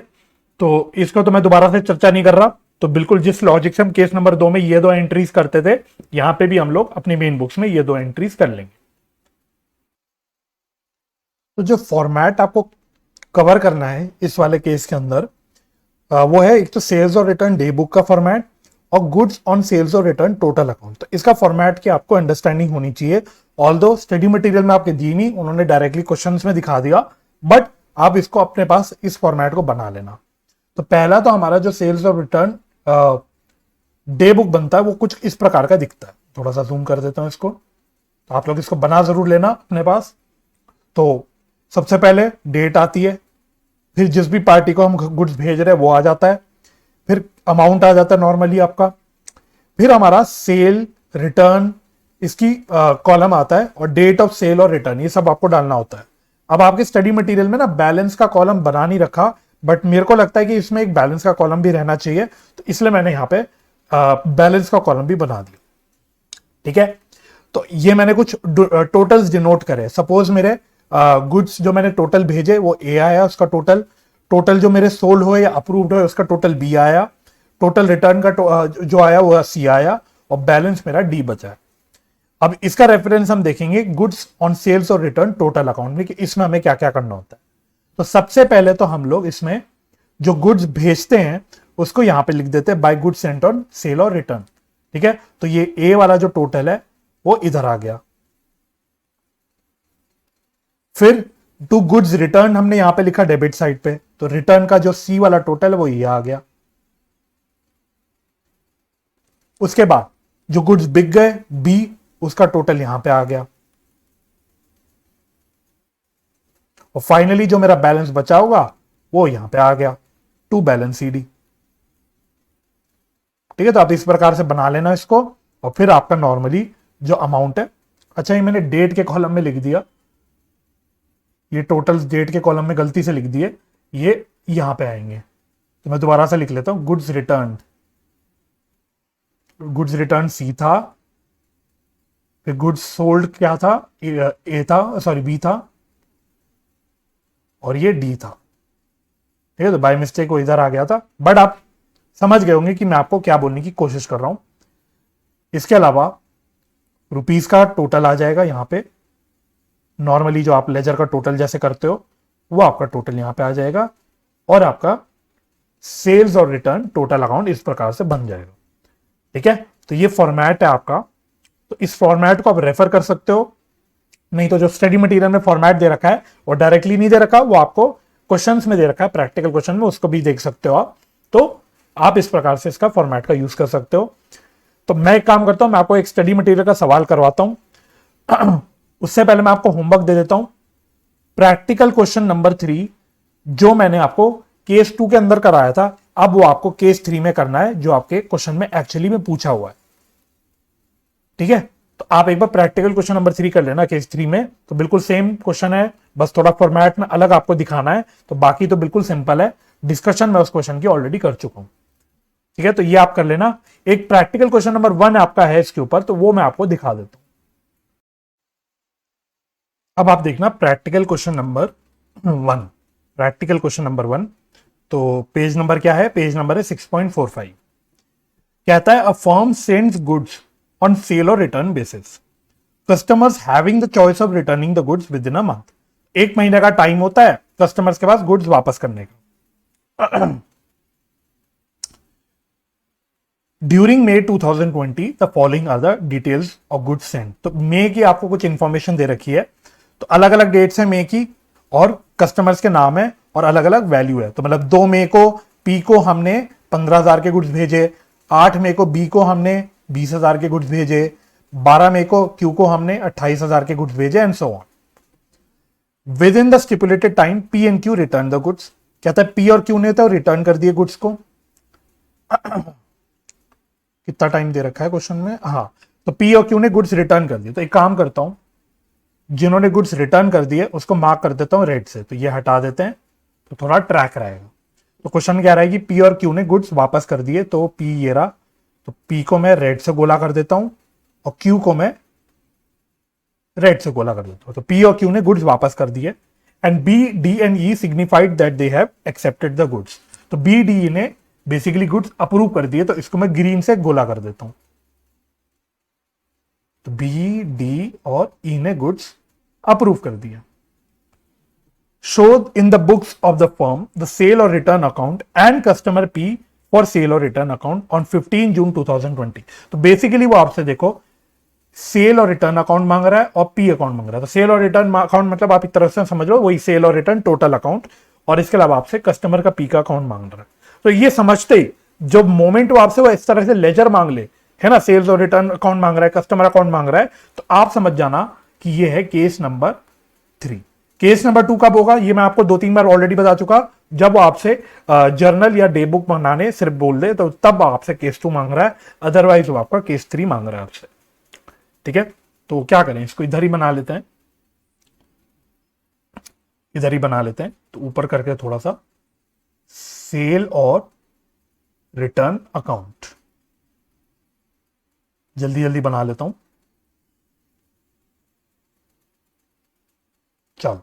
S1: तो इसको तो मैं दोबारा से चर्चा नहीं कर रहा, तो बिल्कुल जिस लॉजिक से हम केस नंबर 2 में ये दो एंट्रीज करते थे, यहां पे भी हम लोग अपनी मेन बुक्स में ये दो एंट्रीज कर लेंगे। तो जो फॉर्मेट आपको कवर करना है इस वाले केस के अंदर, वो है एक तो sales or return day book का फॉर्मेट और goods on sales or return total account. तो इसका फॉर्मेट की आपको अंडरस्टैंडिंग होनी चाहिए। ऑल्दो स्टडी मटेरियल में आपके दी नहीं, उन्होंने डायरेक्टली क्वेश्चंस में दिखा दिया, बट आप इसको अपने पास इस फॉर्मेट को बना लेना। तो पहला तो हमारा जो sales or return day book बनता है वो कुछ इस प्रकार का दिखता है। थोड़ा सा जूम कर देता हूं इसको, तो आप लोग इसको बना जरूर लेना अपने पास। तो सबसे पहले डेट आती है, फिर जिस भी पार्टी को हम गुड्स भेज रहे हैं वो आ जाता है, फिर अमाउंट आ जाता है नॉर्मली आपका, फिर हमारा सेल रिटर्न इसकी कॉलम आता है, और डेट ऑफ सेल और रिटर्न ये सब आपको डालना होता है। अब आपके स्टडी मटेरियल में ना बैलेंस का कॉलम बना नहीं रखा, बट मेरे को लगता है कि इसमें एक बैलेंस का कॉलम भी रहना चाहिए, तो इसलिए मैंने यहाँ पे बैलेंस का कॉलम भी बना दिया। ठीक है, तो ये मैंने कुछ टोटल्स डिनोट करे। सपोज मेरे गुड्स जो मैंने टोटल भेजे वो ए आया, उसका टोटल टोटल जो मेरे सोल्ड हुए या अप्रूव्ड हुए उसका टोटल बी आया, टोटल रिटर्न का जो आया वो सी आया, और बैलेंस मेरा डी बचा है। अब इसका रेफरेंस हम देखेंगे goods on sales or return total account में कि इसमें हमें क्या क्या करना होता है। तो सबसे पहले तो हम लोग इसमें जो गुड्स भेजते हैं उसको यहां पे लिख देते हैं by goods sent on sale और रिटर्न। ठीक है, तो ये ए वाला जो टोटल है वो इधर आ गया। फिर टू गुड्स रिटर्न हमने यहां पे लिखा डेबिट साइड पे, तो रिटर्न का जो सी वाला टोटल है वो ये आ गया। उसके बाद जो गुड्स बिक गए बी, उसका टोटल यहां पे आ गया। और फाइनली जो मेरा बैलेंस बचा होगा वो यहां पे आ गया, टू बैलेंस सी डी। ठीक है, तो आप इस प्रकार से बना लेना इसको, और फिर आपका नॉर्मली जो अमाउंट है, अच्छा ये मैंने डेट के कॉलम में लिख दिया, ये टोटल डेट के कॉलम में गलती से लिख दिए, ये यहां पे आएंगे। तो मैं दोबारा से लिख लेता हूं, गुड्स रिटर्न, गुड्स रिटर्न सी था, फिर गुड्स सोल्ड क्या था, ए था, सॉरी बी था, और ये डी था। ठीक है, तो बाय मिस्टेक वो इधर आ गया था, बट आप समझ गए होंगे कि मैं आपको क्या बोलने की कोशिश कर रहा हूं। इसके अलावा रुपीस का टोटल आ जाएगा यहां पे, नॉर्मली जो आप लेजर का टोटल जैसे करते हो वो आपका टोटल यहां पे आ जाएगा, और आपका sales or return total account इस प्रकार से बन जाएगा। ठीक है, तो ये फॉर्मेट है आपका, तो इस फॉर्मेट को आप रेफर कर सकते हो, नहीं तो जो स्टडी मटेरियल में फॉर्मेट दे रखा है और डायरेक्टली नहीं दे रखा, वो आपको क्वेश्चंस में दे रखा है, प्रैक्टिकल क्वेश्चन में, उसको भी देख सकते हो आप। तो आप इस प्रकार से इसका फॉर्मेट का यूज कर सकते हो। तो मैं एक काम करता हूं, मैं आपको एक स्टडी मटेरियल का सवाल करवाता हूं उससे पहले मैं आपको होमवर्क दे देता हूं। प्रैक्टिकल क्वेश्चन नंबर 3 जो मैंने आपको केस 2 के अंदर कराया था, अब वो आपको केस 3 में करना है, जो आपके क्वेश्चन में एक्चुअली में पूछा हुआ है। ठीक है, तो आप एक बार प्रैक्टिकल क्वेश्चन नंबर 3 कर लेना केस 3 में, तो बिल्कुल सेम क्वेश्चन है, बस थोड़ा फॉर्मेट में अलग आपको दिखाना है, तो बाकी तो बिल्कुल सिंपल है। डिस्कशन मैं उस क्वेश्चन की ऑलरेडी कर चुका हूं। ठीक है, तो ये आप कर लेना। एक प्रैक्टिकल क्वेश्चन नंबर 1 आपका है इसके ऊपर, तो वो मैं आपको दिखा देता हूं। अब आप देखना practical question number 1, practical question number 1, तो पेज नंबर क्या है, पेज नंबर है 6.45। कहता है a firm sends goods on sale और return basis, customers having the choice of returning the goods within a month. 1 महीने का टाइम होता है कस्टमर्स के पास गुड्स वापस करने का। During May 2020 the following are the details of goods send. तो मे की आपको कुछ इंफॉर्मेशन दे रखी है, तो अलग अलग डेट्स है मे की, और कस्टमर्स के नाम है, और अलग अलग वैल्यू है। तो मतलब 2 मई को पी को हमने 15,000 के गुड्स भेजे, 8 मई को बी को हमने 20,000 के गुड्स भेजे, 12 मई को क्यू को हमने 28,000 के गुड्स भेजे, and so on. With in the stipulated time P and Q return the goods. कहता है पी और क्यू ने तो रिटर्न कर दिए गुड्स को। कितना टाइम दे रखा है क्वेश्चन में, हाँ, तो पी और क्यू ने गुड्स रिटर्न कर दिए। तो एक काम करता हूं, जिन्होंने गुड्स रिटर्न कर दिए उसको मार्क कर देता हूं रेड से, तो ये हटा देते हैं, तो थोड़ा ट्रैक रहेगा। तो क्वेश्चन क्या रहा है कि पी और क्यू ने गुड्स वापस कर दिए, तो पी ये रहा, तो पी को मैं रेड से गोला कर देता हूं और क्यू को मैं रेड से गोला कर देता हूं। तो पी और क्यू ने गुड्स वापस कर दिए, and B D and E signified that they have accepted the goods. तो बी डी ने बेसिकली गुड्स अप्रूव कर दिए, तो इसको मैं ग्रीन से गोला कर देता हूं। तो बी डी और ई ने गुड्स अप्रूव कर दिया। Show in the books of the firm the sale और return account and customer P for sale और रिटर्न अकाउंट ऑन 15 जून 2020। तो बेसिकली वो आपसे देखो सेल और रिटर्न अकाउंट मांग रहा है और पी अकाउंट मांग रहा है। तो सेल और रिटर्न अकाउंट मतलब आप एक तरह से समझ लो वही सेल और रिटर्न टोटल अकाउंट, और इसके अलावा आपसे कस्टमर का पी का अकाउंट मांग रहा है। तो ये समझते ही जो मोमेंट वो आपसे वो इस तरह से लेजर मांग ले, है ना, सेल्स और रिटर्न अकाउंट मांग रहा है, कस्टमर अकाउंट मांग रहा है, तो आप समझ जाना कि ये है केस नंबर 3। केस नंबर 2 कब होगा, ये मैं आपको 2-3 बार ऑलरेडी बता चुका, जब वो आपसे जर्नल या डे बुक बनाने सिर्फ बोल दे, तो तब आपसे केस 2 मांग रहा है, अदरवाइज वो आपका केस 3 मांग रहा है आपसे। ठीक है, तो क्या करें, इसको इधर ही बना लेते हैं, इधर ही बना लेते हैं। तो ऊपर करके थोड़ा सा सेल और रिटर्न अकाउंट जल्दी जल्दी बना लेता हूं। चलो,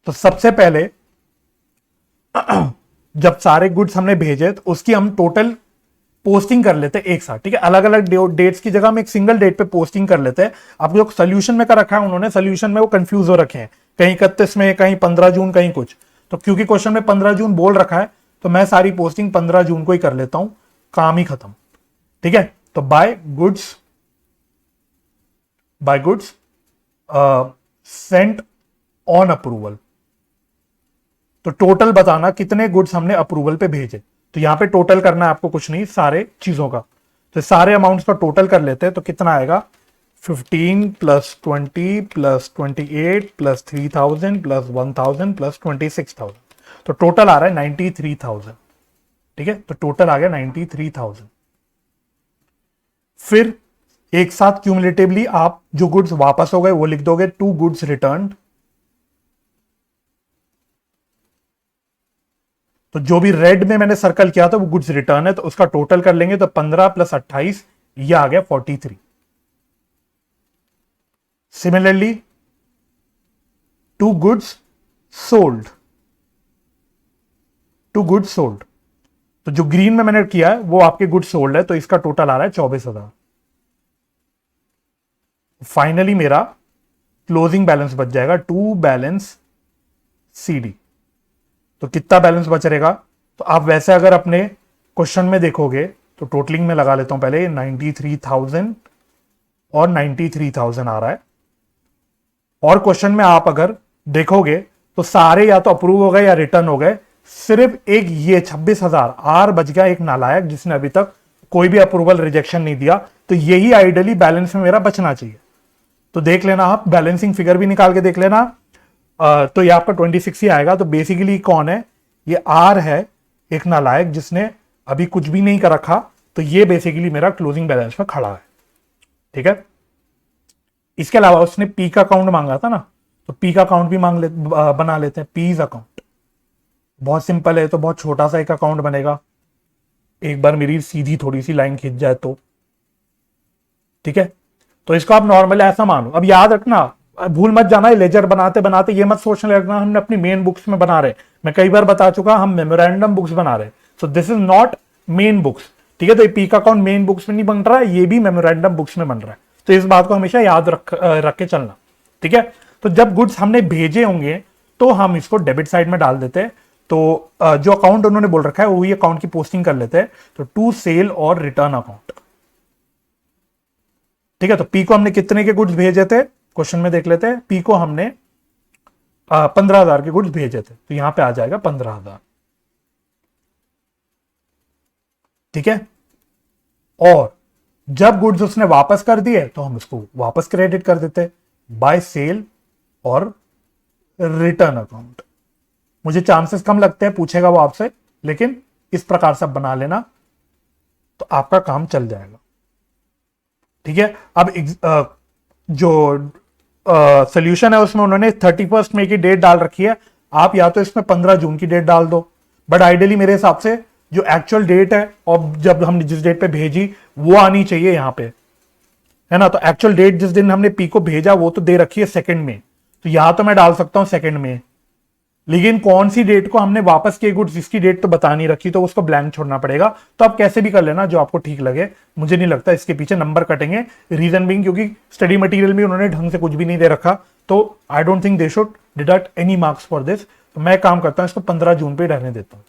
S1: तो सबसे पहले जब सारे गुड्स हमने भेजे तो उसकी हम टोटल पोस्टिंग कर लेते हैं एक साथ, ठीक है। अलग अलग डेट्स की जगह हम एक सिंगल डेट पे पोस्टिंग कर लेते हैं। अब जो सोल्यूशन में कर रखा है उन्होंने, सोल्यूशन में वो कंफ्यूज हो रखे हैं, कहीं 31 में, कहीं 15 जून, कहीं कुछ। तो क्योंकि क्वेश्चन में 15 जून बोल रखा है तो मैं सारी पोस्टिंग 15 जून को ही कर लेता हूं, काम ही खत्म, ठीक है। तो by goods sent on approval, तो टोटल बताना कितने गुड्स हमने अप्रूवल पे भेजे। तो यहां पे टोटल करना है आपको, कुछ नहीं, सारे चीजों का। तो सारे अमाउंट्स का टोटल कर लेते हैं, तो कितना आएगा, 15 plus 20 plus 28 plus 3000 plus 1000 plus 26000, तो टोटल आ रहा है 93,000, ठीक है। तो टोटल आ गया 93,000। फिर एक साथ क्यूमुलेटिवली आप जो गुड्स वापस हो गए वो लिख दोगे, 2 गुड्स रिटर्न। तो जो भी रेड में मैंने सर्कल किया था वो गुड्स रिटर्न है, तो उसका टोटल कर लेंगे, तो 15 प्लस 28 ये आ गया 43। Similarly 2 goods sold, 2 goods sold, तो जो ग्रीन में मैंने किया है वो आपके गुड्स सोल्ड है, तो इसका टोटल आ रहा है 24,000। फाइनली मेरा क्लोजिंग बैलेंस बच जाएगा 2 बैलेंस CD। तो कितना बैलेंस बच रहेगा, तो आप वैसे अगर अपने क्वेश्चन में देखोगे तो टोटलिंग में लगा लेता हूं पहले, 93,000 और 93,000 आ रहा है। और क्वेश्चन में आप अगर देखोगे तो सारे या तो अप्रूव हो गए या रिटर्न हो गए, सिर्फ एक ये 26,000 आर बच गया, एक नालायक जिसने अभी तक कोई भी अप्रूवल रिजेक्शन नहीं दिया। तो यही आइडियली बैलेंस में मेरा बचना चाहिए। तो देख लेना, आप बैलेंसिंग फिगर भी निकाल के देख लेना। तो ये आपका 26 ही आएगा। तो बेसिकली कौन है, ये आर है, एक नालायक जिसने अभी कुछ भी नहीं कर रखा। तो ये बेसिकली मेरा क्लोजिंग बैलेंस में खड़ा है, ठीक है। इसके अलावा उसने पी का अकाउंट मांगा था ना, तो पी का अकाउंट भी बना लेते हैं। पीज अकाउंट बहुत सिंपल है, तो बहुत छोटा सा एक अकाउंट बनेगा। एक बार मेरी सीधी थोड़ी सी लाइन खींच जाए तो, ठीक है। तो इसको आप नॉर्मल ऐसा मानो। अब याद रखना, भूल मत जाना, लेजर बनाते बनाते ये मत सोचने लगना हमने अपनी मेन बुक्स में बना रहे। मैं कई बार बता चुका, हम मेमोरेंडम बुक्स बना रहे। So this is not main books, ठीक है। तो पी का अकाउंट मेन बुक्स में नहीं बन रहा है, ये भी मेमोरेंडम बुक्स में बन रहा है। तो इस बात को हमेशा याद रख के चलना, ठीक है। तो जब गुड्स हमने भेजे होंगे तो हम इसको डेबिट साइड में डाल देते हैं। तो जो अकाउंट उन्होंने बोल रखा है वही अकाउंट की पोस्टिंग कर लेते हैं। तो टू सेल और रिटर्न अकाउंट, ठीक है। तो पी को हमने कितने के गुड्स भेजे थे, क्वेश्चन में देख लेते हैं। पी को हमने 15,000 के गुड्स भेजे थे, तो यहां पे आ जाएगा 15,000, ठीक है। और जब गुड्स उसने वापस कर दिए तो हम उसको वापस क्रेडिट कर देते बाय सेल और रिटर्न अकाउंट। मुझे चांसेस कम लगते हैं पूछेगा वो आपसे, लेकिन इस प्रकार से बना लेना तो आपका काम चल जाएगा, ठीक है। अब जो सोल्यूशन है उसमें उन्होंने 31 मई की डेट डाल रखी है। आप या तो इसमें 15 जून की डेट डाल दो, बट आइडियली मेरे हिसाब से जो एक्चुअल डेट है और जब हमने जिस डेट पे भेजी वो आनी चाहिए यहां पे, है ना। तो एक्चुअल डेट जिस दिन हमने पी को भेजा वो तो दे रखी है 2 में, तो यहां तो मैं डाल सकता हूं 2 में, लेकिन कौन सी डेट को हमने वापस किए गुड्स इसकी डेट तो बता नहीं रखी, तो उसको ब्लैंक छोड़ना पड़ेगा। तो आप कैसे भी कर लेना जो आपको ठीक लगे। मुझे नहीं लगता इसके पीछे नंबर कटेंगे, रीजन बिंग क्योंकि स्टडी मटेरियल में उन्होंने ढंग से कुछ भी नहीं दे रखा, तो I don't think they should deduct any marks for this. तो मैं काम करता हूं इसको 15 जून पे रहने देता हूं,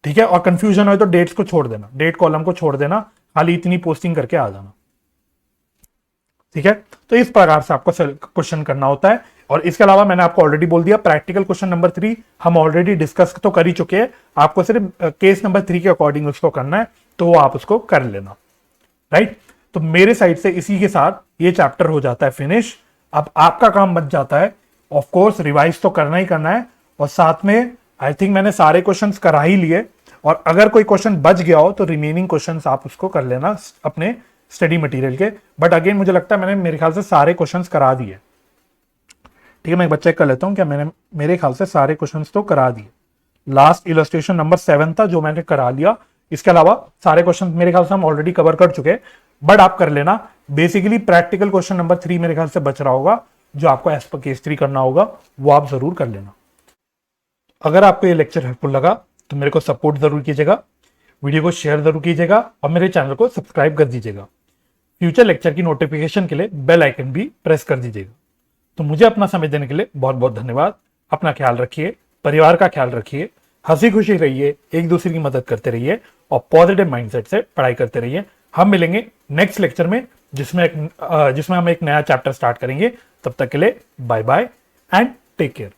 S1: ठीक है। और कंफ्यूजन हो तो डेट्स को छोड़ देना, डेट कॉलम को छोड़ देना, खाली इतनी पोस्टिंग करके आ जाना, ठीक है। तो इस प्रकार से आपको क्वेश्चन करना होता है। और इसके अलावा मैंने आपको ऑलरेडी बोल दिया, प्रैक्टिकल क्वेश्चन नंबर 3 हम ऑलरेडी डिस्कस तो कर ही चुके हैं। आपको सिर्फ केस नंबर 3 के अकॉर्डिंग उसको करना है, तो वो आप उसको कर लेना, राइट। तो मेरे साइड से इसी के साथ ये चैप्टर हो जाता है फिनिश। अब आपका काम बच जाता है, ऑफ कोर्स रिवाइज तो करना ही करना है, और साथ में आई थिंक मैंने सारे क्वेश्चंस करा ही लिए। और अगर कोई क्वेश्चन बच गया हो तो रिमेनिंग क्वेश्चंस आप उसको कर लेना अपने स्टडी मटेरियल के। बट अगेन मुझे लगता है मैंने मेरे ख्याल से सारे क्वेश्चंस करा दिए, ठीक है। मैं एक बार चेक कर लेता हूं क्या मैंने, मेरे ख्याल से सारे क्वेश्चंस तो करा दिए। लास्ट इलस्ट्रेशन नंबर 7 था जो मैंने करा लिया। इसके अलावा सारे क्वेश्चन मेरे ख्याल से हम ऑलरेडी कवर कर चुके हैं, बट आप कर लेना। बेसिकली प्रैक्टिकल क्वेश्चन नंबर 3 मेरे ख्याल से बच रहा होगा, जो आपको एज पर केस 3 करना होगा वो आप जरूर कर लेना। अगर आपको ये लेक्चर हेल्पफुल लगा तो मेरे को सपोर्ट जरूर कीजिएगा, वीडियो को शेयर जरूर कीजिएगा और मेरे चैनल को सब्सक्राइब कर दीजिएगा। फ्यूचर लेक्चर की नोटिफिकेशन के लिए बेल आइकन भी प्रेस कर दीजिएगा। तो मुझे अपना समय देने के लिए बहुत बहुत धन्यवाद। अपना ख्याल रखिए, परिवार का ख्याल रखिए, हंसी खुशी रहिए, एक दूसरे की मदद करते रहिए और पॉजिटिव माइंडसेट से पढ़ाई करते रहिए। हम मिलेंगे नेक्स्ट लेक्चर में जिसमें हम एक नया चैप्टर स्टार्ट करेंगे। तब तक के लिए bye bye and take care.